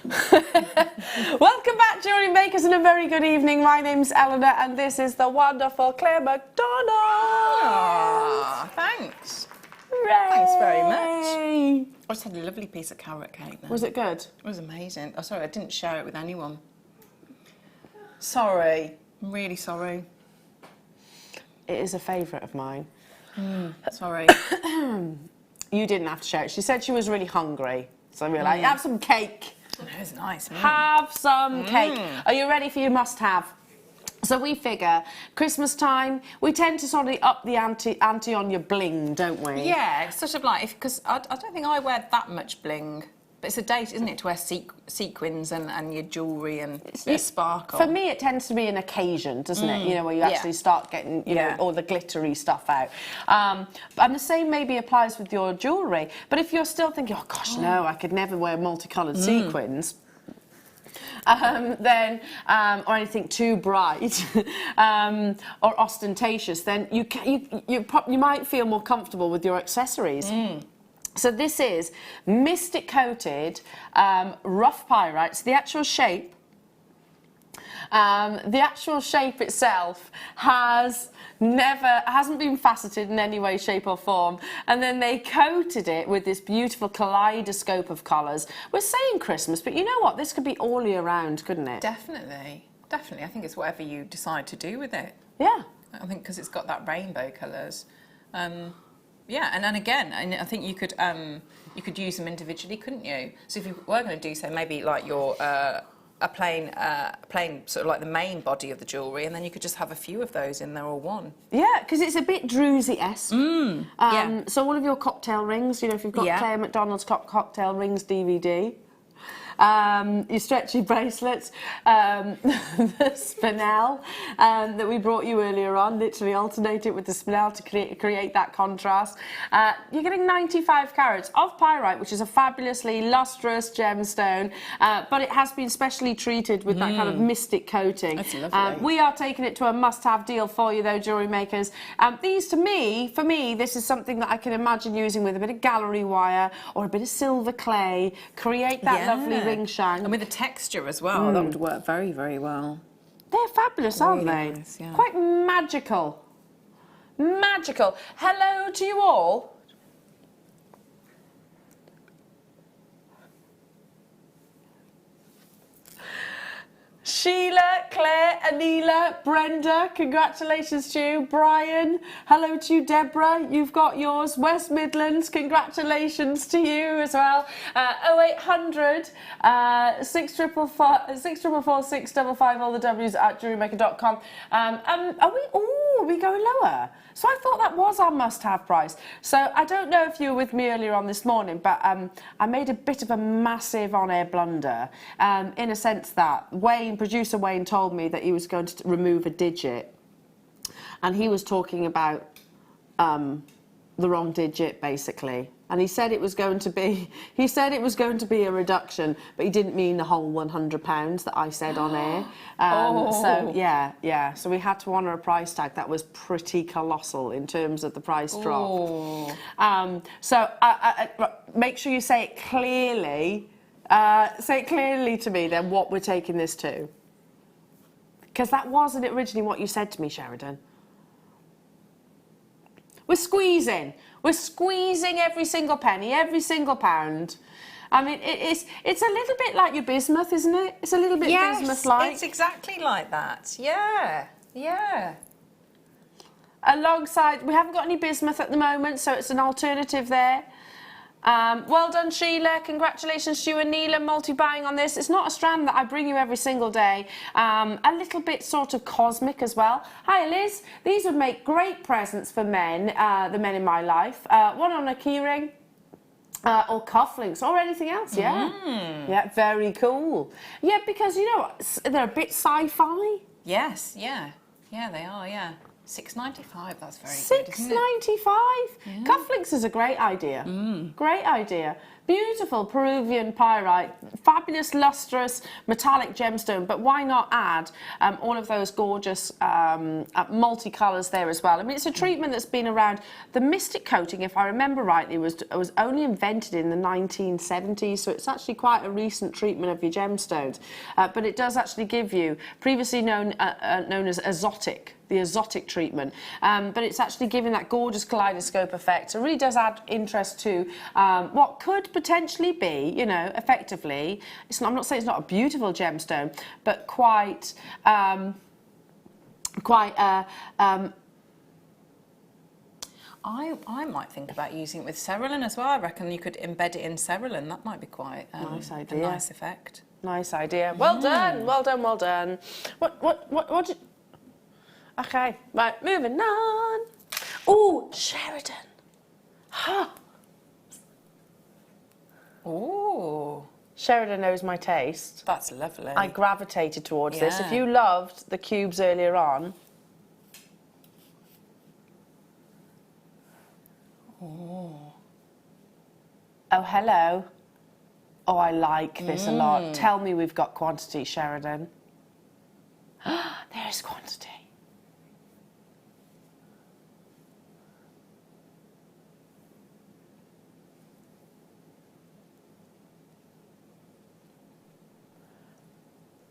Welcome back, Jewellery Makers, and a very good evening. My name's Eleanor, and this is the wonderful Claire Macdonald. Ah, thanks. Hooray! Thanks very much. I just had a lovely piece of carrot cake then. Was it good? It was amazing. Oh, sorry, I didn't share it with anyone. Sorry. I'm really sorry. It is a favourite of mine. Sorry. You didn't have to share it. She said she was really hungry. So we were like, have some cake. It was nice. Have some cake. Are you ready for your must-have? So we figure, Christmas time, we tend to sort of up the ante on your bling, don't we? Yeah, it's sort of like, because I don't think I wear that much bling. But it's a date, isn't it, to wear sequins and your jewellery and sparkle. For me, it tends to be an occasion, doesn't it? You know, where you actually start getting, you know, all the glittery stuff out. And the same maybe applies with your jewellery. But if you're still thinking, oh gosh, no, I could never wear multicoloured sequins. Then, or anything too bright or ostentatious, then you might feel more comfortable with your accessories. So this is Mystic Coated Rough Pyrite. So the actual shape itself hasn't been faceted in any way, shape or form. And then they coated it with this beautiful kaleidoscope of colours. We're saying Christmas, but you know what? This could be all year round, couldn't it? Definitely. Definitely. I think it's whatever you decide to do with it. Yeah. I think because it's got that rainbow colours. Yeah, and then again, I think you could use them individually, couldn't you? So if you were going to do so, maybe like your a plain sort of like the main body of the jewellery, and then you could just have a few of those in there or one. Yeah, because it's a bit Druzy-esque. Yeah. So all of your cocktail rings, you know, if you've got Claire Macdonald's cocktail rings DVD. Your stretchy bracelets, the spinel that we brought you earlier on, literally alternate it with the spinel to create that contrast. You're getting 95 carats of pyrite, which is a fabulously lustrous gemstone, but it has been specially treated with that kind of mystic coating. That's lovely. We are taking it to a must-have deal for you, though, Jewellery Makers. These, for me, this is something that I can imagine using with a bit of gallery wire or a bit of silver clay, create that lovely ring shine. And with the texture as well, that would work very, very well. They're fabulous, aren't they? Nice, yeah. Quite magical. Magical. Hello to you all. Sheila, Claire, Anila, Brenda, congratulations to you. Brian, hello to you. Deborah, you've got yours. West Midlands, congratulations to you as well. 0800 644 655, all the W's at JewelleryMaker.com. Are we going lower? So I thought that was our must-have price. So I don't know if you were with me earlier on this morning, but I made a bit of a massive on-air blunder in a sense that producer Wayne told me that he was going to remove a digit, and he was talking about the wrong digit basically, and he said it was going to be a reduction, but he didn't mean the whole £100 that I said on air. So yeah, so we had to honour a price tag that was pretty colossal in terms of the price drop. So make sure you say it clearly. Say it clearly to me then what we're taking this to. Because that wasn't originally what you said to me, Sheridan. We're squeezing every single penny, every single pound. I mean, it's a little bit like your bismuth, isn't it? It's a little bit bismuth-like. It's exactly like that. Yeah, yeah. Alongside, we haven't got any bismuth at the moment, so it's an alternative there. Well done, Sheila. Congratulations to you and Neela, multi-buying on this. It's not a strand that I bring you every single day. A little bit sort of cosmic as well. Hi, Liz. These would make great presents for men, the men in my life. One on a keyring. Or cufflinks or anything else, yeah, very cool. Yeah, because you know they're a bit sci-fi. Yes, yeah, they are, yeah. $6.95. That's very good. $6.95. Cufflinks is a great idea. Great idea. Beautiful Peruvian pyrite, fabulous lustrous metallic gemstone, but why not add all of those gorgeous multicolours there as well? I mean, it's a treatment that's been around. The Mystic coating, if I remember rightly, was only invented in the 1970s, so it's actually quite a recent treatment of your gemstones. But it does actually give you, previously known as exotic, the exotic treatment, but it's actually giving that gorgeous kaleidoscope effect. So it really does add interest to what could potentially be, you know, effectively, I'm not saying it's not a beautiful gemstone, but quite I might think about using it with cerulean as well. I reckon you could embed it in cerulean. That might be quite nice idea. a nice effect. Nice idea. Well done, well done, well done. What did... Okay, right, moving on. Oh, Sheridan. Huh. Ooh. Sheridan knows my taste. That's lovely. I gravitated towards this. If Yeah. you loved the cubes earlier on. Oh, hello. Oh, I like this a lot. Tell me we've got quantity, Sheridan. There's quantity.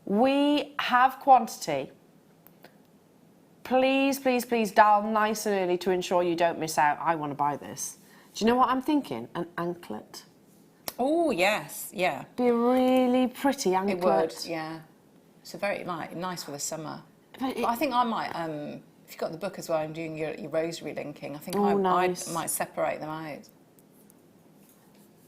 We have quantity. Please, please, please dial nice and early to ensure you don't miss out. I want to buy this. Do you know what I'm thinking? An anklet. Oh, yes, yeah. Be a really pretty anklet. It would, yeah. It's a very nice for the summer. But I think I might, if you've got the book as well and doing your rosary linking, I think I might separate them out.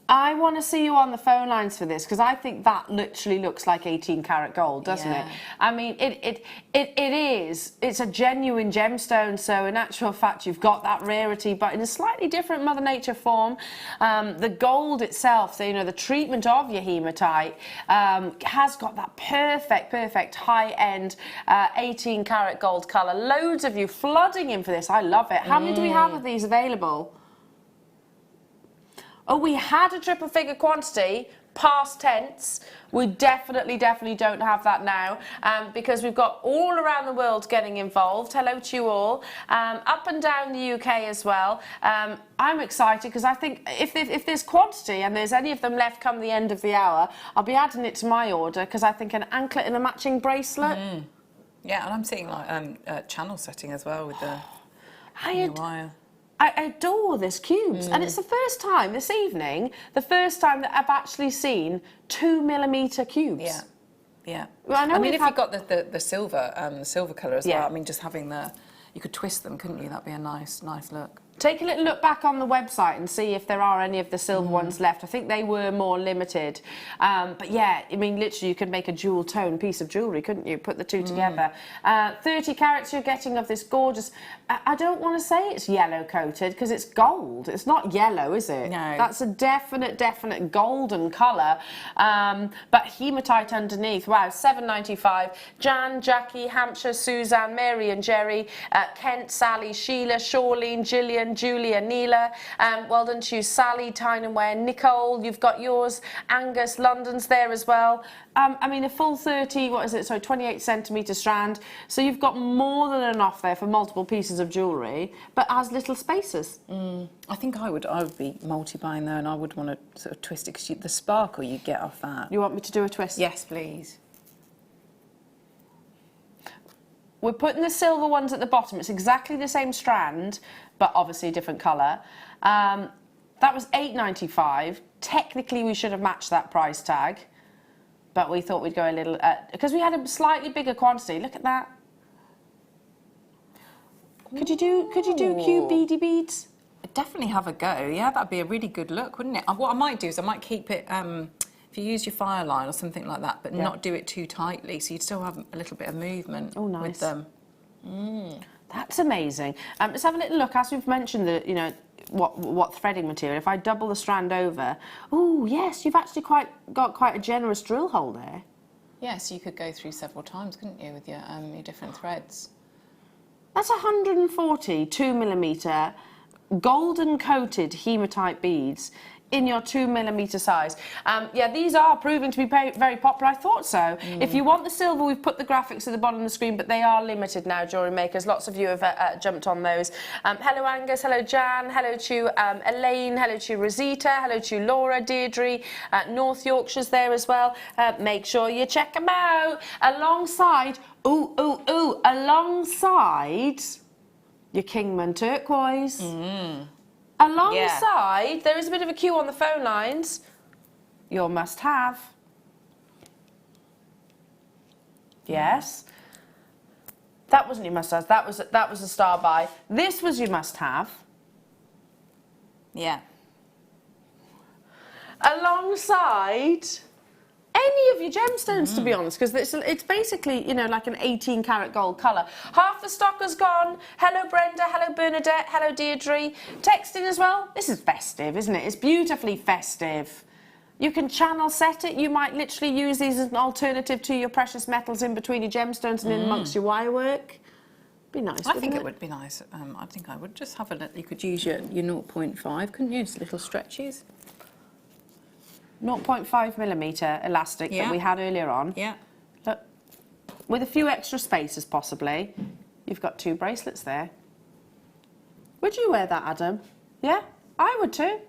I want to see you on the phone lines for this because I think that literally looks like 18 karat gold, doesn't it? I mean, it is. It's a genuine gemstone, so in actual fact, you've got that rarity, but in a slightly different Mother Nature form. The gold itself, so, you know, the treatment of your hematite has got that perfect high-end 18 karat gold colour. Loads of you flooding in for this. I love it. How many do we have of these available? Oh, we had a triple figure quantity, past tense. We definitely don't have that now because we've got all around the world getting involved. Hello to you all. Up and down the UK as well. I'm excited because I think if there's quantity and there's any of them left come the end of the hour, I'll be adding it to my order because I think an anklet and a matching bracelet. Yeah, and I'm seeing like channel setting as well with the wire. I adore this cubes, and it's the first time this evening, that I've actually seen 2mm cubes. Yeah, yeah. Well, I mean, if you've got the silver colour as well, I mean, just having you could twist them, couldn't you? That'd be a nice look. Take a little look back on the website and see if there are any of the silver ones left. I think they were more limited. But yeah, I mean, literally you could make a jewel tone piece of jewellery, couldn't you? Put the two together. 30 carats you're getting of this gorgeous... I don't want to say it's yellow coated because it's gold. It's not yellow, is it? No. That's a definite golden colour. But hematite underneath. Wow, $7.95. Jan, Jackie, Hampshire, Suzanne, Mary and Jerry, Kent, Sally, Sheila, Shawlene, Gillian, Julia, Neela, well done to you, Sally, Tyneware, Nicole, you've got yours, Angus, London's there as well. I mean, a full 28 centimetre strand, so you've got more than enough there for multiple pieces of jewellery, but as little spaces. I think I would be multi-buying there, and I would want to sort of twist it, because the sparkle you get off that. You want me to do a twist? Yes, please. We're putting the silver ones at the bottom. It's exactly the same strand, but obviously a different colour. That was $8.95. Technically, we should have matched that price tag, but we thought we'd go a little... because we had a slightly bigger quantity. Look at that. Could you do cube beady beads? I'd definitely have a go. Yeah, that'd be a really good look, wouldn't it? What I might do is I might keep it... if you use your fire line or something like that, but not do it too tightly, so you'd still have a little bit of movement with them. That's amazing. Let's have a little look. As we've mentioned, what threading material. If I double the strand over, oh yes, you've actually got quite a generous drill hole there. Yeah, so you could go through several times, couldn't you, with your different threads? That's 140 2mm golden coated hematite beads in your 2mm size. Yeah, these are proving to be very popular. I thought so. If you want the silver, we've put the graphics at the bottom of the screen, but they are limited now, Jewellery Makers. Lots of you have jumped on those. Hello Angus, hello Jan, hello to Elaine, hello to Rosita, hello to Laura, Deirdre, North Yorkshire's there as well. Make sure you check them out. Alongside, alongside your Kingman turquoise. Alongside, there is a bit of a queue on the phone lines. Your must-have. Yes. That wasn't your must-have. That was a star buy. This was your must-have. Yeah. Alongside any of your gemstones, to be honest, because it's basically, you know, like an 18-karat gold colour. Half the stock has gone. Hello, Brenda. Hello, Bernadette. Hello, Deirdre. Texting as well. This is festive, isn't it? It's beautifully festive. You can channel set it. You might literally use these as an alternative to your precious metals in between your gemstones and in amongst your wire work. Be nice, I think it would be nice. I think I would just have a little, you could use your 0.5, couldn't you? Just little stretches. 0.5mm elastic that we had earlier on. Yeah. Look, with a few extra spaces possibly, you've got 2 bracelets there. Would you wear that, Adam? Yeah, I would too.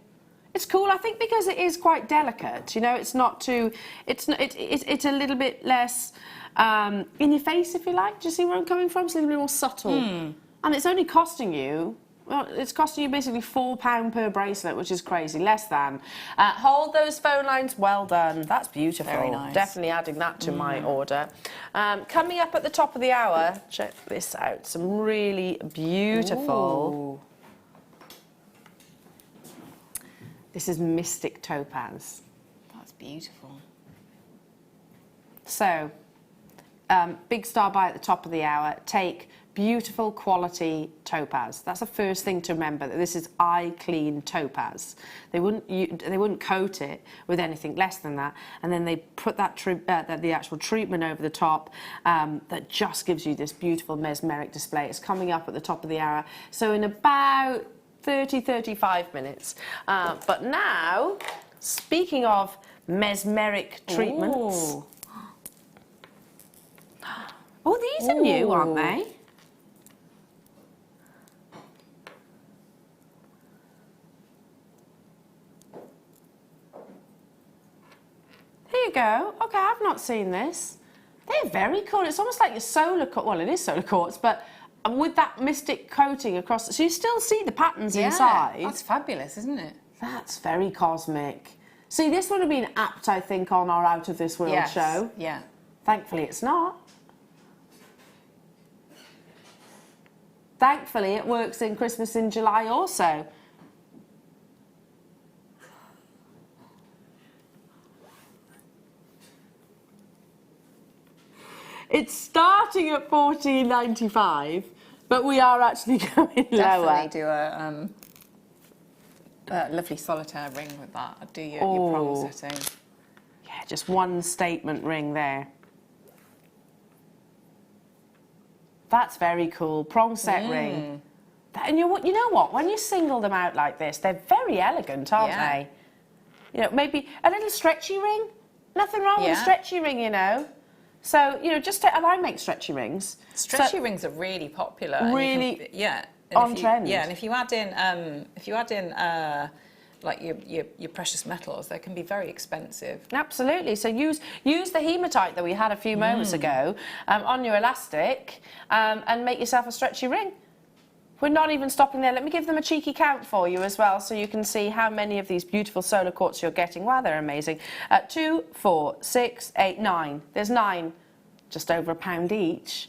It's cool, I think, because it is quite delicate. You know, it's not too. It's a little bit less in your face, if you like. Do you see where I'm coming from? It's a little bit more subtle, and it's only costing you. Well, it's costing you basically £4 per bracelet, which is crazy, less than. Hold those phone lines, well done. That's beautiful. Very nice. Definitely adding that to my order. Coming up at the top of the hour, check this out. Some really beautiful. Ooh. This is Mystic Topaz. That's beautiful. So, big star buy at the top of the hour. Take beautiful quality topaz. That's the first thing to remember, that this is eye clean topaz. They wouldn't coat it with anything less than that, and then they put that the actual treatment over the top that just gives you this beautiful mesmeric display. It's coming up at the top of the hour, so in about 35 minutes. But now, speaking of mesmeric treatments, oh, these are new, aren't they? Here you go. Okay, I've not seen this. They're very cool. It's almost like your solar quartz. Well, it is solar quartz, but with that mystic coating across, so you still see the patterns inside. That's fabulous, isn't it? That's very cosmic. See, this would have been apt, I think, on our Out of This World show. Yeah. Thankfully, it's not. Thankfully, it works in Christmas in July also. It's starting at $14.95, but we are actually going lower. Definitely do a lovely solitaire ring with that. Do your prong setting. Yeah, just one statement ring there. That's very cool. Prong set ring. And you know what? When you single them out like this, they're very elegant, aren't they? You know, maybe a little stretchy ring. Nothing wrong with a stretchy ring, you know. So, you know, and I make stretchy rings. Stretchy rings are really popular. Really on trend. Yeah, and if you add in, like your precious metals, they can be very expensive. Absolutely. So use the hematite that we had a few moments ago on your elastic and make yourself a stretchy ring. We're not even stopping there. Let me give them a cheeky count for you as well, so you can see how many of these beautiful solar quartz you're getting. Wow, they're amazing. 2, 4, 6, 8, 9. There's 9, just over £1 each.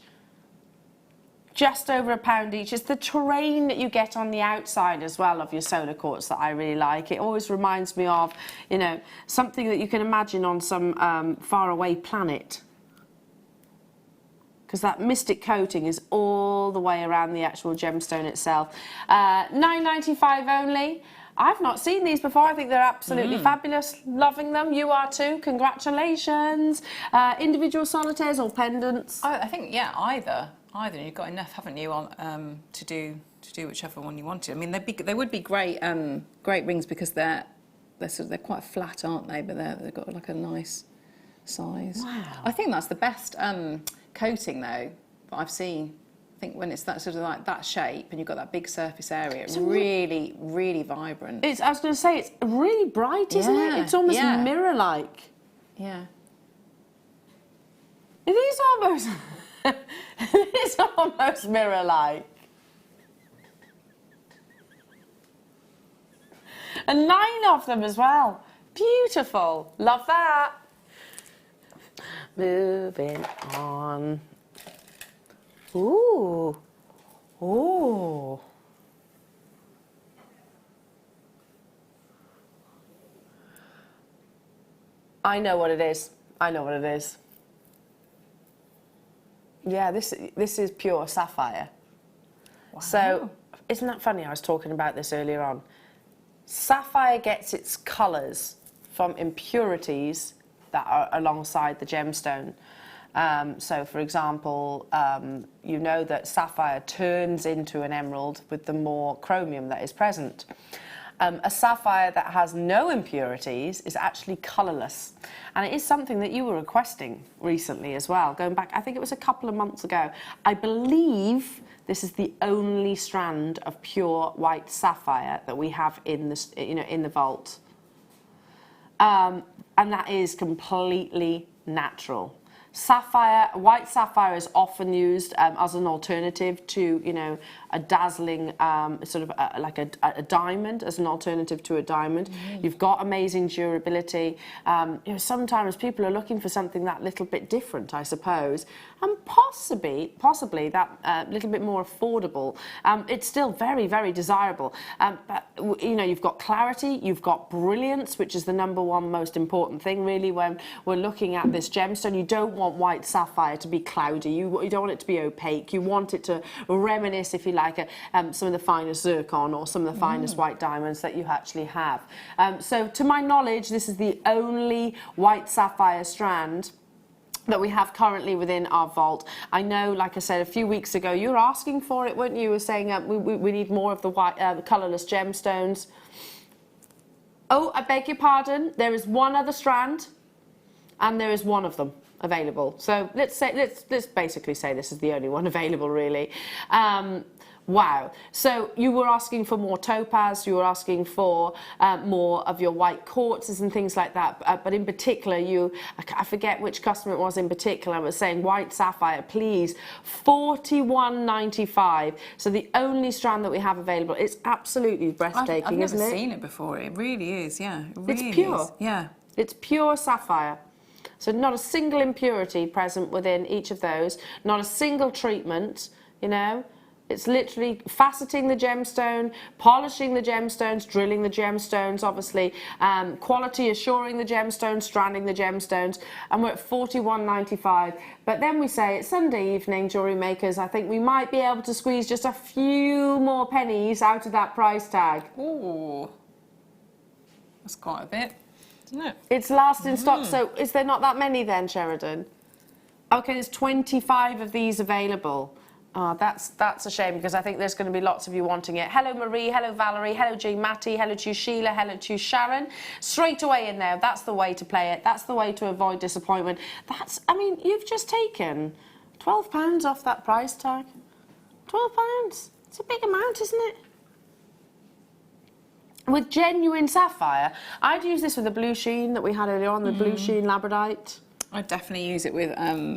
Just over £1 each. It's the terrain that you get on the outside as well of your solar quartz that I really like. It always reminds me of, you know, something that you can imagine on some faraway planet. Because that mystic coating is all the way around the actual gemstone itself. $9.95 only. I've not seen these before. I think they're absolutely fabulous. Loving them. You are too. Congratulations. Individual solitaires or pendants? I think, yeah, either. You've got enough, haven't you, on to do whichever one you wanted. I mean, they would be great rings because the they're quite flat, aren't they? But they've got like a nice size. Wow. I think that's the best coating though that I've seen. I think when it's that sort of like that shape and you've got that big surface area, it's really, really vibrant. I was going to say, it's really bright, isn't it? It's almost mirror-like. Yeah. It is almost, it is almost mirror-like. And 9 of them as well. Beautiful. Love that. Moving on. Ooh. Ooh. I know what it is. I know what it is. Yeah, this is pure sapphire. Wow. So, isn't that funny? I was talking about this earlier on. Sapphire gets its colours from impurities that are alongside the gemstone. So, for example, you know that sapphire turns into an emerald with the more chromium that is present. A sapphire that has no impurities is actually colourless. And it is something that you were requesting recently as well, going back, I think it was a couple of months ago. I believe this is the only strand of pure white sapphire that we have in the vault. And that is completely natural. Sapphire, white sapphire is often used as an alternative to, a dazzling sort of like a diamond, as an alternative to a diamond. You've got amazing durability. Sometimes people are looking for something that little bit different, I suppose, and possibly that little bit more affordable. It's still very, very desirable. But you've got clarity, you've got brilliance, which is the #1 most important thing, really, when we're looking at this gemstone. You don't want white sapphire to be cloudy. You don't want it to be opaque. You want it to reminisce, if you like, some of the finest zircon or some of the finest white diamonds that you actually have. So to my knowledge, this is the only white sapphire strand that we have currently within our vault. I know, like I said, a few weeks ago, you were asking for it, weren't you? You were saying we need more of the white, colourless gemstones. Oh, I beg your pardon. There is one other strand, and there is one of them available. So let's basically say this is the only one available, really. Wow. So you were asking for more topaz, you were asking for more of your white quartzes and things like that. But in particular, I forget which customer it was in particular, was saying white sapphire, please, $41.95. So the only strand that we have available. It's absolutely breathtaking, isn't it? I've never seen it before. It really is, yeah. It really it's pure. Is. Yeah. It's pure sapphire. So not a single impurity present within each of those, not a single treatment, It's literally faceting the gemstone, polishing the gemstones, drilling the gemstones, obviously, quality assuring the gemstones, stranding the gemstones, and we're at $41.95. But then we say it's Sunday evening, jewellery makers. I think we might be able to squeeze just a few more pennies out of that price tag. Ooh, that's quite a bit, isn't it? It's last in stock, so is there not that many then, Sheridan? Okay, there's 25 of these available. Oh, that's a shame, because I think there's going to be lots of you wanting it. Hello Marie, hello Valerie, hello G Matty, hello to Sheila, hello to Sharon. Straight away in there, that's the way to play it. That's the way to avoid disappointment. You've just taken £12 off that price tag. £12. It's a big amount, isn't it? With genuine sapphire. I'd use this with the blue sheen that we had earlier on, the blue sheen labradorite. I'd definitely use it with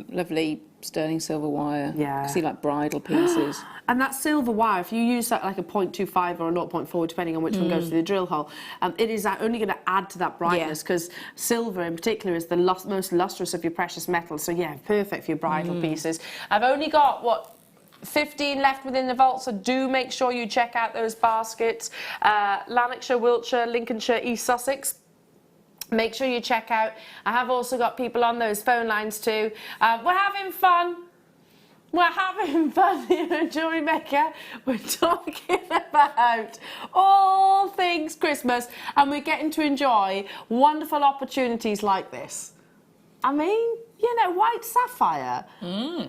lovely sterling silver wire. Yeah. See, like bridal pieces. And that silver wire, if you use that like a 0.25 or a 0.4, depending on which one goes through the drill hole, it is only going to add to that brightness, because silver in particular is the most lustrous of your precious metals. So yeah, perfect for your bridal pieces. I've only got, 15 left within the vault, so do make sure you check out those baskets. Lanarkshire, Wiltshire, Lincolnshire, East Sussex. Make sure you check out. I have also got people on those phone lines too. We're having fun. We're having fun here at Jewellery Maker. We're talking about all things Christmas, and we're getting to enjoy wonderful opportunities like this. White sapphire.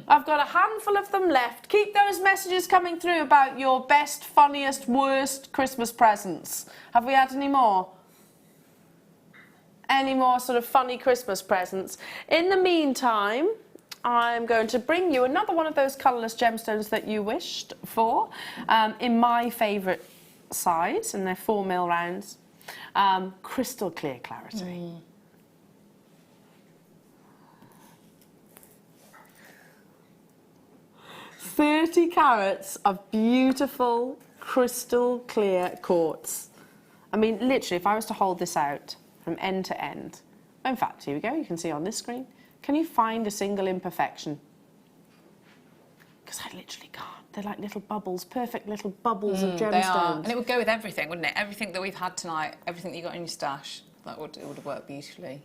I've got a handful of them left. Keep those messages coming through about your best, funniest, worst Christmas presents. Have we had any more? any more sort of funny Christmas presents. In the meantime, I'm going to bring you another one of those colourless gemstones that you wished for, in my favourite size, and they're 4mm rounds. Crystal clear clarity. 30 carats of beautiful crystal clear quartz. I mean, literally, if I was to hold this out from end to end, in fact, here we go, you can see on this screen, can you find a single imperfection? Because I literally can't. They're like little bubbles, perfect little bubbles of gemstones. They are. And it would go with everything, wouldn't it? Everything that we've had tonight, everything that you got in your stash, it would work beautifully.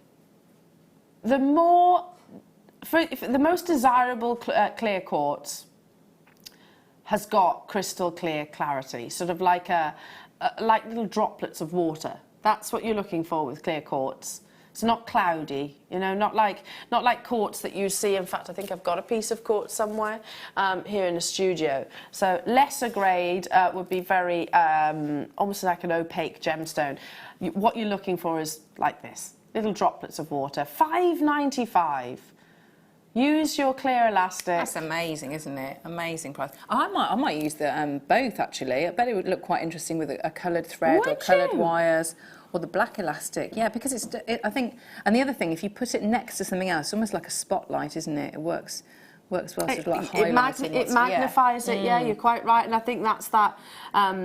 The most desirable clear quartz has got crystal clear clarity, sort of like like little droplets of water. That's what you're looking for with clear quartz. It's not cloudy, you know, not like quartz that you see. In fact, I think I've got a piece of quartz somewhere here in the studio. So lesser grade would be very, almost like an opaque gemstone. What you're looking for is like this, little droplets of water. $5.95. Use your clear elastic. That's amazing, isn't it? Amazing price. I might use the both actually. I bet it would look quite interesting with a coloured thread or coloured wires, or the black elastic. Yeah, because I think. And the other thing, if you put it next to something else, it's almost like a spotlight, isn't it? It works well, sort of like highlighting. It magnifies it. Yeah, you're quite right. And I think that's that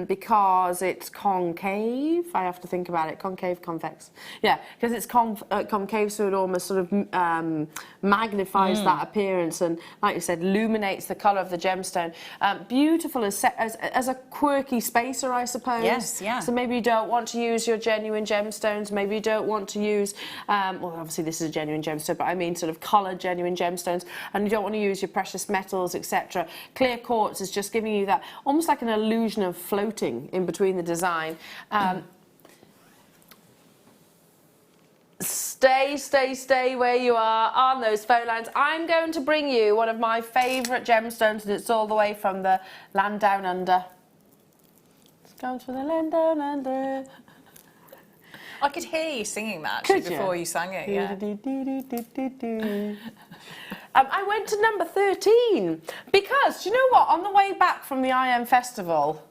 because it's concave. I have to think about it. Concave, convex. Yeah, because it's concave, so it almost sort of magnifies that appearance, and like you said, illuminates the colour of the gemstone. Beautiful as a quirky spacer, I suppose. Yes, yeah. So maybe you don't want to use your genuine gemstones. Maybe you don't want to use, well, obviously this is a genuine gemstone, but I mean sort of coloured genuine gemstones, and you don't want to use your precious metals, etc. Clear quartz is just giving you that almost like an illusion of floating in between the design. Stay where you are on those phone lines. I'm going to bring you one of my favourite gemstones, and it's all the way from the land down under. It's going to the land down under. I could hear you singing that actually before you sang it, yeah. I went to number 13 because, do you know what? On the way back from the IM Festival,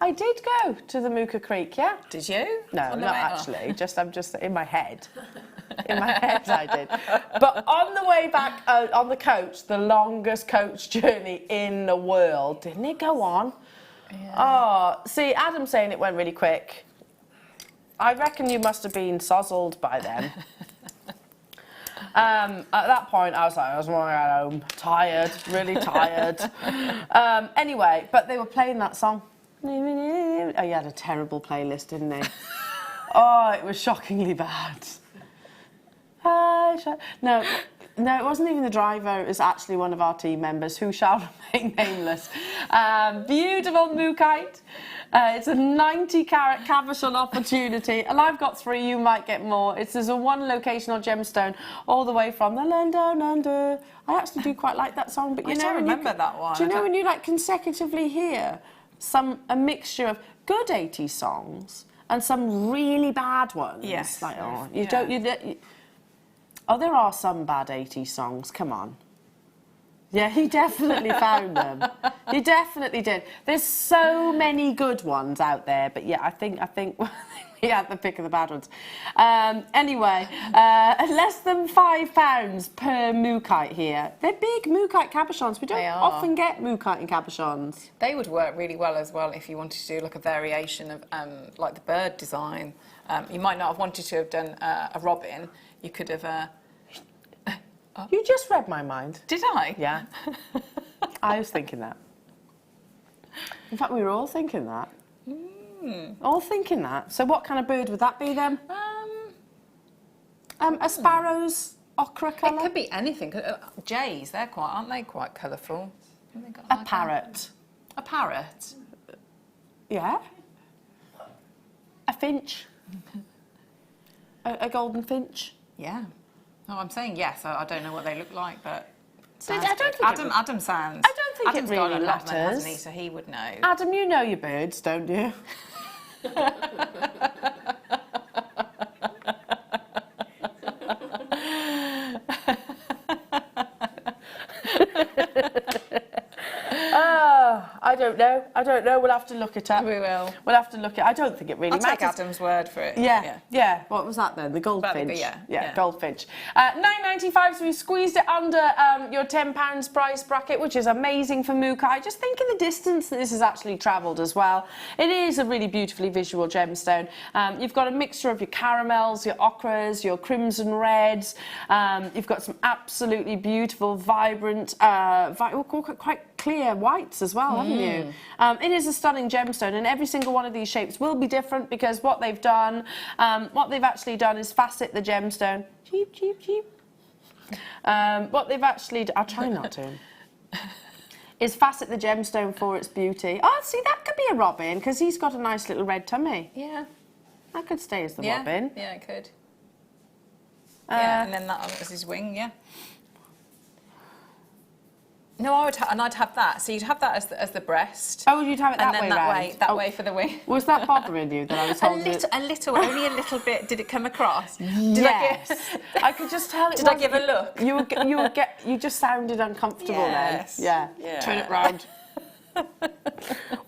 I did go to the Mooka Creek, yeah? Did you? No, not actually. I'm just in my head. In my head I did. But on the way back on the coach, the longest coach journey in the world, didn't it go on? Yeah. Oh, see, Adam's saying it went really quick. I reckon you must have been sozzled by then. At that point, I was want to go home. Tired, really tired. Anyway, but they were playing that song. Oh, he had a terrible playlist, didn't he? Oh, it was shockingly bad. No, it wasn't even the driver. It was actually one of our team members, who shall remain nameless. Beautiful Mookite. It's a 90-carat cabochon opportunity, and I've got 3. You might get more. There's a one locational gemstone all the way from the land down under. I actually do quite like that song, but you know, I don't remember that one. Do you know when you like consecutively hear a mixture of good 80s songs and some really bad ones? Yes. Like, there are some bad 80s songs. Come on. Yeah, he definitely found them. He definitely did. There's so many good ones out there, but yeah, I think we had the pick of the bad ones. Anyway, less than £5 per Mookite here. They're big Mookite cabochons. We don't often get Mookite and cabochons. They would work really well as well if you wanted to do like a variation of like the bird design. You might not have wanted to have done a robin. You could have. You just read my mind. Did I? Yeah. I was thinking that. In fact, we were all thinking that. All thinking that. So what kind of bird would that be then? A sparrow's ochre colour? It could be anything. Jays, aren't they quite colourful? A parrot. A parrot? Yeah. A finch. A golden finch. Yeah. No, I'm saying yes. I don't know what they look like, but I Adam sounds. don't think Adam's it really got a lot of them, matters. hasn't he? So he would know. Adam, you know your birds, don't you? I don't know. I don't know. We'll have to look it up. We will. We'll have to look it. I don't think it really I'll take matters. Adam's word for it. Yeah. What was that then? The goldfinch. Yeah. Goldfinch. £9.95. So we squeezed it under your £10 price bracket, which is amazing for Mukai. Just think of the distance that this has actually travelled as well. It is a really beautifully visual gemstone. You've got a mixture of your caramels, your ochres, your crimson reds. You've got some absolutely beautiful, vibrant, quite clear whites as well, haven't you? It is a stunning gemstone, and every single one of these shapes will be different because what they've actually done is facet the gemstone. Cheep, cheep, cheep. What they've actually I'll try not to. Is facet the gemstone for its beauty. Oh, see, that could be a robin because he's got a nice little red tummy. Yeah. That could stay as the robin. Yeah, it could. And then that was his wing, yeah. No, I'd have that. So you'd have that as the breast. Oh, you'd have it that way round. That way for the wing. Was that bothering you that I was holding it? Only a little bit. Did it come across? Yes. I could just tell it. Did I give a look? You just sounded uncomfortable Yes. then. Yeah. Turn it round.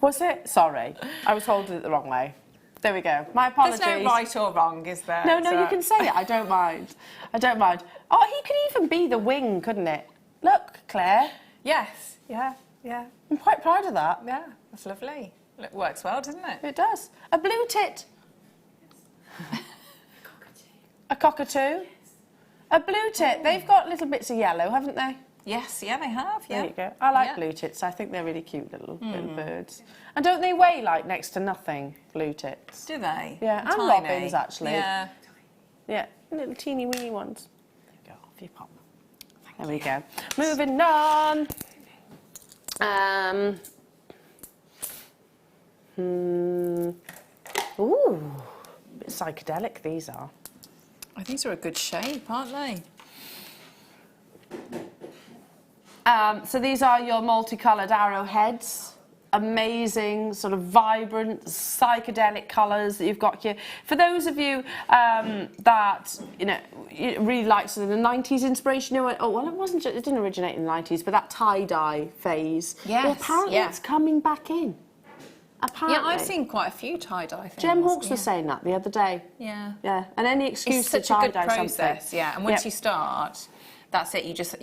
Was it? Sorry, I was holding it the wrong way. There we go. My apologies. There's no right or wrong, is there? No, you can say it. I don't mind. Oh, he could even be the wing, couldn't it? Look, Claire. Yes. Yeah. I'm quite proud of that. Yeah, that's lovely. It works well, doesn't it? It does. A blue tit. A cockatoo. A blue tit. They've got little bits of yellow, haven't they? Yes, yeah, they have. Yeah. There you go. I like blue tits. I think they're really cute little birds. And don't they weigh like next to nothing, blue tits? Do they? Yeah, and Tiny. robins actually. Yeah. Yeah, little teeny weeny ones. There you go. Off you pop. There we go. Moving on. Ooh, a bit psychedelic these are. Oh, these are a good shape, aren't they? So these are your multicoloured arrowheads. Amazing, sort of vibrant, psychedelic colours that you've got here. For those of you that really like sort of the 90s inspiration, it didn't originate in the 90s, but that tie-dye phase. Yes, Well, apparently it's coming back in. Apparently. Yeah, I've seen quite a few tie-dye things. Jem Hawkes was saying that the other day. Yeah. Yeah, and any excuse It's such to a good tie-dye process, something. yeah. And once you start, that's it. You just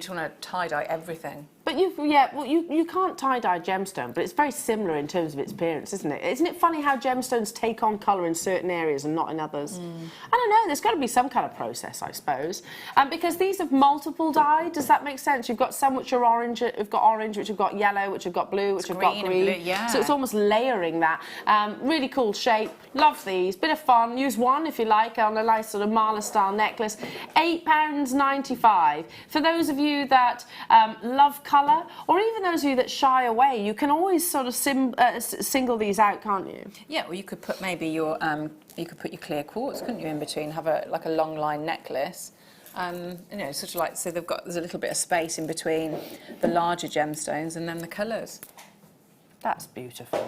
want to tie-dye everything. But you can't tie-dye gemstone, but it's very similar in terms of its appearance, isn't it? Isn't it funny how gemstones take on colour in certain areas and not in others? I don't know, there's got to be some kind of process, I suppose. Because these have multiple dye, does that make sense? You've got some which are orange, which have got yellow, which have got blue, which have got green. Blue, yeah. So it's almost layering that. Really cool shape, love these, bit of fun. Use one if you like on a nice sort of mala-style necklace. £8.95. For those of you that love colour, or even those of you that shy away, you can always sort of single these out, can't you? Yeah, or you could put maybe your clear quartz, couldn't you, in between? Have a long line necklace. Sort of like, so there's a little bit of space in between the larger gemstones and then the colours. That's beautiful.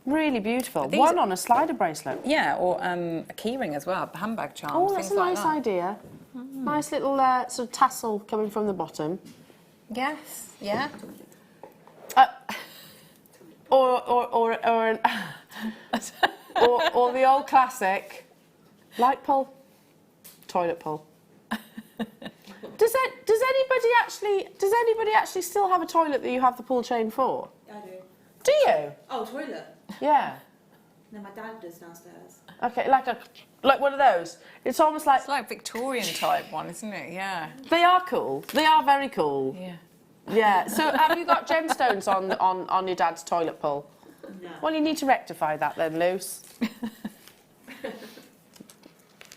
Really beautiful. One on a slider bracelet. Yeah, or a keyring as well, handbag charm. Oh, that's things a like nice that. idea. Nice little sort of tassel coming from the bottom. Yes, yeah. Or the old classic light pull, toilet pull. Does anybody actually still have a toilet that you have the pull chain for? I do. Do you? Oh, toilet? Yeah. No, my dad does downstairs. Okay, like one of those. It's almost like... It's like Victorian type one, isn't it? Yeah. They are cool. They are very cool. Yeah. Yeah. So have you got gemstones on your dad's toilet pull? No. Well, you need to rectify that then, Luce.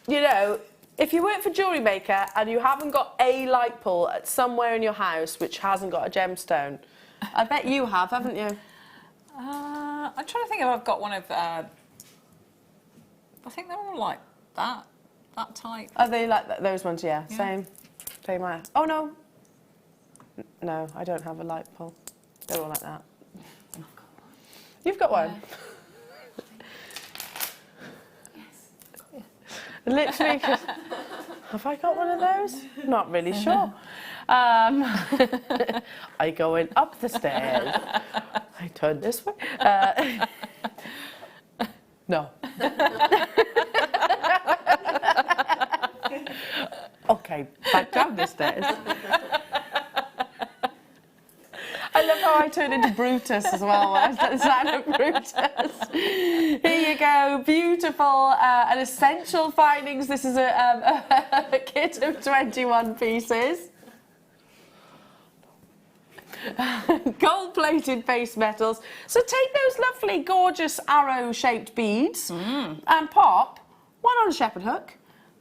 You know, if you work for Jewellery Maker and you haven't got a light pull at somewhere in your house which hasn't got a gemstone, I bet you have, haven't you? I'm trying to think if I've got one of... I think they're all like that type. Are they like those ones? Yeah, same. Oh, no. No, I don't have a light pull. They're all like that. You've got one? Yes. Literally, have I got one of those? Not really sure. I go in up the stairs. I turn this way. No. Okay, back down the stairs. I love how I turn into Brutus as well when I stand up Brutus. Here you go, beautiful and essential findings. This is a kit of 21 pieces. Gold-plated base metals. So take those lovely, gorgeous arrow-shaped beads and pop one on a shepherd hook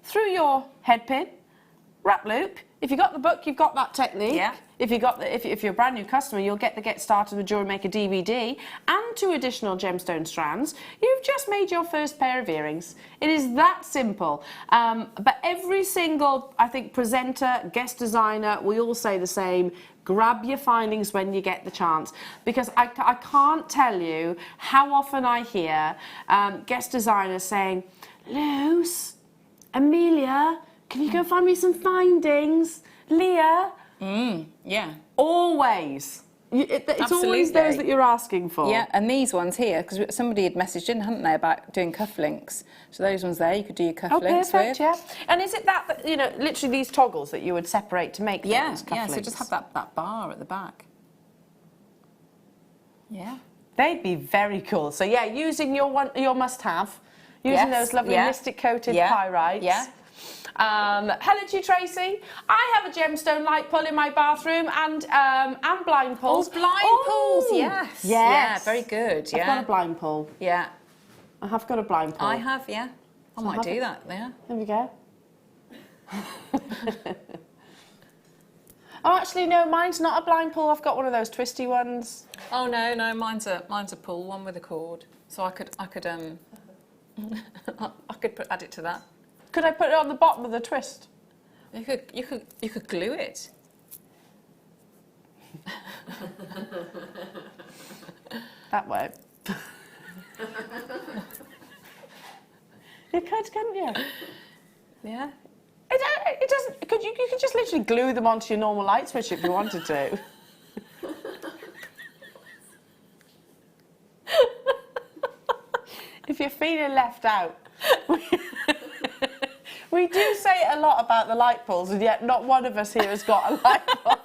through your head pin, wrap loop. If you got the book, you've got that technique. Yeah. If you're a brand new customer, you'll get the Get Started with Jewellery Maker DVD and 2 additional gemstone strands. You've just made your first pair of earrings. It is that simple. But every single, I think, presenter, guest designer, we all say the same. Grab your findings when you get the chance, because I can't tell you how often I hear guest designers saying, Luce, Amelia, can you go find me some findings? Leah? Yeah. Always. It's always those that you're asking for. Yeah, and these ones here, because somebody had messaged in, hadn't they, about doing cufflinks. So those ones there, you could do your cufflinks perfect, with. yeah. And is it that, you know, literally these toggles that you would separate to make Yeah, those yeah, so cufflinks? just have that bar at the back. Yeah. They'd be very cool. So yeah, using your must-have, using those lovely mystic-coated pyrites. Yeah. Hello to you, Tracy. I have a gemstone light pull in my bathroom and blind pulls. Oh, blind pulls, yes. Yeah, very good, yeah. I've got a blind pull. Yeah. I have got a blind pull. I have, yeah. I might do that, yeah. There we go. Oh, actually, no, mine's not a blind pull. I've got one of those twisty ones. Oh, no, mine's a pull, one with a cord. So I could add it to that. Could I put it on the bottom of the twist? You could glue it. That way. You could, couldn't you? Yeah. It doesn't. You could just literally glue them onto your normal light switch if you wanted to. If you're feeling left out. We do say a lot about the light pulls, and yet not one of us here has got a light bulb.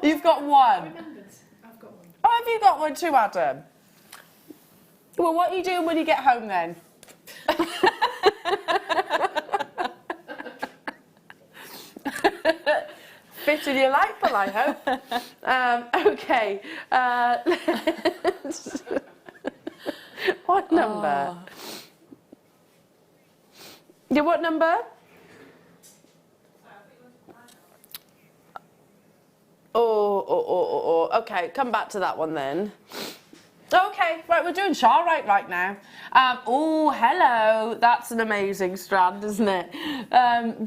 You've got one. I've got one. Oh, have you got one too, Adam? Well, what are you doing when you get home then? Fitting your light bulb, I hope. Okay. What number? Yeah, what number? Oh. Okay, come back to that one then. Okay, right, we're doing Charlite right now. Oh, hello. That's an amazing strand, isn't it?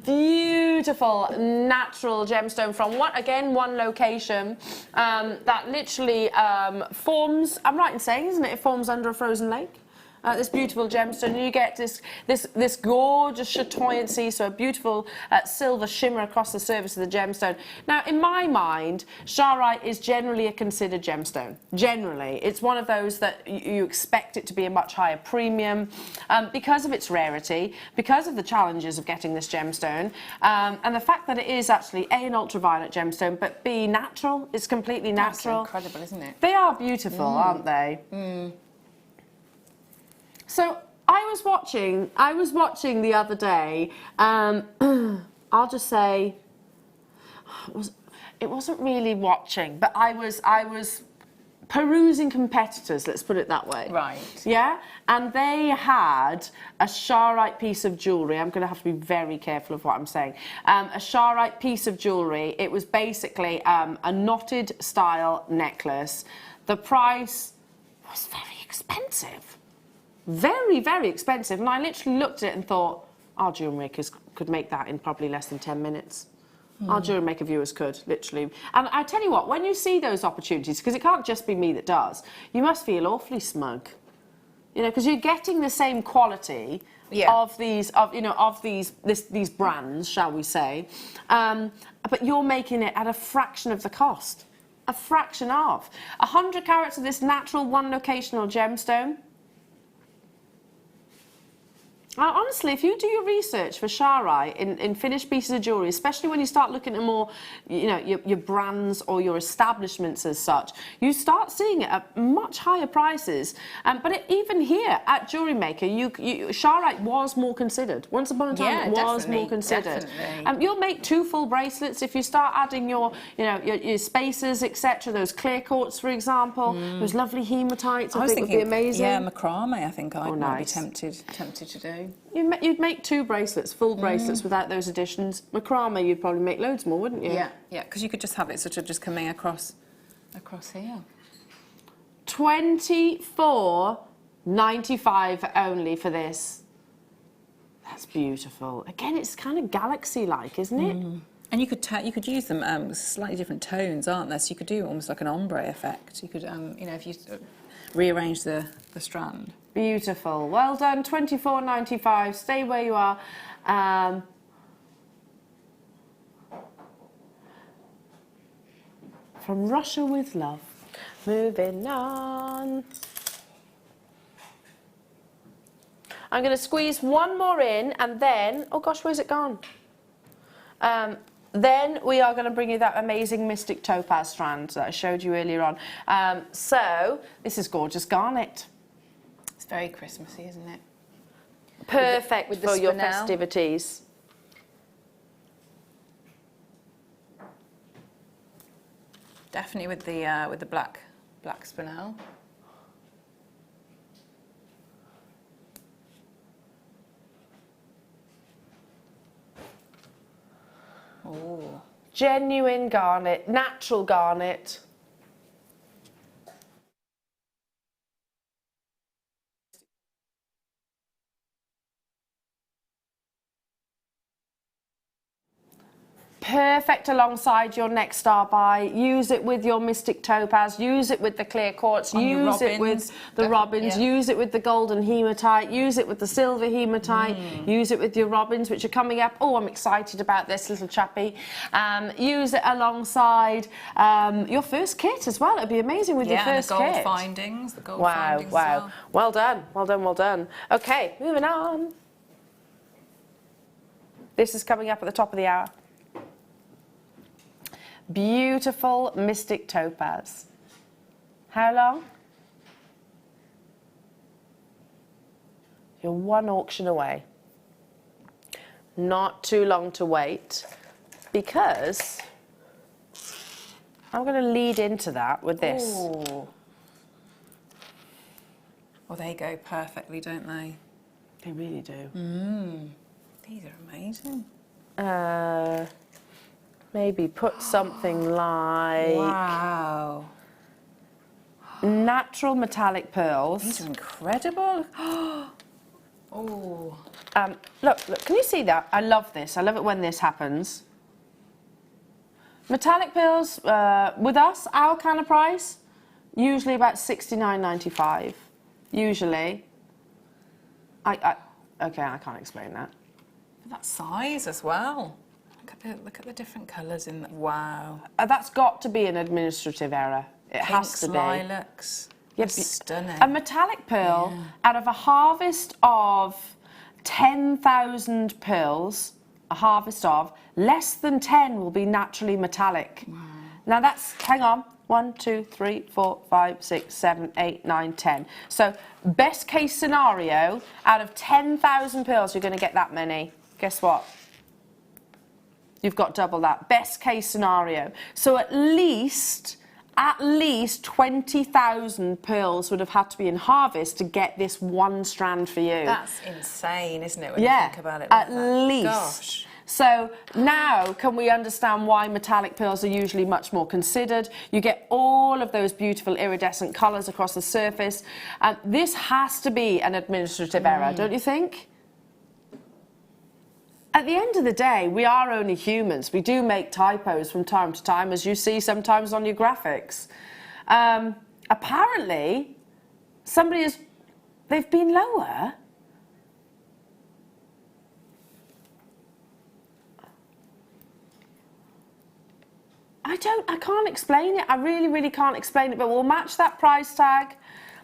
Beautiful natural gemstone from one location that literally forms, I'm right in saying, isn't it? It forms under a frozen lake. This beautiful gemstone, and you get this gorgeous chatoyancy, so a beautiful silver shimmer across the surface of the gemstone. Now, in my mind, Charlite is generally a considered gemstone. Generally, it's one of those that you expect it to be a much higher premium because of its rarity, because of the challenges of getting this gemstone, and the fact that it is actually A, an ultraviolet gemstone, but B, natural. It's completely natural. That's incredible, isn't it? They are beautiful, aren't they? Mm. So I was watching the other day. I'll just say, it wasn't really watching, but I was perusing competitors. Let's put it that way. Right. Yeah, and they had a Charlite piece of jewellery. I'm going to have to be very careful of what I'm saying. A Charlite piece of jewellery. It was basically a knotted style necklace. The price was very expensive. Very, very expensive, and I literally looked at it and thought, our Jewellery Makers could make that in probably less than 10 minutes. Our Jewellery Maker viewers could, literally. And I tell you what, when you see those opportunities, because it can't just be me that does, you must feel awfully smug. You know, because you're getting the same quality of these these brands, shall we say, but you're making it at a fraction of the cost. A fraction of 100 carats of this natural one locational gemstone. Honestly, if you do your research for Sharai in finished pieces of jewellery, especially when you start looking at more, your brands or your establishments as such, you start seeing it at much higher prices. But even here at Jewellery Maker, Sharai was more considered. Once upon a time, it was more considered. You'll make 2 full bracelets if you start adding your spacers, etc. Those clear quartz, for example, those lovely hematites. I think would be amazing. Yeah, macrame. I think I might be tempted to do. You'd make 2 bracelets, full bracelets, without those additions. Macrame, you'd probably make loads more, wouldn't you? Yeah, because you could just have it sort of just coming across here. $24.95 only for this. That's beautiful. Again, it's kind of galaxy-like, isn't it? And you could use them slightly different tones, aren't there? So you could do almost like an ombre effect. You could, if you rearrange the strand. Beautiful. Well done. $24.95. Stay where you are. From Russia with love. Moving on. I'm going to squeeze one more in, and then, oh gosh, where's it gone? Then we are going to bring you that amazing Mystic Topaz strand that I showed you earlier on. So this is gorgeous garnet. It's very Christmassy, isn't it? Perfect with for your spinel. festivities. Definitely with the black spinel. Oh. Genuine garnet, natural garnet. Perfect alongside your next star buy. Use it with your Mystic Topaz, use it with the clear quartz, use it with the robins, use it with the golden hematite, use it with the silver hematite, use it with your robins, which are coming up. Oh, I'm excited about this little chappy. Use it alongside your first kit as well. It'd be amazing with your first and the gold kit. findings, the gold findings. Wow. As well. Well done, well done, well done. Okay, moving on. This is coming up at the top of the hour. Beautiful Mystic Topaz. How long? You're one auction away. Not too long to wait, because I'm going to lead into that with this. Ooh. Well, they go perfectly, don't they? They really do. These are amazing. Maybe put something like... Wow. Natural metallic pearls. These are incredible. Oh. Look, can you see that? I love this. I love it when this happens. Metallic pearls, with us, our kind of price, usually about $69.95. Usually. Okay, I can't explain that. But that size as well. Look at the different colours in that. Wow. That's got to be an administrative error. It has to be. Lilacs. Yeah, stunning. A metallic pearl out of a harvest of 10,000 pearls, a harvest of, less than 10 will be naturally metallic. Wow. Now that's, hang on, 1, 2, 3, 4, 5, 6, 7, 8, 9, 10. So best case scenario, out of 10,000 pearls, you're going to get that many. Guess what? You've got double that. Best case scenario. So at least 20,000 pearls would have had to be in harvest to get this one strand for you. That's insane, isn't it, when you think about it like at that? least. Gosh. So now can we understand why metallic pearls are usually much more considered? You get all of those beautiful iridescent colours across the surface. This has to be an administrative error, don't you think? At the end of the day, we are only humans. We do make typos from time to time, as you see sometimes on your graphics. Apparently, they've been lower. I can't explain it. I really, really can't explain it, but we'll match that price tag.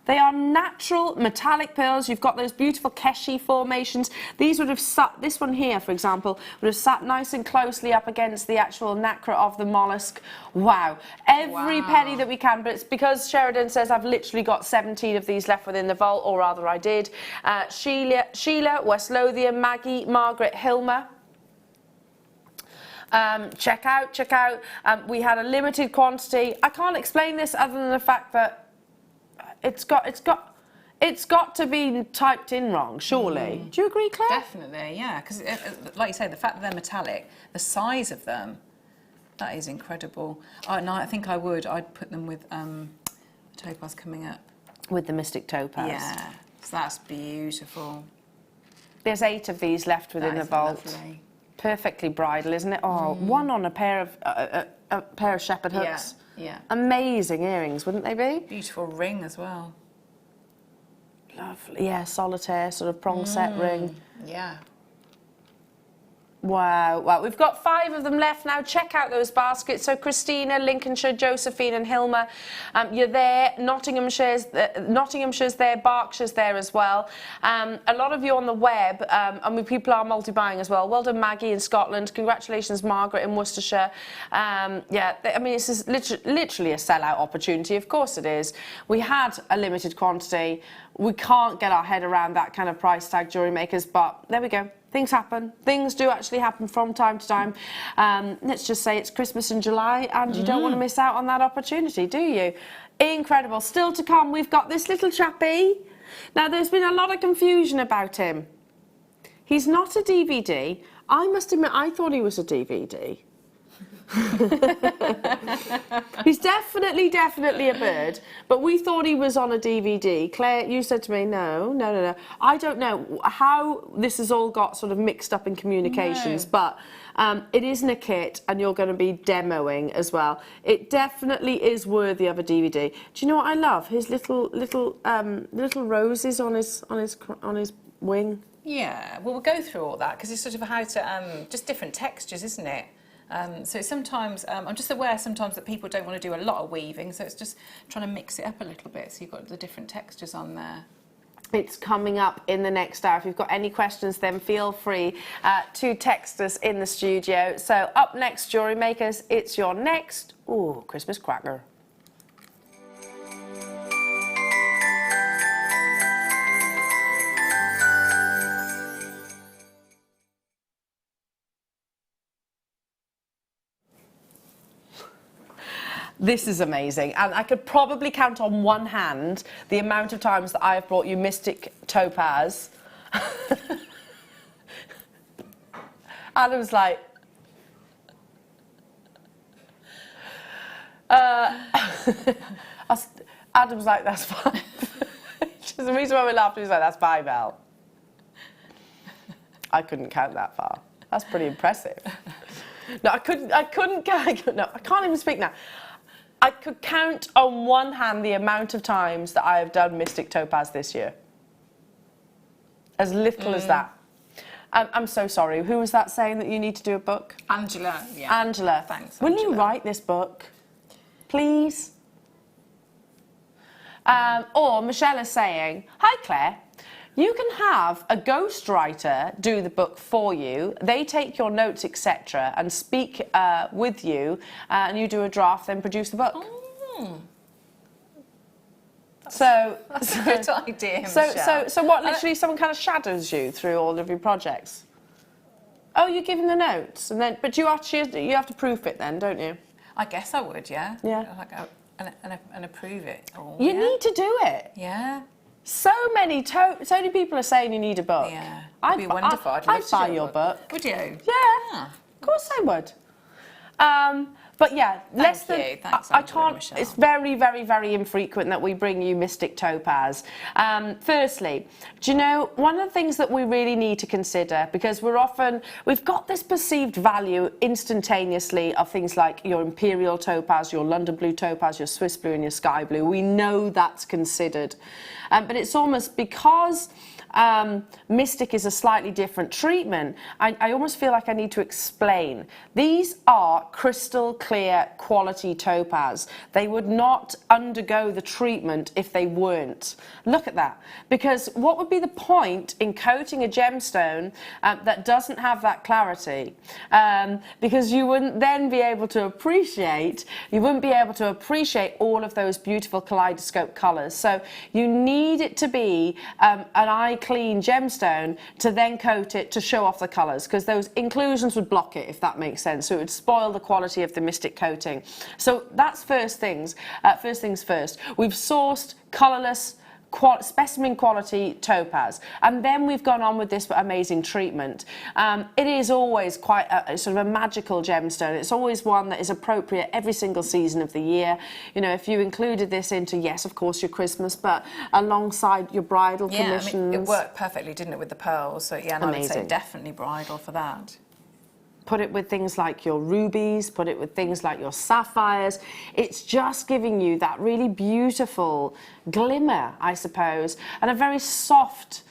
They are natural metallic pearls. You've got those beautiful keshi formations. These would have sat, this one here, for example, would have sat nice and closely up against the actual nacre of the mollusk. Wow. Every penny that we can, but it's because Sheridan says I've literally got 17 of these left within the vault, or rather I did. Sheila, West Lothian, Maggie, Margaret, Hilma. Check out. We had a limited quantity. I can't explain this other than the fact that it's got to be typed in wrong, surely. Do you agree, Claire? Definitely, yeah. Because, like you say, the fact that they're metallic, the size of them, that is incredible. Oh, no, I think I'd put them with topaz coming up. With the Mystic Topaz. Yeah, so that's beautiful. There's 8 of these left within the vault. Lovely. Perfectly bridal, isn't it? Oh, one on a pair of shepherd hooks. Yeah. Amazing earrings, wouldn't they be? Beautiful ring as well. Lovely. Yeah, solitaire, sort of prong set ring. Yeah. Wow. Well, we've got 5 of them left now. Check out those baskets. So Christina, Lincolnshire, Josephine and Hilma, you're there. Nottinghamshire's there, Berkshire's there as well. A lot of you on the web, people are multi-buying as well. Well done, Maggie in Scotland. Congratulations, Margaret in Worcestershire. This is literally a sellout opportunity. Of course it is. We had a limited quantity. We can't get our head around that kind of price tag, jewellery makers, but there we go. Things happen. Things do actually happen from time to time. Let's just say it's Christmas in July and you don't want to miss out on that opportunity, do you? Incredible. Still to come, we've got this little chappie. Now, there's been a lot of confusion about him. He's not a DVD. I must admit, I thought he was a DVD. He's definitely a bird, but we thought he was on a DVD. Claire, you said to me, no. I don't know how this has all got sort of mixed up in communications, but it isn't a kit, and you're going to be demoing as well. It definitely is worthy of a DVD. Do you know what I love? His little roses on his wing. Yeah, well, we'll go through all that because it's sort of how to just different textures, isn't it? So sometimes, I'm just aware sometimes that people don't want to do a lot of weaving, so it's just trying to mix it up a little bit so you've got the different textures on there. It's coming up in the next hour. If you've got any questions, then feel free to text us in the studio. So up next, Jewellery Makers, it's your next, Christmas cracker. This is amazing, and I could probably count on one hand the amount of times that I have brought you Mystic Topaz. Adam's like, Adam's like, that's 5. The reason why we're laughing is like, that's 5, Elle. I couldn't count that far. That's pretty impressive. No, I couldn't count. No, I can't even speak now. I could count on one hand the amount of times that I have done Mystic Topaz this year. As little as that. I'm so sorry. Who was that saying that you need to do a book? Angela. Yeah. Angela. Thanks, Will Angela. you write this book? Please? Or Michelle is saying, hi Claire, you can have a ghostwriter do the book for you. They take your notes, etc., and speak with you, and you do a draft, then produce the book. Oh. That's a good idea, Michelle. So what? Literally, someone kind of shadows you through all of your projects. Oh, you're giving the notes, and then, but you have to proof it then, don't you? I guess I would, yeah. Yeah. And approve it. All, you need to do it. Yeah. So many people are saying you need a book. Yeah. It'd be wonderful. I'd buy your book. Would you? Yeah. Of course I would. But yeah, Thanks, I can't. Michelle. It's very, very, very infrequent that we bring you Mystic Topaz. Firstly, do you know one of the things that we really need to consider, because we've got this perceived value instantaneously of things like your Imperial Topaz, your London Blue Topaz, your Swiss Blue, and your Sky Blue. We know that's considered, but it's almost because Mystic is a slightly different treatment. I almost feel like I need to explain. These are crystal clear quality topaz. They would not undergo the treatment if they weren't. Look at that. Because what would be the point in coating a gemstone that doesn't have that clarity? Because you wouldn't then be able to appreciate, all of those beautiful kaleidoscope colours. So you need it to be an eye clean gemstone to then coat it to show off the colours, because those inclusions would block it, if that makes sense. So it would spoil the quality of the Mystic coating. So that's first things first. We've sourced colourless specimen quality topaz, and then we've gone on with this amazing treatment. It is always quite a sort of a magical gemstone. It's always one that is appropriate every single season of the year. You know, if you included this into, yes, of course, your Christmas, but alongside your bridal commissions. I mean, it worked perfectly, didn't it, with the pearls? So yeah, and I would say definitely bridal for that. Put it with things like your rubies, put it with things like your sapphires. It's just giving you that really beautiful glimmer, I suppose, and a very soft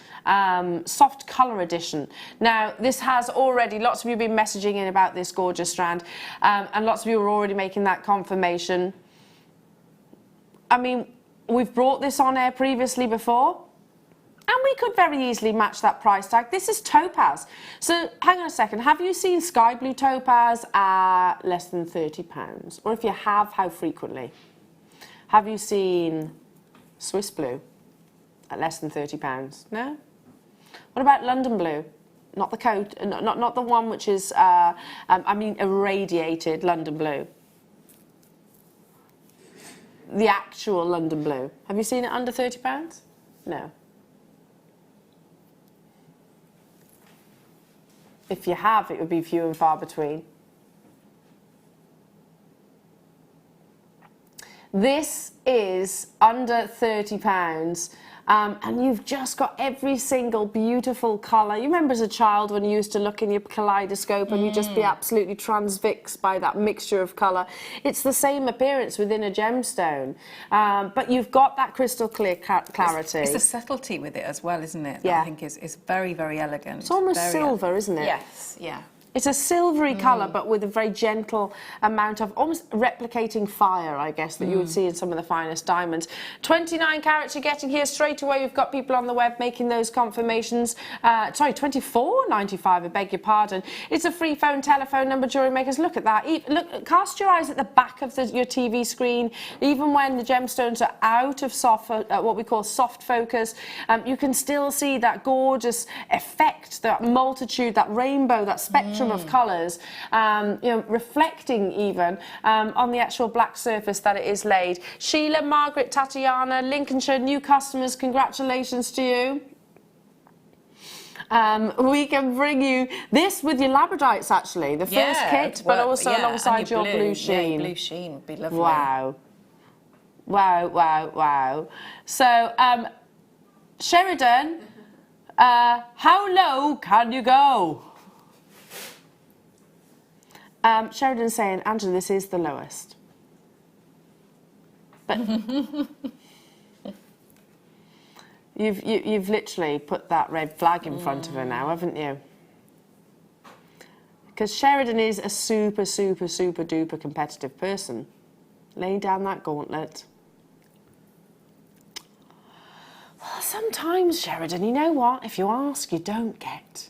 colour addition. Now, this has already, lots of you have been messaging in about this gorgeous strand, and lots of you are already making that confirmation. I mean, we've brought this on air previously before, and we could very easily match that price tag. This is topaz. So hang on a second, have you seen sky blue topaz at less than £30? Or if you have, how frequently? Have you seen Swiss blue at less than £30? No? What about London blue? Not the coat, not the one which is, I mean irradiated London blue. The actual London blue. Have you seen it under £30? No. If you have, it would be few and far between. This is under £30, and you've just got every single beautiful colour. You remember as a child when you used to look in your kaleidoscope and you'd just be absolutely transfixed by that mixture of colour. It's the same appearance within a gemstone, but you've got that crystal clear clarity. It's a subtlety with it as well, isn't it? Yeah. I think is very, very elegant. It's almost very silver, isn't it? Yes, yeah. It's a silvery colour, but with a very gentle amount of almost replicating fire, I guess, that you would see in some of the finest diamonds. 29 carats you're getting here straight away. We've got people on the web making those confirmations. Sorry, 24.95, I beg your pardon. It's a free phone, telephone number, jewellery makers. Look at that. Look, cast your eyes at the back of your TV screen. Even when the gemstones are out of what we call soft focus, you can still see that gorgeous effect, that multitude, that rainbow, that spectrum of colours, you know, reflecting even on the actual black surface that it is laid. Sheila, Margaret, Tatiana, Lincolnshire, new customers, congratulations to you. We can bring you this with your labradites, actually, the first kit, but also alongside your blue sheen. Yeah, blue sheen would be lovely. Wow. Wow, wow, wow. So, Sheridan, how low can you go? Sheridan's saying, Angela, this is the lowest. But you've literally put that red flag in front of her now, haven't you? Because Sheridan is a super, super, super duper competitive person. Lay down that gauntlet. Well, sometimes, Sheridan, you know what? If you ask, you don't get.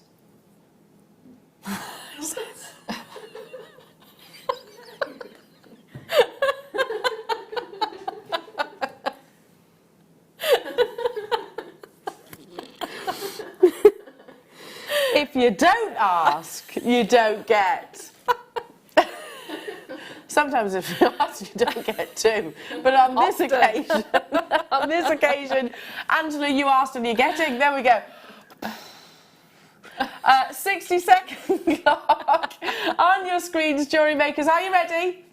If you don't ask, you don't get. Sometimes if you ask, you don't get too. But on this occasion, Angela, you asked and you're getting. There we go. 60-second clock on your screens, jewellery makers. Are you ready?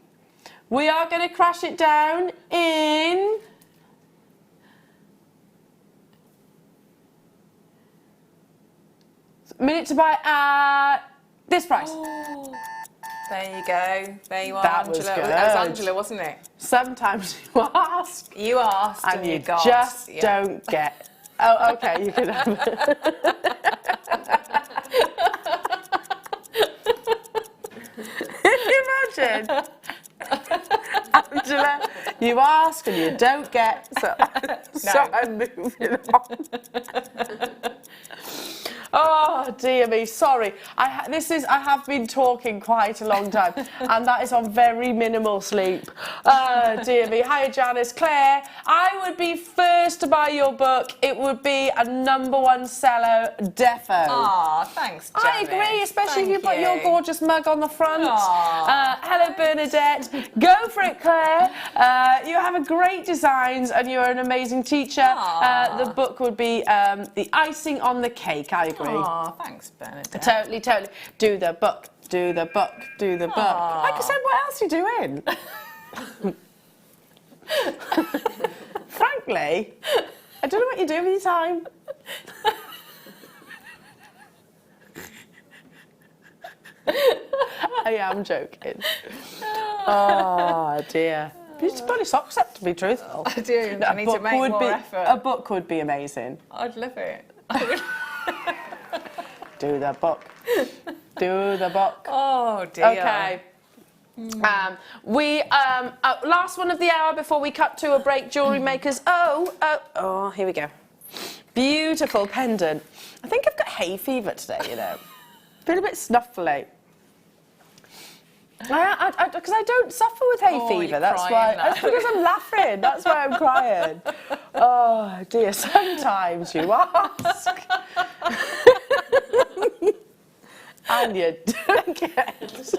We are going to crash it down in... minute to buy at this price. Oh, there you go. There you are, That Angela. was good. That was Angela, wasn't it? Sometimes you ask You asked and you got. just don't get. Oh, okay, you can have it. Can you imagine? Angela, you ask and you don't get, so I'm moving on. Oh dear me, sorry. I have been talking quite a long time, and that is on very minimal sleep. Oh dear me. Hiya Janice. Claire, I would be first to buy your book. It would be a #1 seller, defo. Ah, thanks, Janice. I agree, especially if you Thank put your gorgeous mug on the front. Hello Bernadette. Go for it, Claire. You have a great designs and you're an amazing teacher. The book would be the icing on the cake. I agree. Oh, thanks, Bernadette. Totally. Do the book, do the book, do the book. Like I said, what else are you doing? Frankly, I don't know what you're doing with your time. I am joking. Oh dear. You just put your socks up, to be truthful. I do. I need to make more effort. A book would be amazing. I'd love it. Do the book. Do the book. Oh dear. Okay. Last one of the hour before we cut to a break. Jewellery Makers. Oh, here we go. Beautiful pendant. I think I've got hay fever today. You know, feel a bit snuffly. Because I don't suffer with hay fever. That's why. That's because I'm laughing. That's why I'm crying. Oh dear. Sometimes you ask. And you don't get.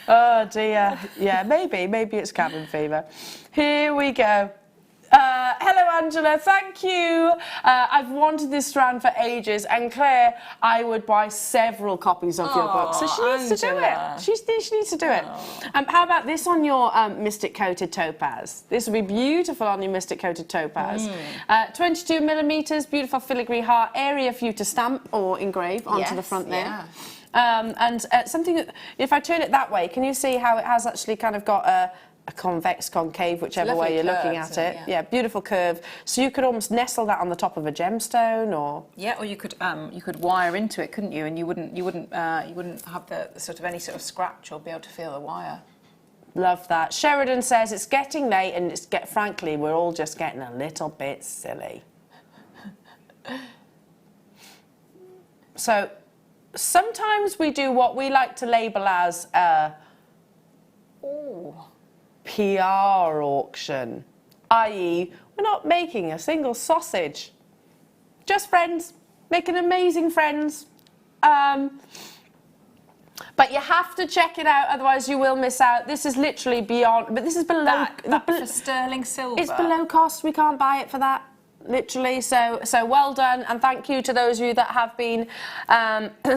Oh dear. Yeah, maybe it's cabin fever. Here we go. Hello Angela, thank you. I've wanted this strand for ages, and Claire, I would buy several copies of your book. So she needs to do it. She needs to do it. How about this on your Mystic Coated Topaz? This would be beautiful on your Mystic Coated Topaz. 22 millimeters, beautiful filigree heart area for you to stamp or engrave onto the front there. And something that, if I turn it that way, can you see how it has actually kind of got a convex, concave, whichever way you're looking at it. Yeah, beautiful curve. So you could almost nestle that on the top of a gemstone, or or you could wire into it, couldn't you? And you wouldn't have the sort of any sort of scratch or be able to feel the wire. Love that. Sheridan says it's getting late, and frankly, we're all just getting a little bit silly. So sometimes we do what we like to label as PR auction, i.e. we're not making a single sausage, just friends, making amazing friends. But you have to check it out, otherwise you will miss out. This is literally beyond, but this is below. That for sterling silver. It's below cost, we can't buy it for that. Literally, so well done, and thank you to those of you that have been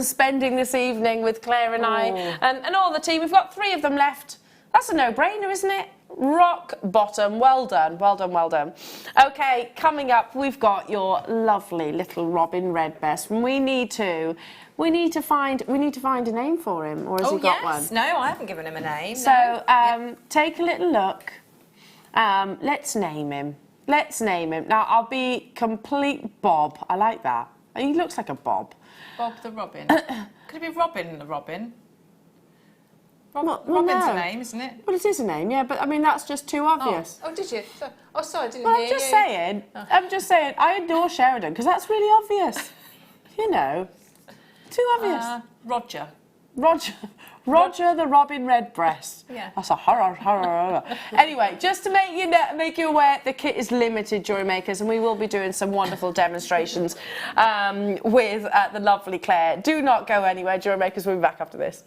spending this evening with Claire and I and all the team. We've got 3 of them left. That's a no-brainer, isn't it? Rock bottom. Well done, well done, well done. Okay, coming up, we've got your lovely little Robin Redbreast. We need to find a name for him, or has he got one? No, I haven't given him a name. So take a little look. Let's name him. Now I'll be complete Bob. I like that. He looks like a Bob. Bob the Robin. Could it be Robin the Robin? Robin's a name, isn't it? Well, it is a name, yeah, but I mean, that's just too obvious. Oh, did you? Sorry, I didn't Well, hear you. I'm just saying, I adore Sheridan, because that's really obvious. You know, too obvious. Roger the Robin Redbreast. Yeah. That's a horror. Anyway, just to make you aware, the kit is limited, Jewellery Makers, and we will be doing some wonderful demonstrations with the lovely Claire. Do not go anywhere, Jewellery Makers. We'll be back after this.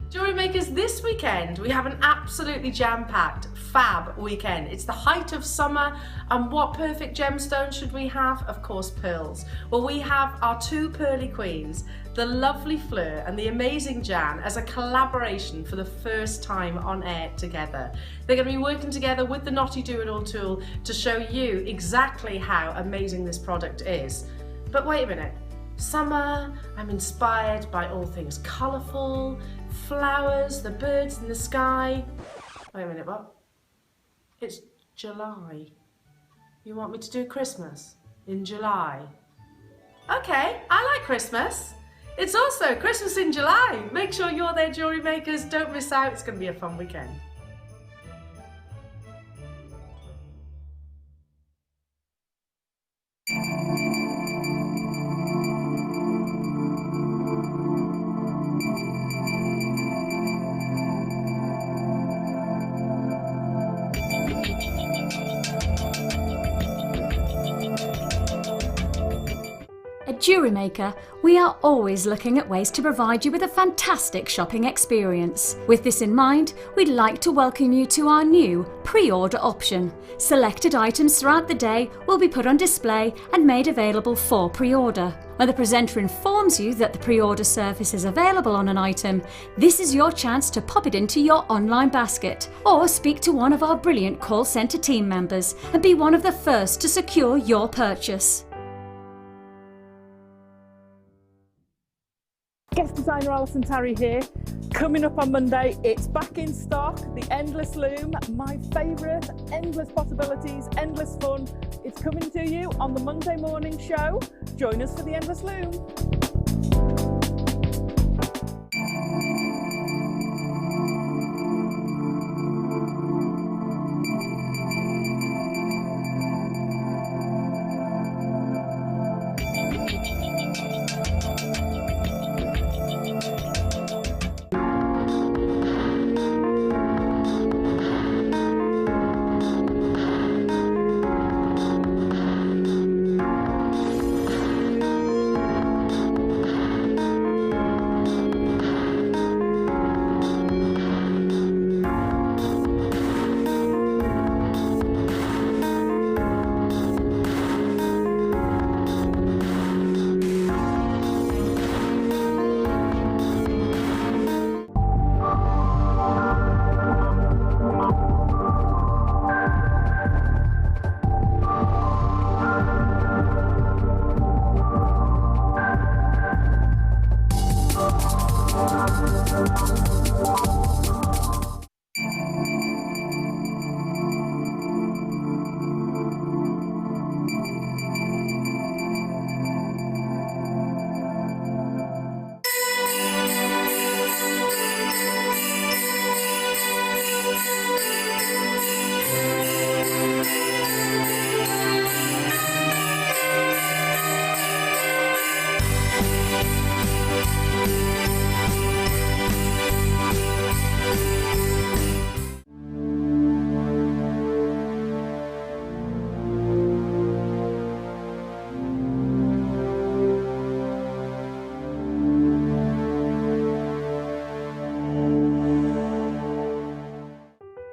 Jewellery Makers, this weekend we have an absolutely jam-packed fab weekend. It's the height of summer, and what perfect gemstone should we have? Of course, pearls. Well, we have our two pearly queens, the lovely Fleur and the amazing Jan, as a collaboration for the first time on air together. They're going to be working together with the Knotty Do-It-All tool to show you exactly how amazing this product is. But wait a minute. Summer, I'm inspired by all things colourful, flowers, the birds in the sky. Wait a minute, what? It's July. You want me to do Christmas in July? Okay, I like Christmas. It's also Christmas in July. Make sure you're there, jewellery makers. Don't miss out. It's going to be a fun weekend. At Jewellery Maker, we are always looking at ways to provide you with a fantastic shopping experience. With this in mind, we'd like to welcome you to our new pre-order option. Selected items throughout the day will be put on display and made available for pre-order. When the presenter informs you that the pre-order service is available on an item, this is your chance to pop it into your online basket or speak to one of our brilliant call centre team members and be one of the first to secure your purchase. Guest designer Alison Tarry here. Coming up on Monday, it's back in stock, the Endless Loom, my favourite, endless possibilities, endless fun. It's coming to you on the Monday morning show. Join us for the Endless Loom.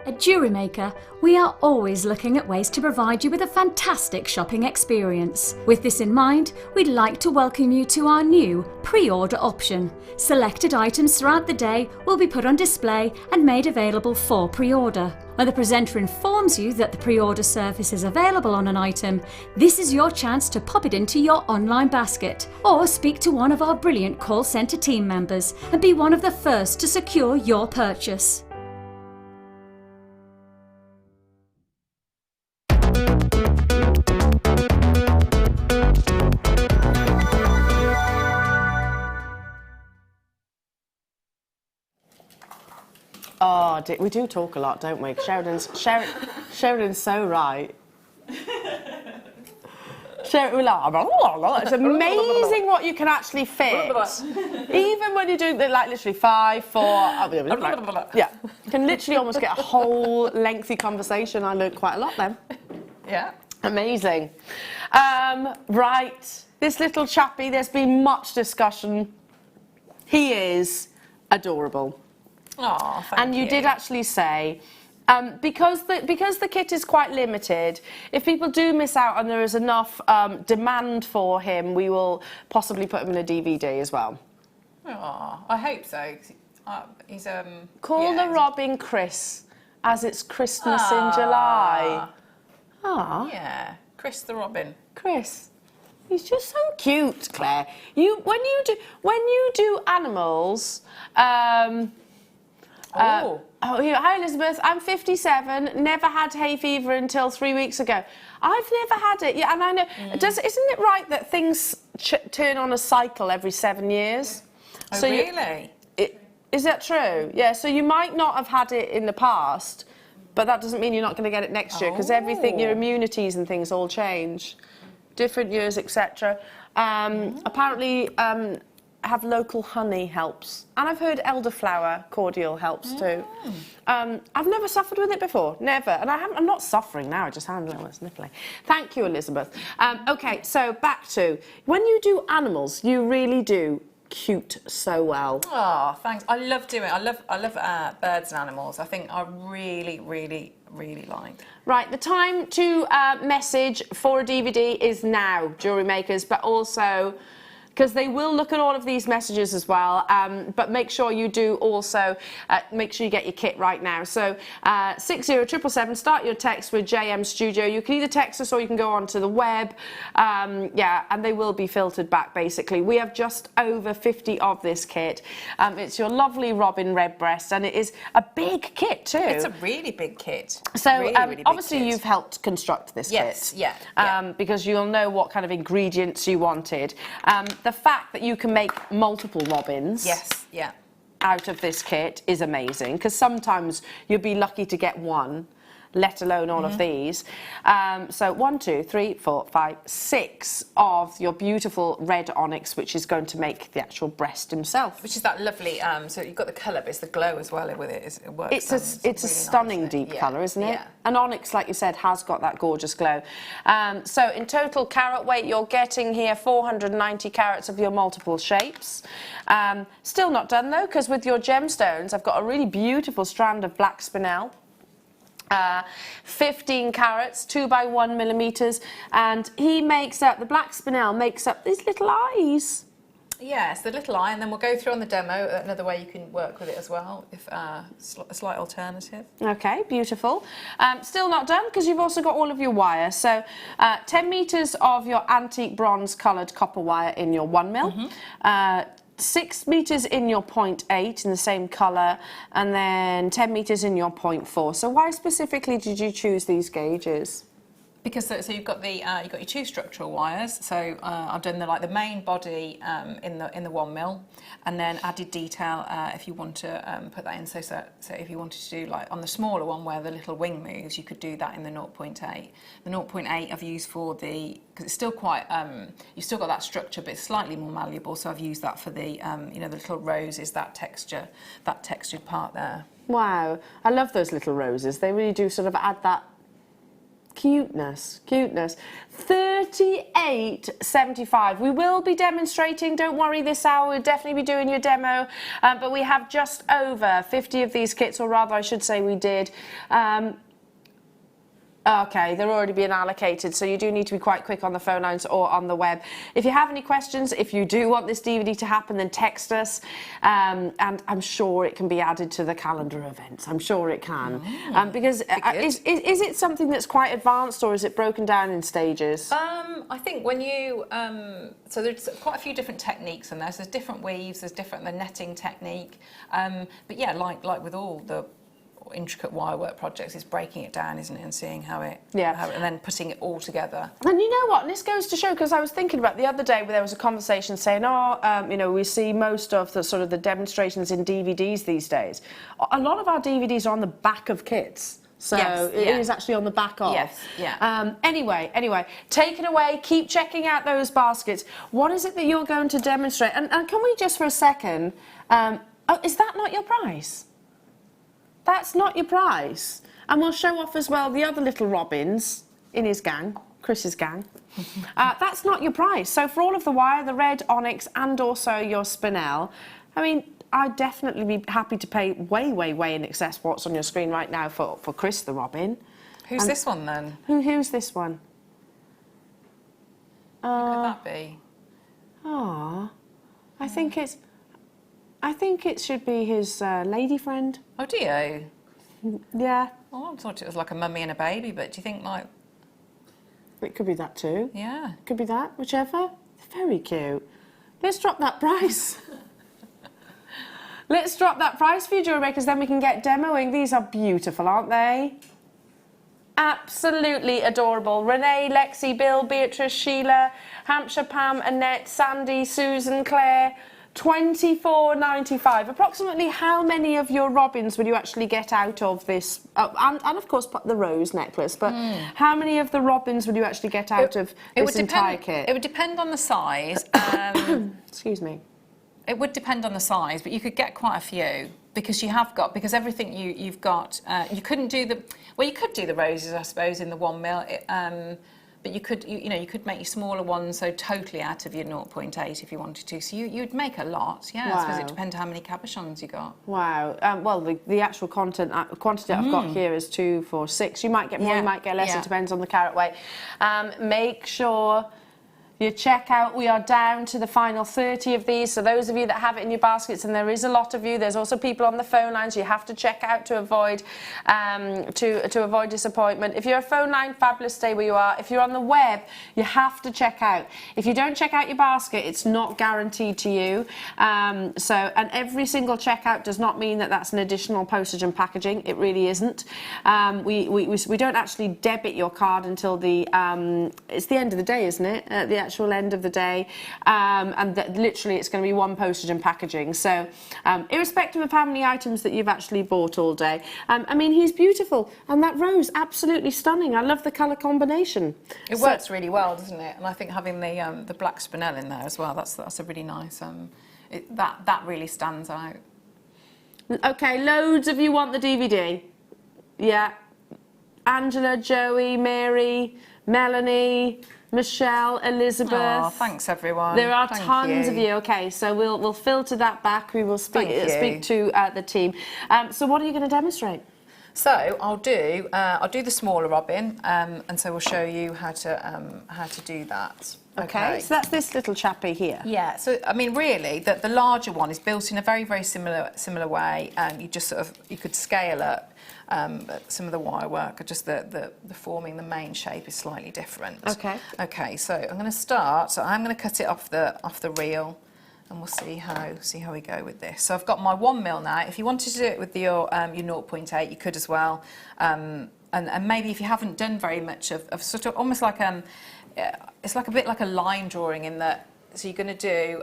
At Jewellery Maker, we are always looking at ways to provide you with a fantastic shopping experience. With this in mind, we'd like to welcome you to our new pre-order option. Selected items throughout the day will be put on display and made available for pre-order. When the presenter informs you that the pre-order service is available on an item, this is your chance to pop it into your online basket or speak to one of our brilliant call centre team members and be one of the first to secure your purchase. Oh, we do talk a lot, don't we? Sheridan's so right. It's amazing what you can actually fit. Even when you do like literally 5, 4. Yeah, you can literally almost get a whole lengthy conversation. I learned quite a lot then. Yeah. Amazing. Right, this little chappie, there's been much discussion. He is adorable. Oh, and you did actually say Because the kit is quite limited, if people do miss out and there is enough demand for him, we will possibly put him in a DVD as well. Oh, I hope so. He's Call the Robin Chris, as it's Christmas in July. Ah, yeah, Chris the Robin. Chris. He's just so cute, Claire. When you do animals. Hi Elizabeth, I'm 57, never had hay fever until 3 weeks ago. I've never had it, yeah, and I know. Isn't it right that things turn on a cycle every 7 years? Oh, so really? Is that true? Yeah, so you might not have had it in the past, but that doesn't mean you're not going to get it next year, because everything, your immunities and things all change. Different years, etc. Apparently, have local honey helps, and I've heard elderflower cordial helps too. I've never suffered with it before, never, and I'm not suffering now. I just have a little sniffling. Thank you, Elizabeth. Okay, so back to when you do animals, you really do cute so well. Oh, thanks. I love doing it. I love birds and animals. I think I really like. Right, the time to message for a DVD is now, jewellery makers, but also because they will look at all of these messages as well, but make sure you do also, make sure you get your kit right now. So 60777, start your text with JM Studio. You can either text us or you can go onto the web, yeah, and they will be filtered back basically. We have just over 50 of this kit. It's your lovely Robin Redbreast, and it is a big kit too. It's a really big kit. So really big obviously kit. you've helped construct this yes, kit. Yeah. Because you'll know what kind of ingredients you wanted. The fact that you can make multiple robins out of this kit is amazing, because sometimes you'll be lucky to get one, let alone all of these. So 1, 2, 3, 4, 5, 6 of your beautiful red onyx, which is going to make the actual breast himself. Which is that lovely, so you've got the colour, but it's the glow as well with it. It works. It's really a stunning nice, deep colour, isn't it? Yeah. And onyx, like you said, has got that gorgeous glow. So in total carat weight, you're getting here 490 carats of your multiple shapes. Still not done though, because with your gemstones, I've got a really beautiful strand of black spinel. 15 carats, 2 by 1 millimeters, and he makes up, the black spinel makes up these little eyes. Yes, the little eye, and then we'll go through on the demo another way you can work with it as well, if a slight alternative. Okay, beautiful. Still not done, because you've also got all of your wire. So 10 meters of your antique bronze coloured copper wire in your 1 mil. 6 meters in your 0.8 in the same colour, and then 10 meters in your 0.4. So why specifically did you choose these gauges? Because so you've got your 2 structural wires. So I've done the main body in the 1 mil, and then added detail if you want to put that in. So if you wanted to do like on the smaller one where the little wing moves, you could do that in the 0.8. The 0.8 I've used for because it's still quite you've still got that structure, but it's slightly more malleable. So I've used that for the the little roses, that textured part there. Wow, I love those little roses. They really do sort of add that cuteness. 38.75. We will be demonstrating, don't worry, this hour we'll definitely be doing your demo, but we have just over 50 of these kits, or rather I should say we did. Okay, they're already being allocated, so you do need to be quite quick on the phone lines or on the web. If you have any questions, if you do want this DVD to happen, then text us, and I'm sure it can be added to the calendar events. I'm sure it can. Because is it something that's quite advanced, or is it broken down in stages? I think when you, so there's quite a few different techniques in there. So there's different weaves, there's the netting technique. But yeah, like with all the intricate wire work projects, is breaking it down, isn't it, and seeing how it, and then putting it all together. And you know what, and this goes to show, because I was thinking about the other day where there was a conversation saying, we see most of the sort of the demonstrations in DVDs these days. A lot of our DVDs are on the back of kits. So it is actually on the back of. Yes, yeah. Anyway, take it away. Keep checking out those baskets. What is it that you're going to demonstrate? And can we just for a second, is that not your prize? That's not your prize. And we'll show off as well the other little robins in his gang, Chris's gang. That's not your prize. So for all of the wire, the red onyx, and also your spinel, I mean, I'd definitely be happy to pay way in excess what's on your screen right now for Chris the Robin. Who's this one then? Who's this one? Who could that be? Ah, I think it should be his lady friend. Oh, do you? Yeah. Oh, I thought it was like a mummy and a baby, but do you think like... It could be that too. Yeah. It could be that, whichever. Very cute. Let's drop that price. Let's drop that price for you, Jewellery Makers, then we can get demoing. These are beautiful, aren't they? Absolutely adorable. Renee, Lexi, Bill, Beatrice, Sheila, Hampshire, Pam, Annette, Sandy, Susan, Claire, $24.95. Approximately how many of your robins would you actually get out of this? And of course the rose necklace, but how many of the robins would you actually get out of this entire kit? It would depend on the size. Excuse me. It would depend on the size, but you could get quite a few because you have got, because everything you've got, you couldn't do the, well, you could do the roses, I suppose, in the 1 mil, but you could, you know, you could make your smaller ones, so totally out of your 0.8 if you wanted to. So you'd make a lot, yeah. Wow. I suppose it depends how many cabochons you got. Wow. Well, the actual quantity I've got here is 2, 4, 6. You might get more, you might get less. Yeah. It depends on the carat weight. Make sure you check out. We are down to the final 30 of these. So those of you that have it in your baskets, and there is a lot of you, there's also people on the phone lines you have to check out to avoid to avoid disappointment. If you're a phone line, fabulous, stay where you are. If you're on the web, you have to check out. If you don't check out your basket, it's not guaranteed to you. And every single checkout does not mean that that's an additional postage and packaging. It really isn't. We don't actually debit your card until the it's the end of the day, isn't it? The actual end of the day, and literally it's going to be 1 postage and packaging. So irrespective of how many items that you've actually bought all day, I mean, he's beautiful, and that rose, absolutely stunning. I love the colour combination. It works really well, doesn't it? And I think having the black spinel in there as well, that's a really nice, that really stands out. Okay, loads of you want the DVD. Yeah. Angela, Joey, Mary, Melanie, Michelle, Elizabeth. Oh, thanks everyone. There are Thank tons of you. Okay, so we'll filter that back. We will speak to the team. So what are you going to demonstrate? So I'll do the smaller robin, and so we'll show you how to do that. Okay, so that's this little chappy here. Yeah, so I mean, really, the larger one is built in a very similar way. You just you could scale up. But some of the wire work, just the forming, the main shape is slightly different. Okay. Okay, so I'm going to start. So I'm going to cut it off the reel, and we'll see how we go with this. So I've got my 1 mil now. If you wanted to do it with your 0.8, you could as well. And maybe if you haven't done very much of sort of almost like it's like a bit like a line drawing in that. So you're going to do.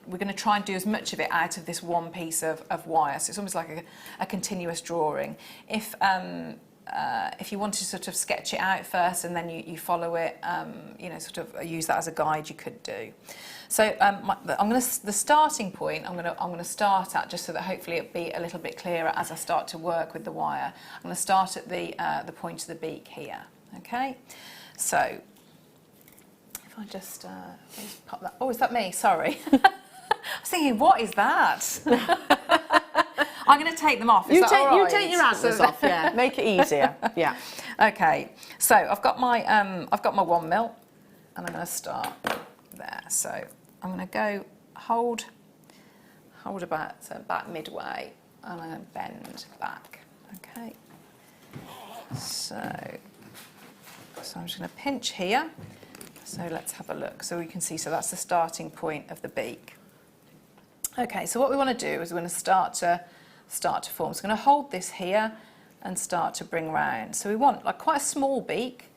We're going to try and do as much of it out of this one piece of wire. So it's almost like a continuous drawing. If you want to sort of sketch it out first and then you follow it, you know, sort of use that as a guide, you could do. So the starting point I'm going to start at, just so that hopefully it'll be a little bit clearer as I start to work with the wire. I'm going to start at the point of the beak here. Okay, so if I just pop that. Oh, is that me? Sorry. I was thinking, what is that? I'm going to take them off. You take your answers off. Yeah, make it easier. Yeah. Okay. So I've got my 1 mil, and I'm going to start there. So I'm going to go hold about midway, and I'm going to bend back. Okay. So I'm just going to pinch here. So let's have a look. So we can see. So that's the starting point of the beak. Okay, so what we want to do is we're going to start to form. So we're going to hold this here and start to bring round. So we want like quite a small beak.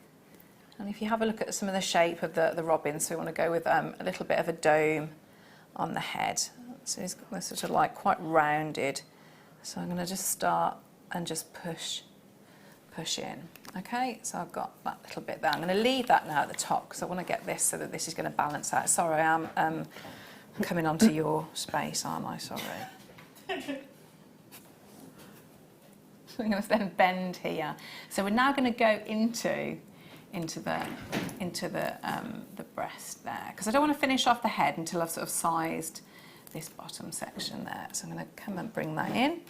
And if you have a look at some of the shape of the robin, so we want to go with a little bit of a dome on the head. So it's sort of like quite rounded. So I'm going to just start and just push in. Okay, so I've got that little bit there. I'm going to leave that now at the top because I want to get this so that this is going to balance out. Sorry, I'm coming onto your space, aren't I? Sorry. So I'm going to then bend here. So we're now going to go into the breast there, because I don't want to finish off the head until I've sort of sized this bottom section there. So I'm going to come and bring that in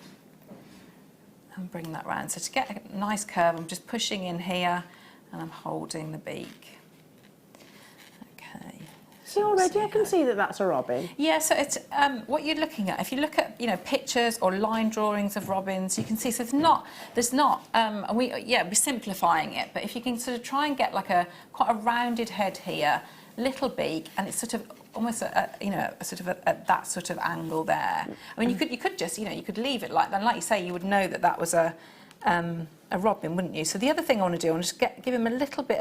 and bring that round. So to get a nice curve, I'm just pushing in here and I'm holding the beak. Okay. See, already I can see that that's a robin. Yeah, so it's what you're looking at. If you look at pictures or line drawings of robins, you can see. So we're simplifying it. But if you can sort of try and get like quite a rounded head here, little beak, and it's sort of almost at that sort of angle there. I mean, you could just you could leave it like that. And like you say, you would know that that was a robin, wouldn't you? So the other thing I want to do, I want to just give him a little bit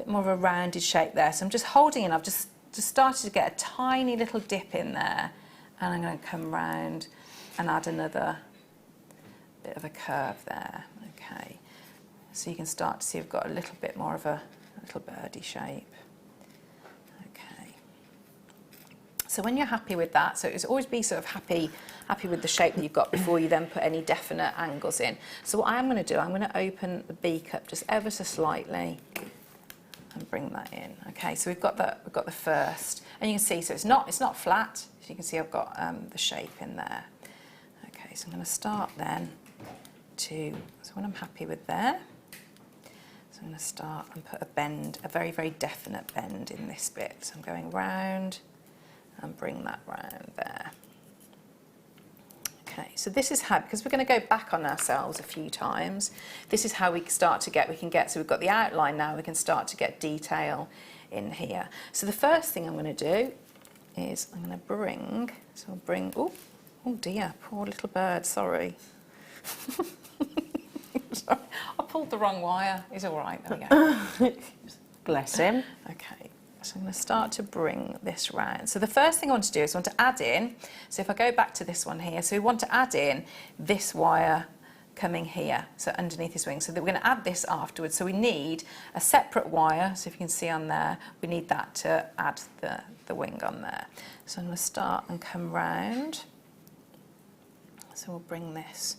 more of a rounded shape there. So I'm just holding it. I've just started to get a tiny little dip in there, and I'm going to come round and add another bit of a curve there. Okay, so you can start to see I've got a little bit more of a little birdie shape. Okay, so when you're happy with that, so it's always be sort of happy with the shape that you've got before you then put any definite angles in. So what I am going to do, I'm going to open the beak up just ever so slightly and bring that in. Okay, so we've got the first, and you can see, so it's not flat. So you can see I've got the shape in there. Okay, so I'm going to start then so when I'm happy with there, so I'm going to start and put a bend, a very, very definite bend in this bit. So I'm going round and bring that round there. Okay, so this is how, because we're going to go back on ourselves a few times, this is how we start to get, so we've got the outline now, we can start to get detail in here. So the first thing I'm going to do is I'm going to bring, so I'll bring, oh dear, poor little bird, sorry. Sorry, I pulled the wrong wire. He's all right, there we go. Bless him. Okay. So I'm going to start to bring this round. So the first thing I want to do is I want to add in, so if I go back to this one here, so we want to add in this wire coming here, so underneath his wing, so that we're going to add this afterwards. So we need a separate wire, so if you can see on there, we need that to add the wing on there. So I'm going to start and come round. So we'll bring this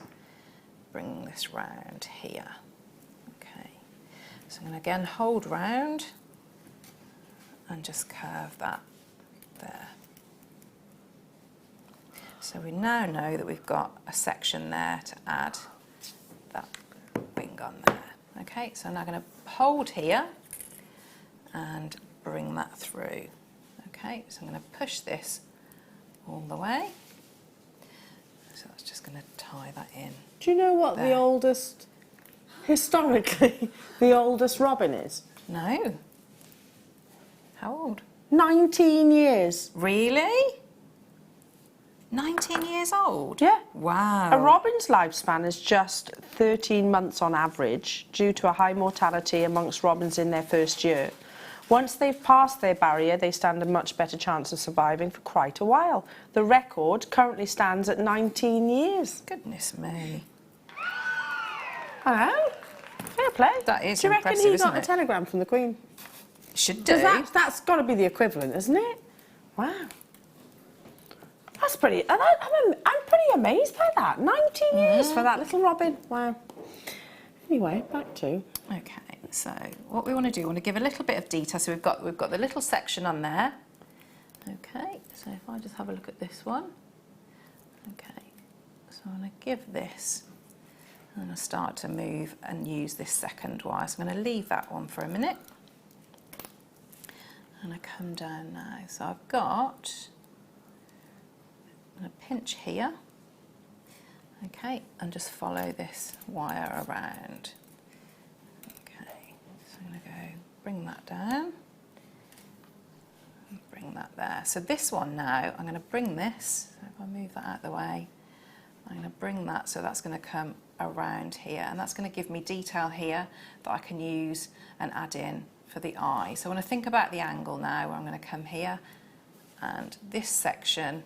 round here. Okay. So I'm going to again hold round and just curve that there. So we now know that we've got a section there to add that wing on there. Okay, so I'm now going to hold here and bring that through. Okay, so I'm going to push this all the way. So that's just going to tie that in. Do you know what the oldest, historically, the oldest robin is? No. How old? 19 years. Really? 19 years old? Yeah. Wow. A robin's lifespan is just 13 months on average due to a high mortality amongst robins in their first year. Once they've passed their barrier, they stand a much better chance of surviving for quite a while. The record currently stands at 19 years. Goodness me. Hello. Fair play. That is impressive, Do you reckon he got isn't a it? telegram from the Queen? Should do. That's got to be the equivalent, isn't it? Wow. That's pretty... I'm pretty amazed by that. 19 years for that little robin. Wow. Anyway, back to... Okay, so what we want to do, we want to give a little bit of detail. So we've got the little section on there. Okay, so if I just have a look at this one. Okay, so I'm going to give this... I'm going to start to move and use this second wire. So I'm going to leave that one for a minute. And I come down now. So I've got, I'm going to pinch here, okay, and just follow this wire around. Okay, so I'm going to go bring that down, and bring that there. So this one now, I'm going to bring this, so if I move that out of the way, I'm going to bring that, so that's going to come around here, and that's going to give me detail here that I can use and add in for the eye. So when I think about the angle now, I'm going to come here, and this section,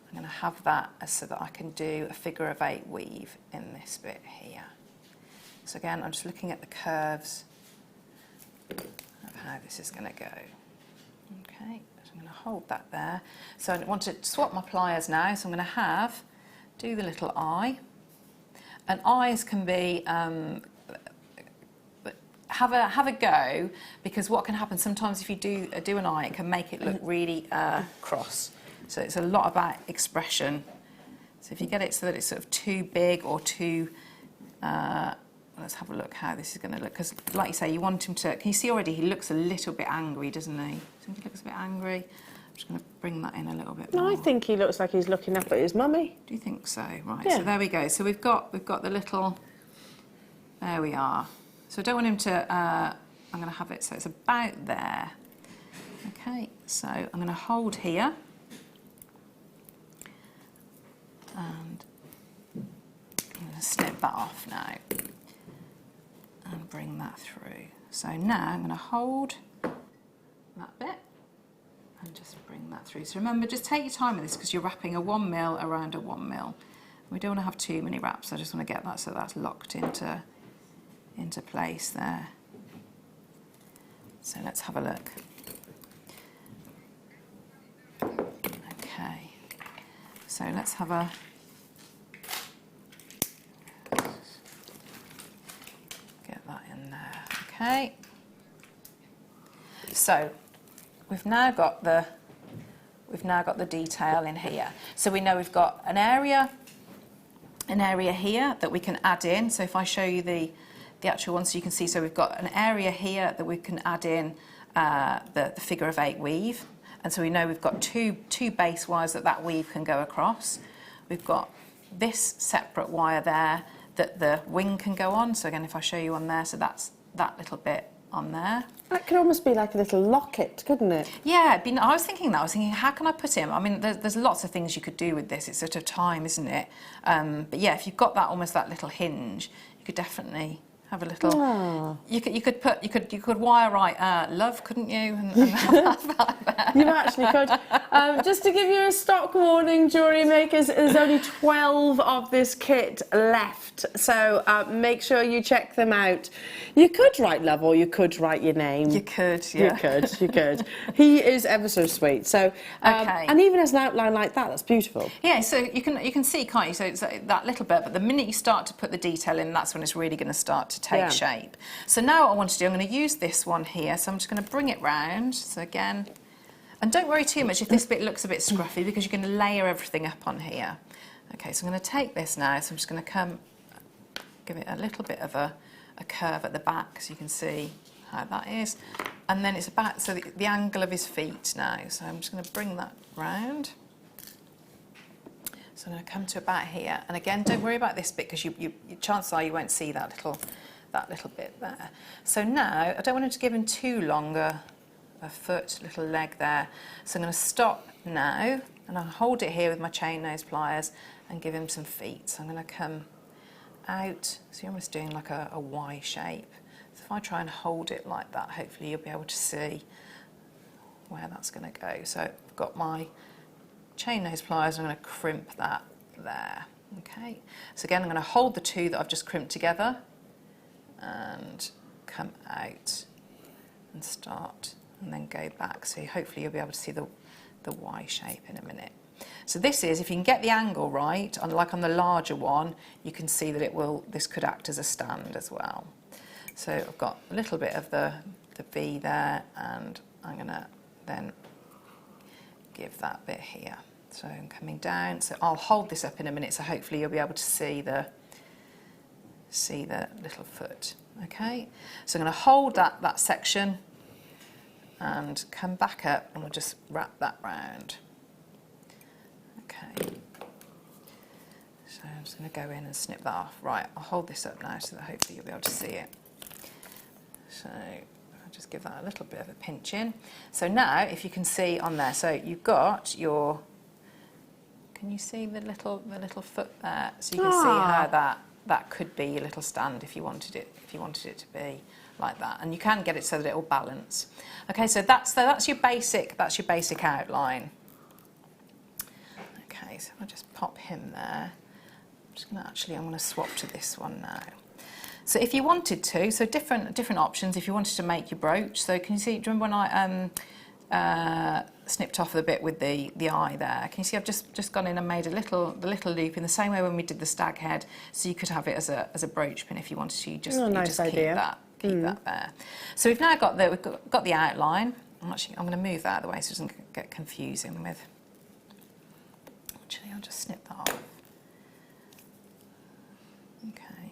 I'm going to have that so that I can do a figure of 8 weave in this bit here. So again, I'm just looking at the curves of how this is going to go. Okay, so I'm going to hold that there. So I want to swap my pliers now, so I'm going to do the little eye. And eyes can be, have a go, because what can happen sometimes if you do an eye, it can make it look really cross. So it's a lot about expression. So if you get it so that it's sort of too big or too, let's have a look how this is going to look. Because like you say, you want him to, can you see already he looks a little bit angry, doesn't he? So he looks a bit angry. I'm just going to bring that in a little bit more. No, I think he looks like he's looking up at his mummy. Do you think so? Right, Yeah. so there we go. So we've got the little, there we are. So I don't want him to, I'm going to have it so it's about there. Okay, so I'm going to hold here. And I'm going to snip that off now and bring that through. So now I'm going to hold that bit and just bring that through. So remember, just take your time with this because you're wrapping a 1mm around a 1mm. We don't want to have too many wraps. I just want to get that so that's locked into place there. So let's have a look. Okay. So let's have a get that in there. Okay. So we've now got the detail in here. So we know we've got an area here that we can add in. So if I show you the actual one, so you can see, so we've got an area here that we can add in the figure of 8 weave. And so we know we've got two base wires that weave can go across. We've got this separate wire there that the wing can go on. So again, if I show you on there, so that's that little bit on there. That could almost be like a little locket, couldn't it? Yeah, I was thinking that. I was thinking, how can I put him? I mean, there's lots of things you could do with this. It's sort of time, isn't it? But yeah, if you've got that almost that little hinge, you could definitely have a little. Oh. You could wire right love, couldn't you? And have that there. You actually could. Just to give you a stock warning, Jewellery Makers, there's only 12 of this kit left, so make sure you check them out. You could write love, or you could write your name. You could, yeah. You could. He is ever so sweet. So, Okay. and even as an outline like that, that's beautiful. Yeah, so you can see, can't you? So it's that little bit, but the minute you start to put the detail in, that's when it's really going to start to take shape. So now what I want to do, I'm going to use this one here. So I'm just going to bring it round. So again, and don't worry too much if this bit looks a bit scruffy because you're going to layer everything up on here. Okay, so I'm going to take this now. So I'm just going to give it a little bit of a curve at the back so you can see how that is. And then it's about, so the angle of his feet now. So I'm just going to bring that round. So I'm going to come to about here. And again, don't worry about this bit because chances are you won't see that little bit there. So now, I don't want him to give him too long a little leg there. So I'm going to stop now and I'll hold it here with my chain nose pliers and give him some feet. So I'm going to come out, so you're almost doing like a Y shape. So if I try and hold it like that, hopefully you'll be able to see where that's going to go. So I've got my chain nose pliers, I'm going to crimp that there. Okay, so again I'm going to hold the two that I've just crimped together and come out and start and then go back. So hopefully you'll be able to see the Y shape in a minute. So this is, if you can get the angle right, like on the larger one, you can see that this could act as a stand as well. So I've got a little bit of the V there, and I'm going to then give that bit here. So I'm coming down, so I'll hold this up in a minute, so hopefully you'll be able to see the little foot. Okay, so I'm going to hold that section and come back up, and we'll just wrap that round. Okay, so I'm just going to go in and snip that off. Right, I'll hold this up now so that hopefully you'll be able to see it. So I'll just give that a little bit of a pinch in. So now, if you can see on there, so you've got your, can you see the little foot there? So you can see how that could be a little stand if you wanted it to be like that, and you can get it so that it will balance. Okay, so that's your basic outline. Okay, so I'll just pop him there. I'm going to swap to this one now. So if you wanted to, so different options if you wanted to make your brooch. So can you see, do you remember when I snipped off the bit with the eye there? Can you see I've just gone in and made the little loop in the same way when we did the stag head, so you could have it as a brooch pin if you wanted to. You just keep that there. So we've now got the outline. I'm going to move that out of the way so it doesn't get confusing with Actually, I'll just snip that off. Okay.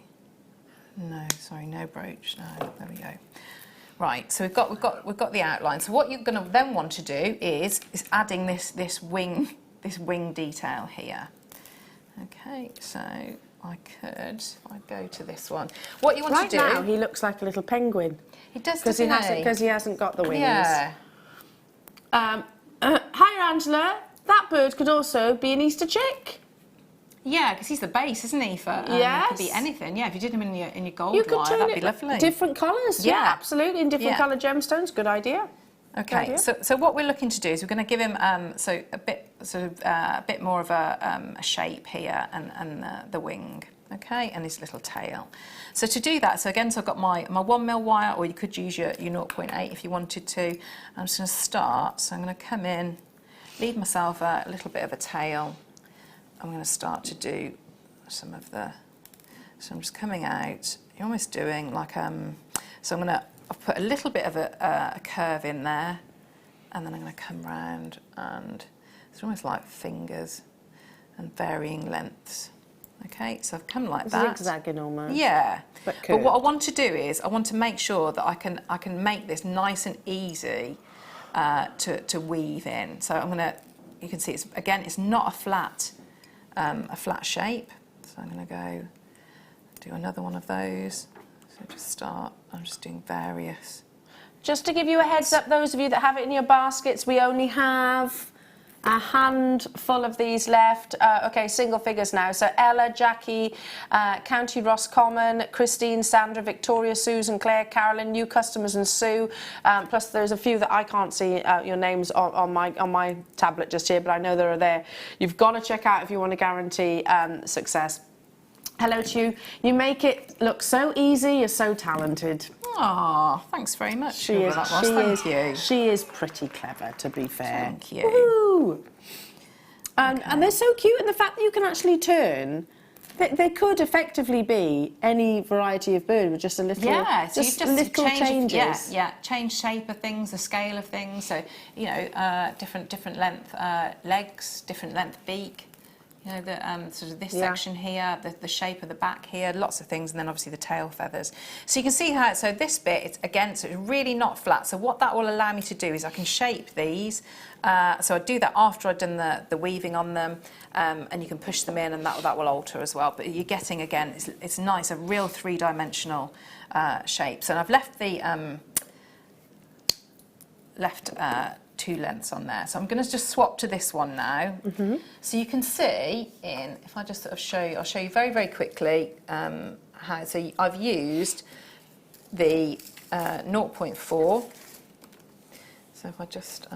No, sorry, no brooch. No, there we go. Right, so we've got the outline. So what you're going to then want to do is adding this wing detail here. Okay, so I could, if I go to this one, what you want Right to do now, he looks like a little penguin. He does, Because he hasn't got the wings. Yeah. Hi, Angela. That bird could also be an Easter chick. Yeah, because he's the base, isn't he? For Yes. could be anything. Yeah, if you did him in your gold You could wire, turn that'd it be lovely. different colours. Yeah, Yeah. absolutely, in different Yeah. coloured gemstones. Good idea. Okay, so what we're looking to do is we're going to give him so a bit more of a shape here and the wing, okay, and his little tail. So to do that, so again, so I've got my 1mm wire, or you could use your 0.8 if you wanted to. I'm just going to start. So I'm going to come in, leave myself a little bit of a tail. I'm going to start to do some of the. So I'm just coming out. You're almost doing like So I'm going to. I've put a little bit of a curve in there, and then I'm going to come round, and it's almost like fingers and varying lengths. Okay, so I've come like that. Zigzagging almost. Yeah, But what I want to do is I want to make sure that I can make this nice and easy to weave in. So I'm going to. You can see it's not a flat shape. So I'm going to go do another one of those. So just start, I'm just doing various. Just to give you a heads up, those of you that have it in your baskets, we only have a handful of these left. Okay, single figures now. So Ella, Jackie, County Roscommon, Christine, Sandra, Victoria, Susan, Claire, Carolyn, new customers and Sue. Plus there's a few that I can't see your names on my tablet just here, but I know they're there. You've got to check out if you want to guarantee success. Hello to you. You make it look so easy. You're so talented. Oh, thanks very much. She is. Thank you. She is pretty clever, to be fair. Thank you. Woo-hoo. And they're so cute, and the fact that you can actually turn. They could effectively be any variety of bird with just a little, yeah, so just you just little changes. Change shape of things, the scale of things. So different length legs, different length beak. You know, the sort of this section here, the shape of the back here, lots of things, and then obviously the tail feathers. So you can see how, so this bit, it's again, so it's really not flat. So what that will allow me to do is I can shape these. So I do that after I've done the weaving on them, and you can push them in, and that will alter as well. But you're getting, again, it's nice, a real three-dimensional shape. So I've left the, two lengths on there. So I'm going to just swap to this one now. Mm-hmm. So you can see if I just sort of show you, I'll show you very, very quickly how, so I've used the 0.4. So if I just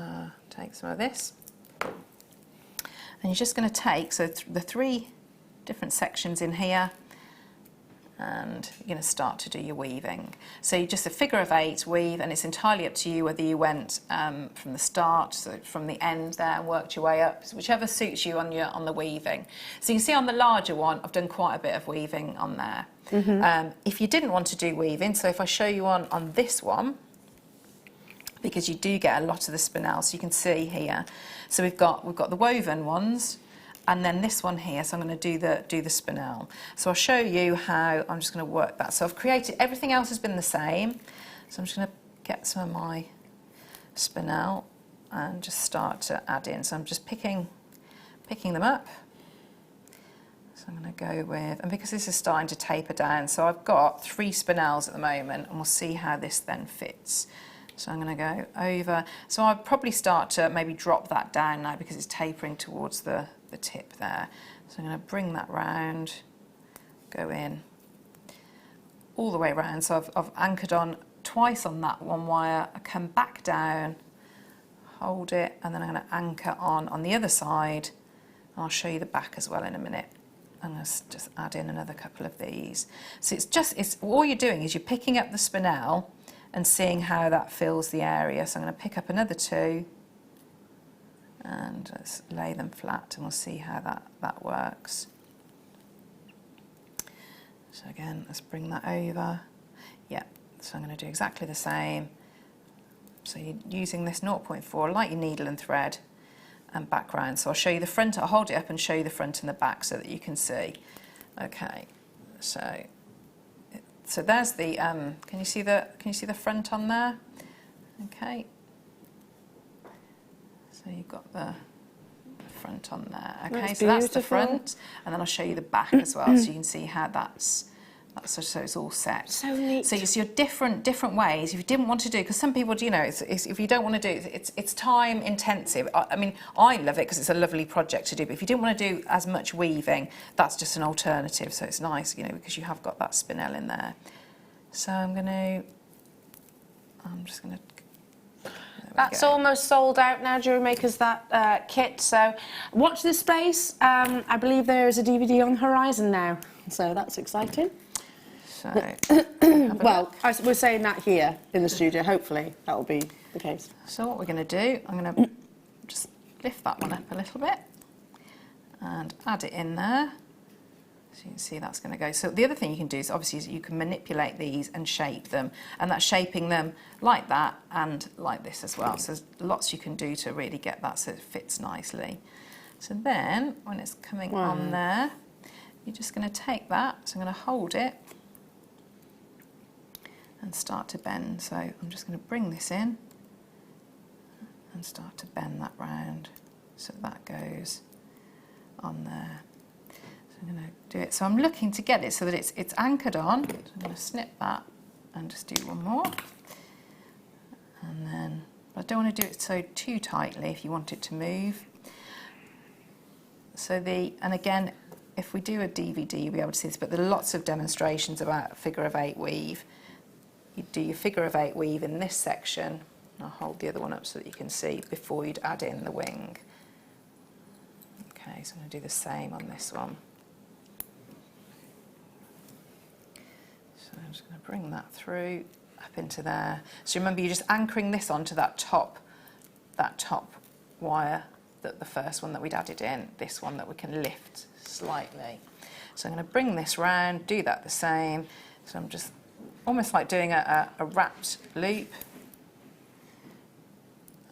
take some of this, and you're just going to take, so the three different sections in here, and you're going to start to do your weaving. So you just a figure of 8 weave, and it's entirely up to you whether you went from the start, so from the end there, and worked your way up, so whichever suits you on the weaving. So you can see on the larger one, I've done quite a bit of weaving on there. Mm-hmm. If you didn't want to do weaving, so if I show you on this one, because you do get a lot of the spinel, so you can see here. So we've got the woven ones. And then this one here, so I'm going to do the spinel. So I'll show you how I'm just going to work that. So I've created, everything else has been the same. So I'm just going to get some of my spinel and just start to add in. So I'm just picking them up. So I'm going to go with, and because this is starting to taper down, so I've got 3 spinels at the moment, and we'll see how this then fits. So I'm going to go over. So I'll probably start to maybe drop that down now because it's tapering towards the tip there. So I'm going to bring that round, go in all the way around. So I've anchored on twice on that one wire. I come back down, hold it, and then I'm going to anchor on the other side. I'll show you the back as well in a minute. I'm going to just add in another couple of these. So it's all you're doing is you're picking up the spinel and seeing how that fills the area. So I'm going to pick up another 2 and let's lay them flat, and we'll see how that works. So again, let's bring that over. Yeah, so I'm going to do exactly the same. So you're using this 0.4, like your needle and thread, and back round. So I'll show you the front, I'll hold it up and show you the front and the back so that you can see. Okay, so there's the, can you see the front on there? Okay. So you've got the front on there. Okay, That's so that's the beautiful. front, and then I'll show you the back as well, so you can see how that's so it's all set. So neat. So you see your different ways. If you didn't want to do, because some people, you know, if you don't want to do, it's time intensive. I mean, I love it because it's a lovely project to do. But if you didn't want to do as much weaving, that's just an alternative. So it's nice, you know, because you have got that spinel in there. So I'm just gonna. That's almost sold out now, Jewellery Maker's that kit. So watch this space. I believe there is a DVD on the horizon now. So that's exciting. So, well, we're saying that here in the studio. Hopefully that will be the case. So what we're going to do, I'm going to just lift that one up a little bit and add it in there. So you can see that's going to go. So the other thing you can do is obviously you can manipulate these and shape them, and that's shaping them like that and like this as well. So there's lots you can do to really get that so it fits nicely. So then when it's coming on there, you're just going to take that. So I'm going to hold it and start to bend. So I'm just going to bring this in and start to bend that round so that goes on there. So I'm going to do it. So I'm looking to get it so that it's anchored on. So I'm going to snip that and just do one more. And then, but I don't want to do it so too tightly if you want it to move. So and again, if we do a DVD, you'll be able to see this, but there are lots of demonstrations about figure of 8 weave. You do your figure of 8 weave in this section. I'll hold the other one up so that you can see before you'd add in the wing. Okay, so I'm going to do the same on this one. So I'm just going to bring that through up into there. So remember, you're just anchoring this onto that top wire, that the first one that we'd added in, this one that we can lift slightly. So I'm going to bring this round, do that the same. So I'm just almost like doing a wrapped loop,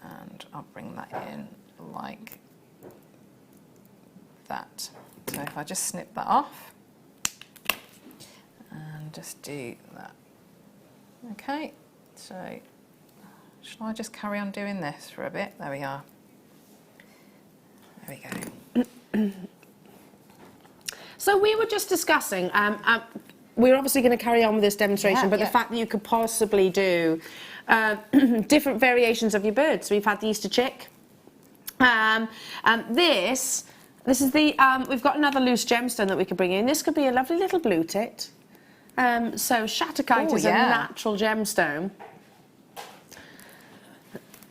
and I'll bring that in like that. So if I just snip that off and just do that. Okay, so shall I just carry on doing this for a bit? There we are. There we go. So we were just discussing, we're obviously going to carry on with this demonstration, but the fact that you could possibly do different variations of your birds. So we've had the Easter chick. This is the, we've got another loose gemstone that we could bring in. This could be a lovely little blue tit. So Shatterkite is a natural gemstone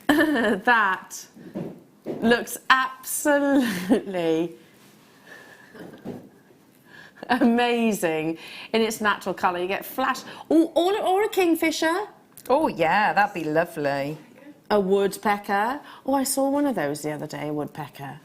that looks absolutely amazing in its natural colour. You get flash, or a kingfisher. Oh yeah, that'd be lovely. A woodpecker. Oh, I saw one of those the other day, a woodpecker.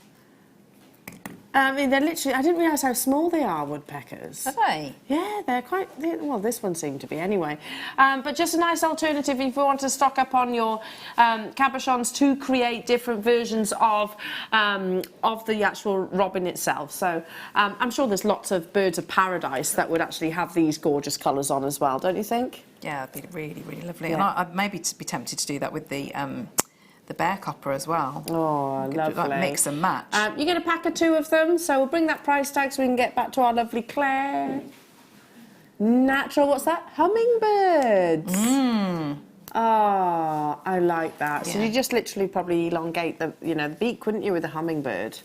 I mean, they're literally, I didn't realise how small they are, woodpeckers. Are they? Yeah, they're quite, well, this one seemed to be anyway. But just a nice alternative if you want to stock up on your cabochons to create different versions of the actual robin itself. So I'm sure there's lots of birds of paradise that would actually have these gorgeous colours on as well, don't you think? Yeah, it'd be really, really lovely. Yeah. And I'd maybe be tempted to do that with the bear copper as well. Oh, lovely. Like mix and match. You're going to pack 2 of them, so we'll bring that price tag so we can get back to our lovely Claire. Natural, what's that? Hummingbirds. Oh, I like that. Yeah. So you just literally probably elongate the beak, wouldn't you, with a hummingbird?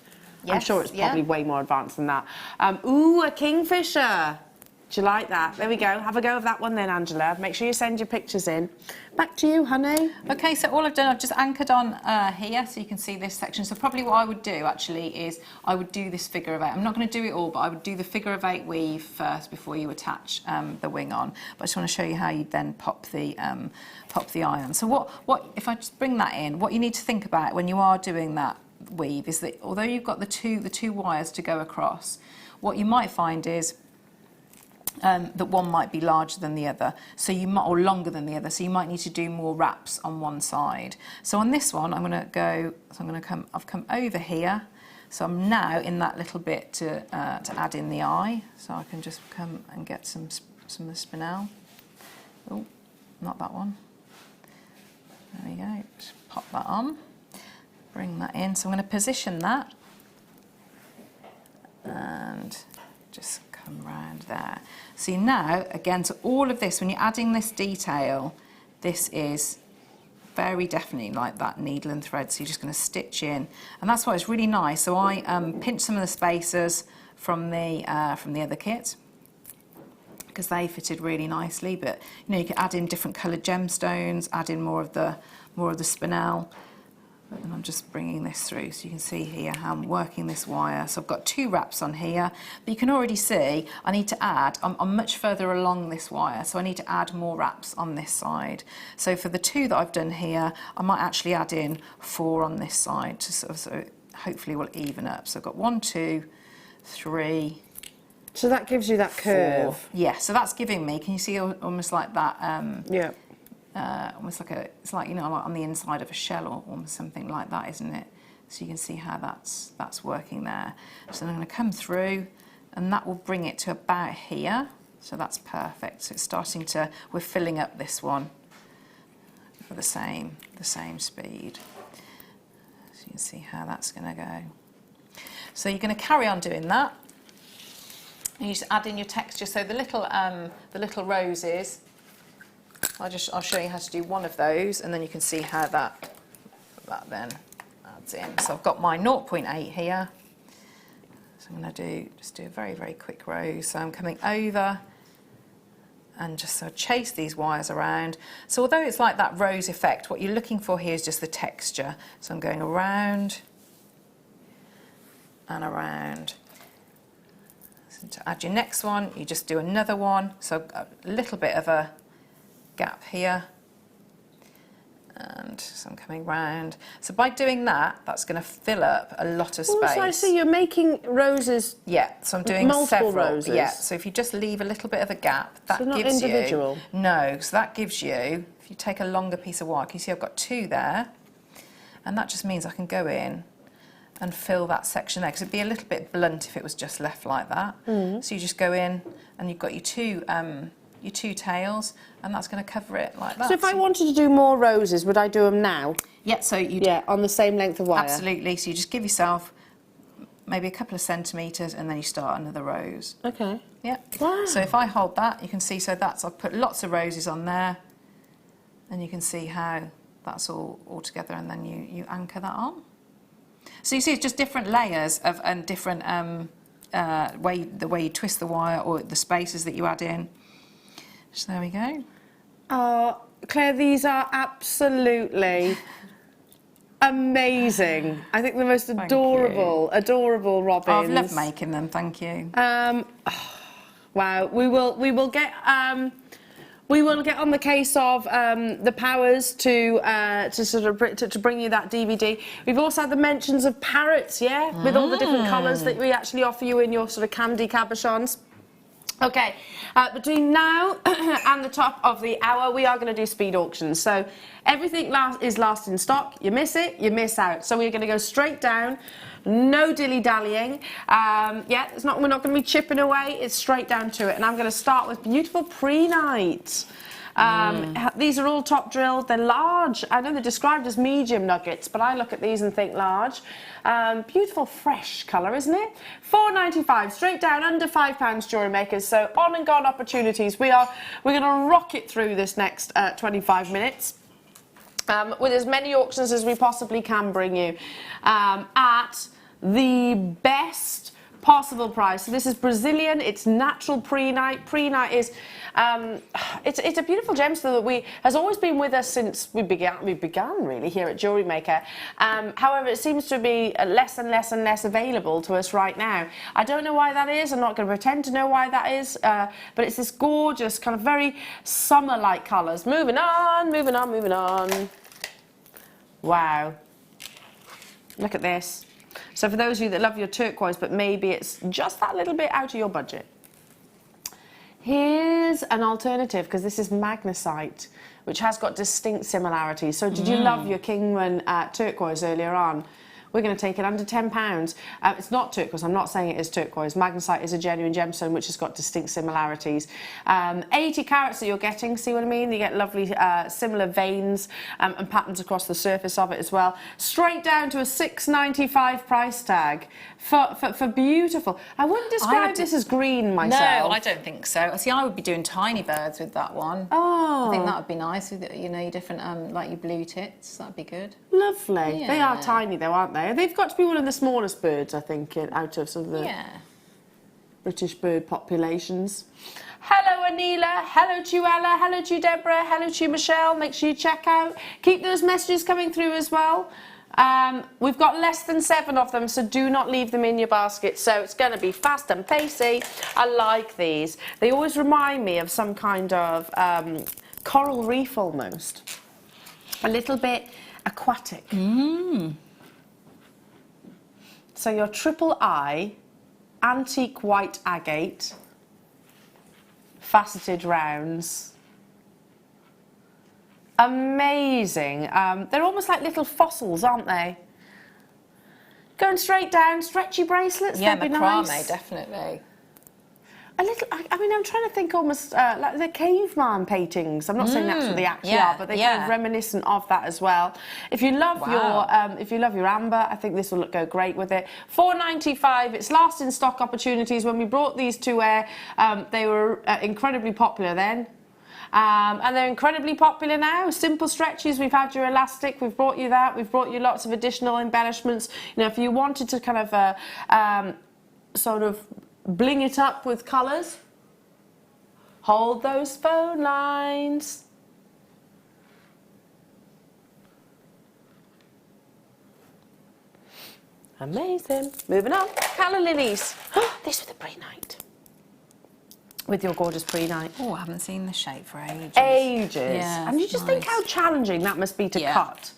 Yes, I'm sure it's probably way more advanced than that. Ooh, a kingfisher. Do you like that? There we go. Have a go of that one then, Angela. Make sure you send your pictures in. Back to you, honey. Okay, so all I've done, I've just anchored on here so you can see this section. So probably what I would do actually is I would do this figure of 8. I'm not going to do it all, but I would do the figure of 8 weave first before you attach the wing on. But I just want to show you how you then pop the eye on. So what if I just bring that in, what you need to think about when you are doing that weave is that although you've got the two wires to go across, what you might find is that one might be larger than the other, so you might, or longer than the other, so you might need to do more wraps on one side. So on this one, I've come over here, so I'm now in that little bit to add in the eye, so I can just come and get some of the spinel. Oh, not that one. There we go, just pop that on, bring that in. So I'm going to position that and just come round there. See now, again, so all of this, when you're adding this detail, this is very definitely like that needle and thread, so you're just going to stitch in, and that's why it's really nice. So I pinched some of the spacers from the other kit because they fitted really nicely, but you know, you can add in different coloured gemstones, add in more of the spinel. And I'm just bringing this through so you can see here how I'm working this wire. So I've got 2 wraps on here, but you can already see I need to add, I'm much further along this wire, so I need to add more wraps on this side. So for the 2 that I've done here, I might actually add in 4 on this side to sort of, so hopefully will even up. So I've got 1, 2, 3. So that gives you that curve. 4. Yeah, so that's giving me, can you see almost like that? Yeah. Almost like it's like, you know, like on the inside of a shell or almost something like that, isn't it? So you can see how that's working there. So I'm going to come through, and that will bring it to about here. So that's perfect. So it's starting to, we're filling up this one for the same speed. So you can see how that's going to go. So you're going to carry on doing that. And you just add in your texture. So the little roses. I'll show you how to do one of those, and then you can see how that then adds in. So I've got my 0.8 here. So I'm going to just do a very, very quick rose. So I'm coming over and just sort of chase these wires around. So although it's like that rose effect, what you're looking for here is just the texture. So I'm going around and around. So to add your next one, you just do another one. So a little bit of a gap here, and so I'm coming round. So by doing that, that's going to fill up a lot of space. Oh, so I see you're making roses. Yeah, so I'm doing multiple several roses. Yeah, so if you just leave a little bit of a gap, that so not gives individual. you no. So that gives you, if you take a longer piece of wire, can you see I've got 2 there, and that just means I can go in and fill that section there, because it'd be a little bit blunt if it was just left like that. So you just go in, and you've got your 2 tails, and that's going to cover it like that. So if I wanted to do more roses, would I do them now? Yeah, so you on the same length of wire. Absolutely. So you just give yourself maybe a couple of centimetres, and then you start another rose. Okay. Yeah. Wow. So if I hold that, you can see, so that's, I've put lots of roses on there, and you can see how that's all together, and then you anchor that on. So you see it's just different layers of, and different the way you twist the wire, or the spaces that you add in. So there we go. Oh, Claire, these are absolutely amazing. I think the most adorable robins. Oh, I've loved making them. Thank you. Wow. We will get on the case of the powers to bring you that DVD. We've also had the mentions of parrots, yeah, with all the different colours that we actually offer you in your sort of candy cabochons. Okay, between now and the top of the hour, we are going to do speed auctions. So everything is last in stock. You miss it, you miss out. So we're going to go straight down, no dilly-dallying. Yeah, we're not going to be chipping away. It's straight down to it. And I'm going to start with beautiful pre-night. These are all top drilled. They're large. I know they're described as medium nuggets, but I look at these and think large. Beautiful fresh colour, isn't it? £4.95, straight down, under £5 Jewellery Makers. So on and gone opportunities. We're going to rocket through this next 25 minutes. With as many auctions as we possibly can bring you at the best possible price. So this is Brazilian, it's natural pre-night. Pre-night is it's a beautiful gemstone that has always been with us since we began really here at Jewellery Maker. However, it seems to be less and less and less available to us right now. I don't know why that is. I'm not going to pretend to know why that is, but it's this gorgeous kind of very summer-like colours. Moving on, moving on, moving on. Wow. Look at this. So for those of you that love your turquoise, but maybe it's just that little bit out of your budget. Here's an alternative, because this is magnesite, which has got distinct similarities. So did you love your Kingman turquoise earlier on? We're going to take it under £10. It's not turquoise, I'm not saying it is turquoise. Magnesite is a genuine gemstone which has got distinct similarities. 80 carats that you're getting, see what I mean? You get lovely similar veins and patterns across the surface of it as well. Straight down to a £6.95 price tag for beautiful. I wouldn't describe this as green myself. No, I don't think so. See, I would be doing tiny birds with that one. Oh. I think that would be nice with, you know, your different, like your blue tits. That'd be good. Lovely. Yeah. They are tiny though, aren't they? They've got to be one of the smallest birds, I think, out of some of the British bird populations. Hello, Anila. Hello to you, Ella. Hello to you, Deborah. Hello to you, Michelle. Make sure you check out. Keep those messages coming through as well. We've got less than 7 of them, so do not leave them in your basket. So it's going to be fast and pacey. I like these. They always remind me of some kind of coral reef almost. A little bit aquatic. So your triple I, antique white agate, faceted rounds. Amazing. They're almost like little fossils, aren't they? Going straight down, stretchy bracelets, Yeah, they'd be macrame, nice. definitely. A little, I mean, I'm trying to think almost like the caveman paintings. I'm not saying that's what they actually are, but they're kind of reminiscent of that as well. If you love your amber, I think this will go great with it. £4.95. It's last in stock opportunities. When we brought these to air, they were incredibly popular then. And they're incredibly popular now. Simple stretches, we've had your elastic, we've brought you that, we've brought you lots of additional embellishments. You know, if you wanted to kind of sort of bling it up with colours, hold those phone lines. Amazing. Moving on. Calla lilies. This with the pre-night. With your gorgeous pre-night. Oh, I haven't seen this shape for ages. Yeah, and you just think how challenging that must be to cut.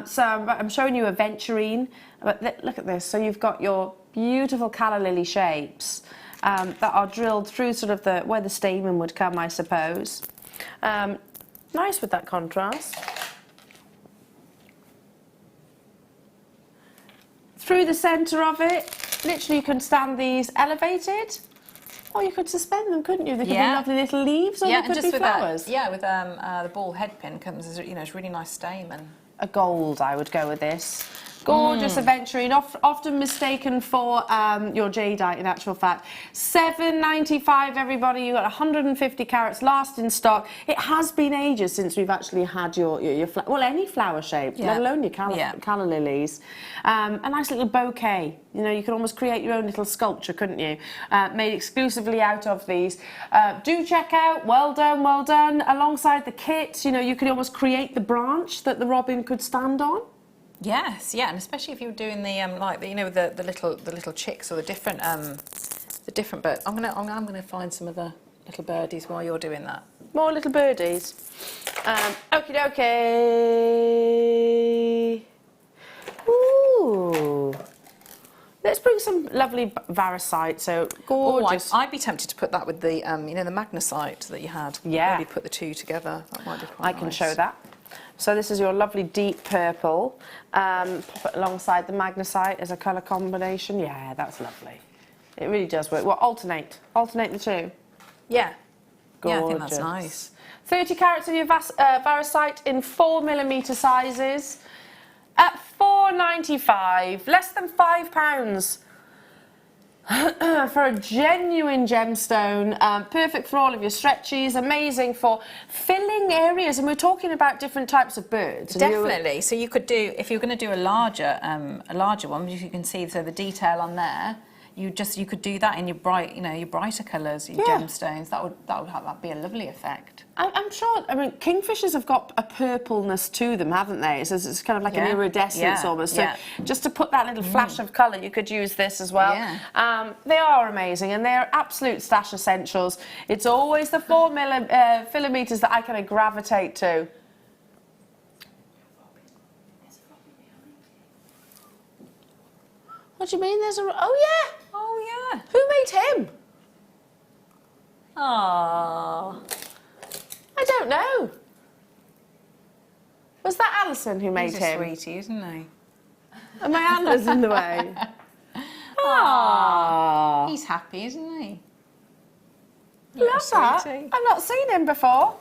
So I'm showing you aventurine. But look at this. So you've got your beautiful calla lily shapes that are drilled through sort of where the stamen would come, I suppose. Nice with that contrast. Through the centre of it, literally you can stand these elevated. Or you could suspend them, couldn't you? They could be lovely little leaves, or they could be flowers. With the ball head pin comes as, you know, it's a really nice stamen. A gold, I would go with this. Gorgeous aventurine, often mistaken for your jadeite in actual fact. £7.95, everybody. You've got 150 carats, last in stock. It has been ages since we've actually had your any flower shape, let alone your calla lilies. A nice little bouquet. You know, you could almost create your own little sculpture, couldn't you? Made exclusively out of these. Do check out, well done, well done. Alongside the kit, you know, you could almost create the branch that the robin could stand on. Yes, yeah, and especially if you were doing the the little chicks or the different birds. I'm gonna find some of the little birdies while you're doing that. More little birdies. Okie dokie. Ooh. Let's bring some lovely varicite. So gorgeous. Oh, I'd be tempted to put that with the the magnesite that you had. Yeah. Maybe put the two together. That might be quite I can show that. So this is your lovely deep purple. Pop it alongside the magnesite as a colour combination. Yeah, that's lovely. It really does work. Well, alternate the two. Yeah. Gorgeous. Yeah, I think that's nice. 30 carats of your varicite in 4mm sizes at £4.95, less than £5. For a genuine gemstone, perfect for all of your stretchies, amazing for filling areas, and we're talking about different types of birds. Definitely. So you could do, if you're going to do a larger one, you can see the detail on there. You could do that in your your brighter colours, your gemstones. That'd be a lovely effect. I'm sure. I mean, kingfishers have got a purpleness to them, haven't they? It's kind of like an iridescence almost. So just to put that little flash of colour, you could use this as well. Yeah. They are amazing, and they're absolute stash essentials. It's always the 4mm that I kind of gravitate to. What do you mean? Oh yeah. Oh yeah. Who made him? Aww. I don't know. Was that Alison who made He's a him? sweetie, isn't he? Are my antlers in the way? Aww. He's happy, isn't he? Love that. Sweetie. I've not seen him before.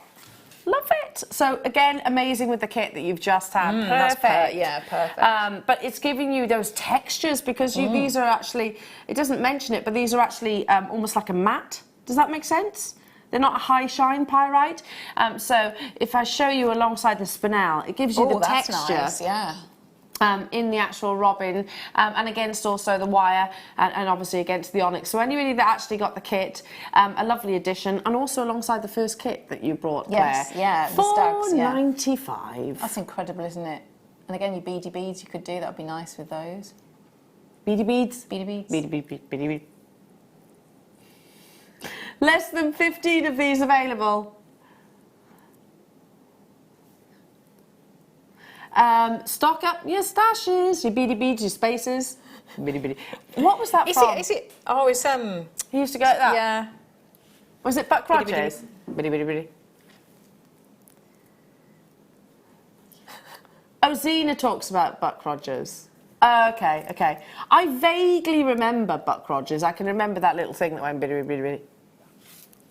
Love it. So again, amazing with the kit that you've just had. Perfect. Yeah, perfect. But it's giving you those textures because these are actually, it doesn't mention it, but these are actually almost like a matte. Does that make sense? They're not a high shine pyrite. So if I show you alongside the spinel, it gives you the that's texture. nice, yeah. In the actual robin and against also the wire and obviously against the onyx. So anybody that actually got the kit, a lovely addition, and also alongside the first kit that you brought, Yes, Claire. yeah, the stags, yeah. £4.95. That's incredible, isn't it? And again, your beady beads, you could do, that would be nice with those. Beady beads? Beady beads. Beady bead, beady bead. Less than 15 of these available. Stock up your stashes, your beady beads, your spaces. Beady beady. What was that from? Is it? Oh, it's He used to go like that. Yeah. Was it Buck Beady, beady, Rogers? Beady beady beady. Oh, Zena talks about Buck Rogers. Okay, okay. I vaguely remember Buck Rogers. I can remember that little thing that went biddy biddy biddy.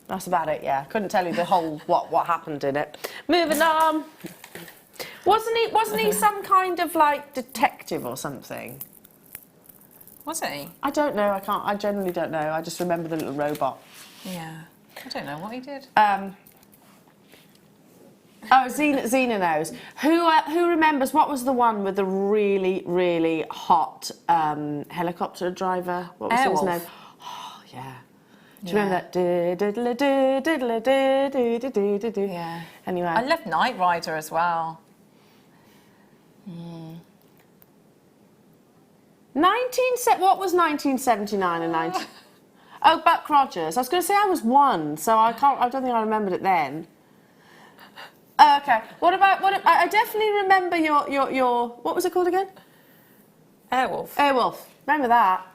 That's about it. Yeah, couldn't tell you the whole what happened in it. Moving on. Wasn't he some kind of like detective or something? Was he? I don't know. I generally don't know. I just remember the little robot. Yeah. I don't know what he did. Oh, Zena knows. Who remembers what was the one with the really, really hot helicopter driver? What was his name? Oh, yeah. Do you remember that? Yeah. Anyway. I love Knight Rider as well. 1970. What was 1979 and 19? Oh, Buck Rogers. I was going to say I was one, so I don't think I remembered it then. Okay. What about? I definitely remember your. What was it called again? Airwolf. Airwolf. Remember that?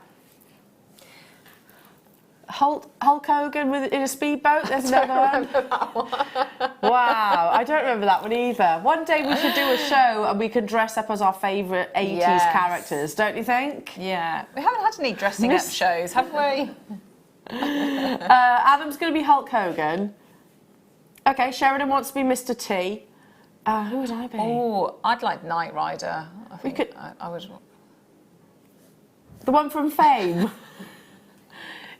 Hulk Hogan in a speedboat. There's another one. Wow, I don't remember that one either. One day we should do a show and we can dress up as our favourite 80s characters, don't you think? Yeah. We haven't had any dressing up shows, have we? Adam's going to be Hulk Hogan. Okay, Sheridan wants to be Mr. T. Who would I be? Oh, I'd like Knight Rider. I think I would. The one from Fame.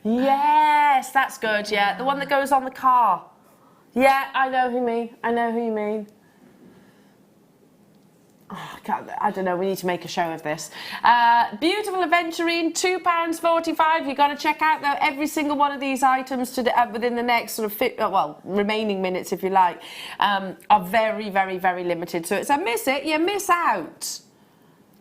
Yes, that's good, yeah. The one that goes on the car. Yeah, I know who you mean. I know who you mean. Oh, God, I don't know, we need to make a show of this. Beautiful aventurine, £2.45. You've got to check out, though, every single one of these items within the next sort of, remaining minutes, if you like, are very, very, very limited. So it's a miss it, you miss out.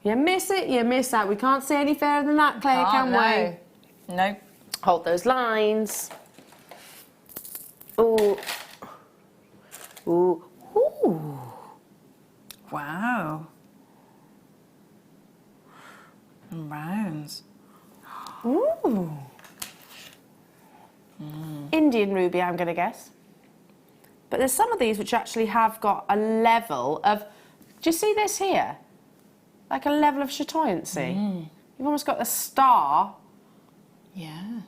You miss it, you miss out. We can't say any fairer than that, Claire, can we? No. Hold those lines. Ooh. Ooh. Ooh. Wow. And rounds. Ooh. Indian ruby, I'm going to guess. But there's some of these which actually have got a level of... Do you see this here? Like a level of chatoyancy. You've almost got a star. Yeah.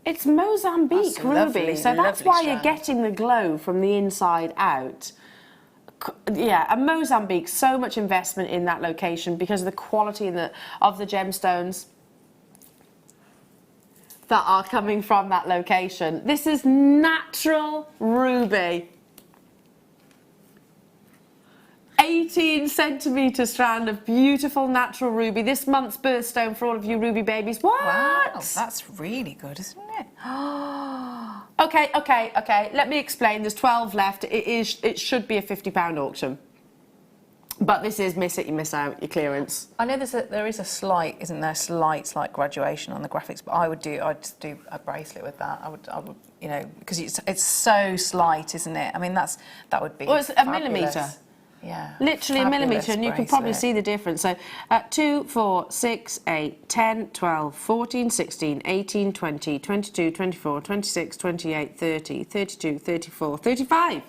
It's Mozambique That's ruby, lovely, so that's lovely why you're strand. getting the glow from the inside out. Yeah, and Mozambique, so much investment in that location because of the quality of the gemstones that are coming from that location. This is natural ruby. 18-centimetre strand of beautiful natural ruby. This month's birthstone for all of you ruby babies. What? Wow, that's really good, isn't it? Okay. Let me explain. There's 12 left. It should be a £50 auction. But this is miss it, you miss out, your clearance. I know there is a slight, isn't there, slight graduation on the graphics, but I'd just do a bracelet with that. I would, because it's so slight, isn't it? I mean, that would be. Well, it's a fabulous. millimetre. Yeah. Literally a millimetre, and you can probably bracelet. see the difference. So 2, 4, 6, 8, 10, 12, 14, 16, 18, 20, 22, 24, 26, 28, 30, 32, 34, 35.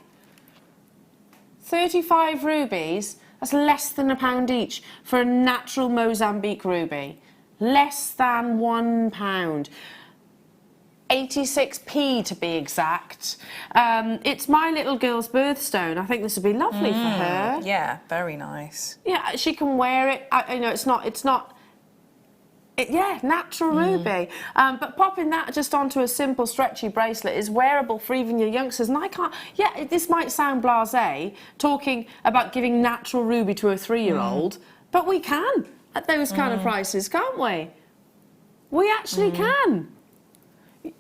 35 rubies, that's less than £1 each for a natural Mozambique ruby. Less than £1. 86p to be exact. It's my little girl's birthstone. I think this would be lovely for her. Yeah, very nice. Yeah, she can wear it. You know, yeah, natural ruby. But popping that just onto a simple stretchy bracelet is wearable for even your youngsters. And I can't, yeah, this might sound blasé, talking about giving natural ruby to a 3-year-old, but we can at those kind of prices, can't we? We actually can.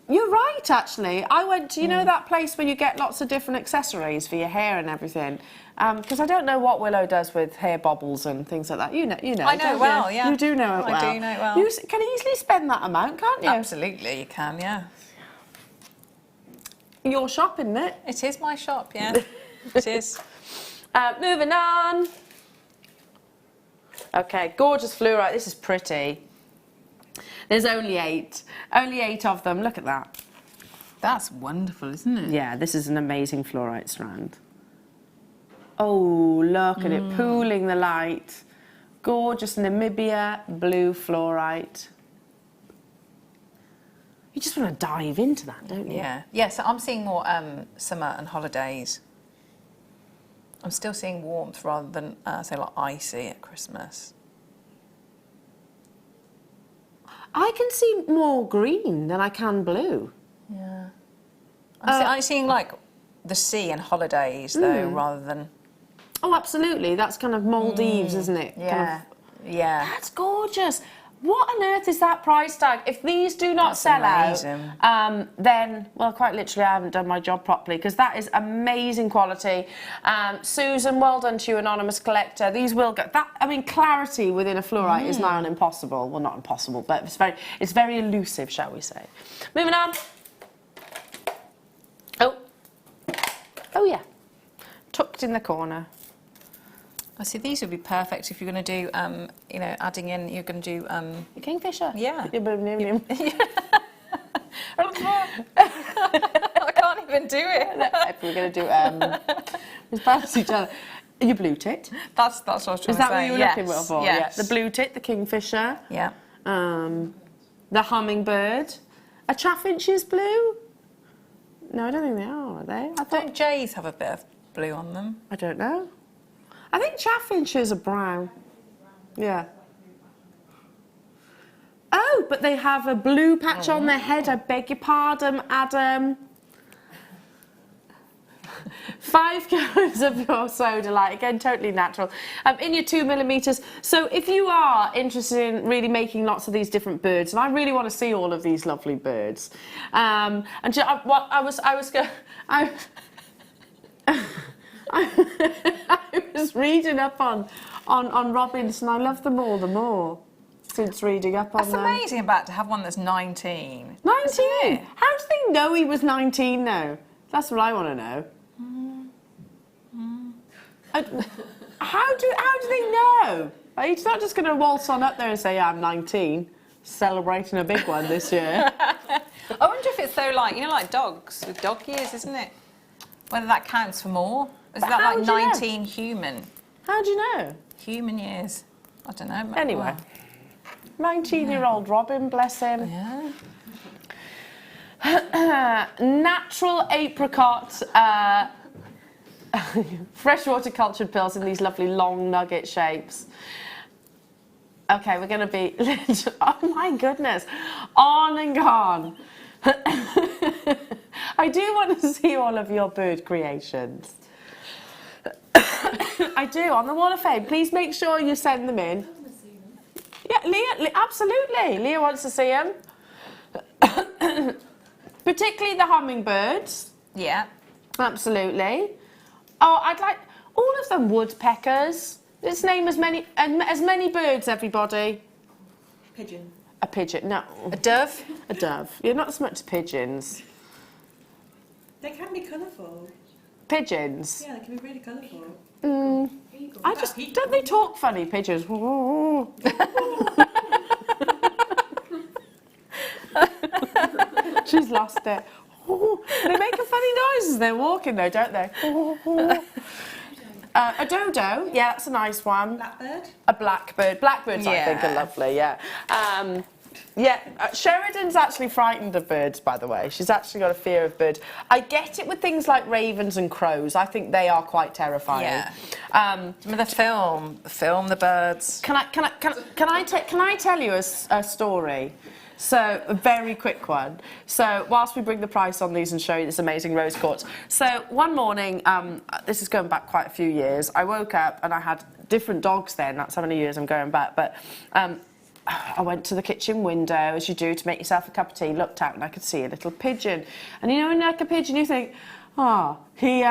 You're right, actually. I went to, you know, that place where you get lots of different accessories for your hair and everything. Because I don't know what Willow does with hair bobbles and things like that. You know. I know it well, you? yeah. You do know it well. I do know it well. You can easily spend that amount, can't you? Absolutely, you can, yeah. Your shop, isn't it? It is my shop, yeah. It is. Moving on. Okay, gorgeous fluorite. This is pretty. There's only 8. Only 8 of them. Look at that. That's wonderful, isn't it? Yeah, this is an amazing fluorite strand. Oh, look at it pooling the light. Gorgeous Namibia blue fluorite. You just want to dive into that, don't you? Yeah. Yeah, so I'm seeing more summer and holidays. I'm still seeing warmth rather than, say, like icy at Christmas. I can see more green than I can blue. Yeah. I'm seeing, like, the sea and holidays, though, rather than... Oh, absolutely. That's kind of Maldives, isn't it? Yeah. Kind Yeah. That's gorgeous. What on earth is that price tag? If these do not That's sell amazing. out, then, well, quite literally, I haven't done my job properly, because that is amazing quality. Susan, well done to you, anonymous collector. These will go. That, I mean, clarity within a fluorite is nigh on impossible. Well, not impossible, but it's very elusive, shall we say? Moving on. Oh yeah, tucked in the corner. I see these would be perfect if you're going to do, you know, adding in, you're going to do... The kingfisher? Yeah. I can't even do it. If we're going to do... It's balance each other. Your blue tit. That's what I was trying to say. Is that what you were looking for? Yes. Yeah. The blue tit, the kingfisher. Yeah. The hummingbird. A chaffinch's blue? No, I don't think they are they? I thought... Don't jays have a bit of blue on them? I don't know. I think chaffinches are brown. Yeah. Oh, but they have a blue patch on their head. I beg your pardon, Adam. 5 gallons of your soda light, again, totally natural. In your 2mm. So if you are interested in really making lots of these different birds, and I really want to see all of these lovely birds, and I was reading up on robins, and I love them all the more since reading up on That's them. amazing about to have one that's 19. 19? How do they know he was 19 now? That's what I want to know. How do they know? He's not just going to waltz on up there and say, yeah, I'm 19, celebrating a big one this year. I wonder if it's so like, you know, like dogs with dog years, isn't it? Whether that counts for more. Is that like 19 human? How do you know? Human years. I don't know. Anyway, 19-year-old Robin, bless him. Yeah. Natural apricot freshwater cultured pills in these lovely long nugget shapes. Okay, we're going to be... oh my goodness. On and gone. I do want to see all of your bird creations. I do, on the Wall of Fame. Please make sure you send them in. Yeah, Leah, absolutely. Leah wants to see them. Particularly the hummingbirds. Yeah. Absolutely. Oh, I'd like all of them woodpeckers. Let's name as many birds, everybody. Pigeon. A pigeon, no. A dove? A dove. You're not so much pigeons. They can be colourful. Pigeons? Yeah, they can be really colourful. I just, don't they talk funny, pigeons? She's lost it. They make funny noises they're walking though, don't they? A dodo, yeah, that's a nice one. Blackbird? A blackbird. Blackbirds, I think, are lovely, yeah. Sheridan's actually frightened of birds, by the way. She's actually got a fear of birds. I get it with things like ravens and crows. I think they are quite terrifying. Yeah. The film, the birds. Can I tell you a story? So, a very quick one. So, whilst we bring the price on these and show you this amazing rose quartz. So, one morning, this is going back quite a few years, I woke up and I had different dogs then. That's how many years I'm going back. But I went to the kitchen window, as you do, to make yourself a cup of tea, looked out and I could see a little pigeon. And you know, when like a pigeon, you think, oh, he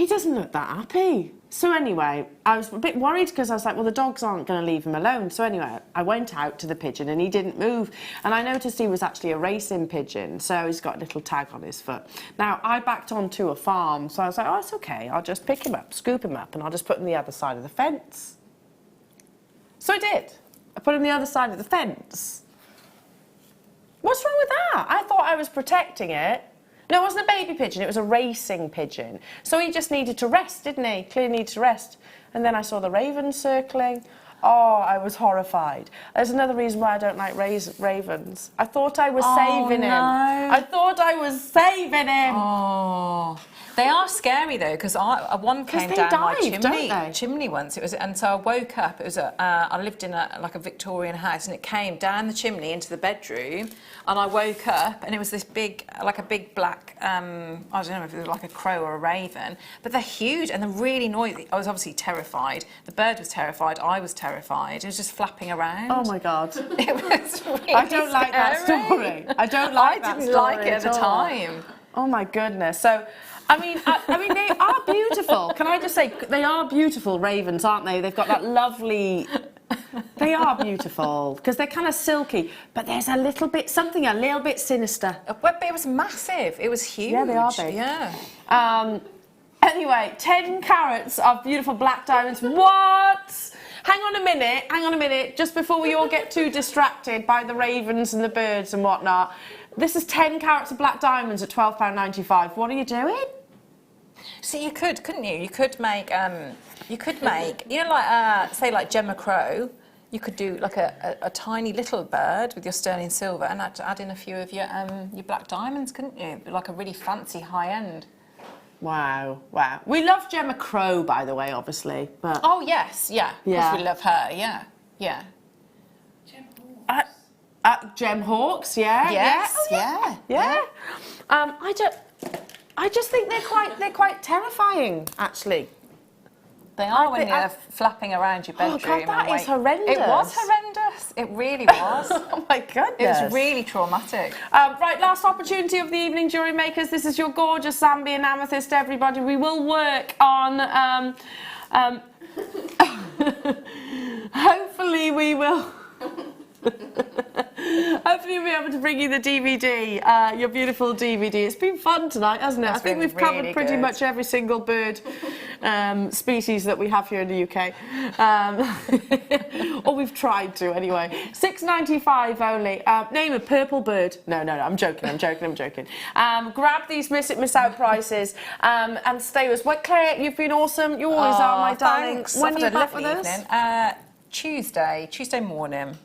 doesn't look that happy. So anyway, I was a bit worried because I was like, well, the dogs aren't going to leave him alone. So anyway, I went out to the pigeon and he didn't move. And I noticed he was actually a racing pigeon. So he's got a little tag on his foot. Now, I backed onto a farm. So I was like, oh, it's okay. I'll just pick him up, scoop him up, and I'll just put him on the other side of the fence. So I did. I put him on the other side of the fence. What's wrong with that? I thought I was protecting it. No, it wasn't a baby pigeon, it was a racing pigeon. So he just needed to rest, didn't he? Clearly needed to rest. And then I saw the ravens circling. Oh, I was horrified. There's another reason why I don't like ravens. I thought I was saving him. I thought I was saving him. Oh. They are scary though, because one came down my chimney once. It was, and so I woke up. It was I lived in a Victorian house, and it came down the chimney into the bedroom. And I woke up, and it was this big, like a big black. I don't know if it was like a crow or a raven, but they're huge and they're really noisy. I was obviously terrified. The bird was terrified. I was terrified. It was just flapping around. Oh my God! It was really I don't like that story. I don't like that story. I didn't like it at the time. Oh my goodness! So. I mean, they are beautiful. Can I just say, they are beautiful ravens, aren't they? They've got that lovely... They are beautiful, because they're kind of silky, but there's a little bit sinister. But it was massive. It was huge. Yeah, they are big. Yeah. Anyway, 10 carats of beautiful black diamonds. What? Hang on a minute, just before we all get too distracted by the ravens and the birds and whatnot. This is 10 carats of black diamonds at £12.95. What are you doing? See, you could, couldn't you? You could make, you know, like, say, like Gemma Crow. You could do like a tiny little bird with your sterling silver and add in a few of your black diamonds, couldn't you? Like a really fancy high end. Wow, wow. We love Gemma Crow, by the way, obviously. But oh yes, yeah. Of course we love her. Yeah, yeah. Gem Hawks, yeah. Yes, yeah. Oh, yeah. I just think they're quite terrifying, actually. They are when you're flapping around your bedroom. Oh God, that is horrendous. It was horrendous. It really was. Oh my goodness. It was really traumatic. Right, last opportunity of the evening, jewellery makers. This is your gorgeous Zambian amethyst, everybody. We will work on. Hopefully, we will. Hopefully we'll be able to bring you the DVD, your beautiful DVD. It's been fun tonight, hasn't it? I think we've covered pretty much every single bird species that we have here in the UK. Or we've tried to, anyway. £6.95 only. Name a purple bird. No, I'm joking. Grab these miss out prices and stay with us. Well, Claire, you've been awesome. You always are, my darling. Thanks. When are you back with us? Tuesday morning.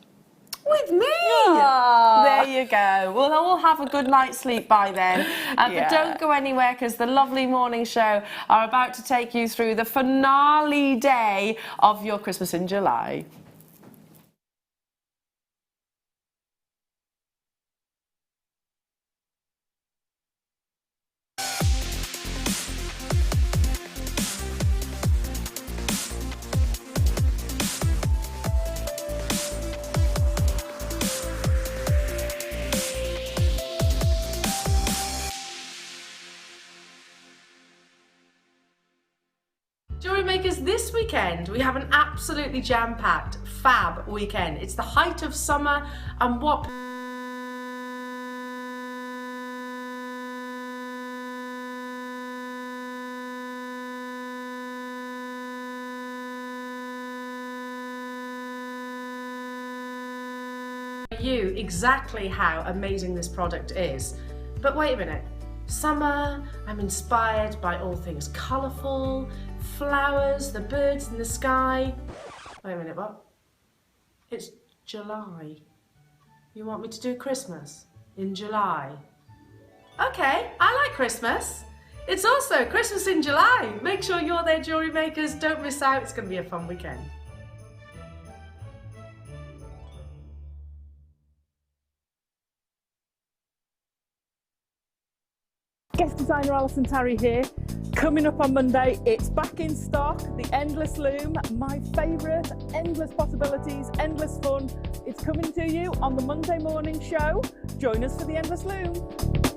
With me? Aww. There you go. We'll all have a good night's sleep by then. But don't go anywhere, because the lovely morning show are about to take you through the finale day of your Christmas in July. Jewellery Makers, this weekend we have an absolutely jam-packed, fab weekend. It's the height of summer, and what you exactly how amazing this product is. But wait a minute. Summer, I'm inspired by all things colourful, flowers, the birds in the sky. Wait a minute, what? It's July. You want me to do Christmas in July? Okay, I like Christmas. It's also Christmas in July. Make sure you're there, jewellery makers. Don't miss out. It's going to be a fun weekend. Guest designer Alison Tarry here. Coming up on Monday, it's back in stock, the Endless Loom, my favourite, endless possibilities, endless fun. It's coming to you on the Monday morning show. Join us for the Endless Loom.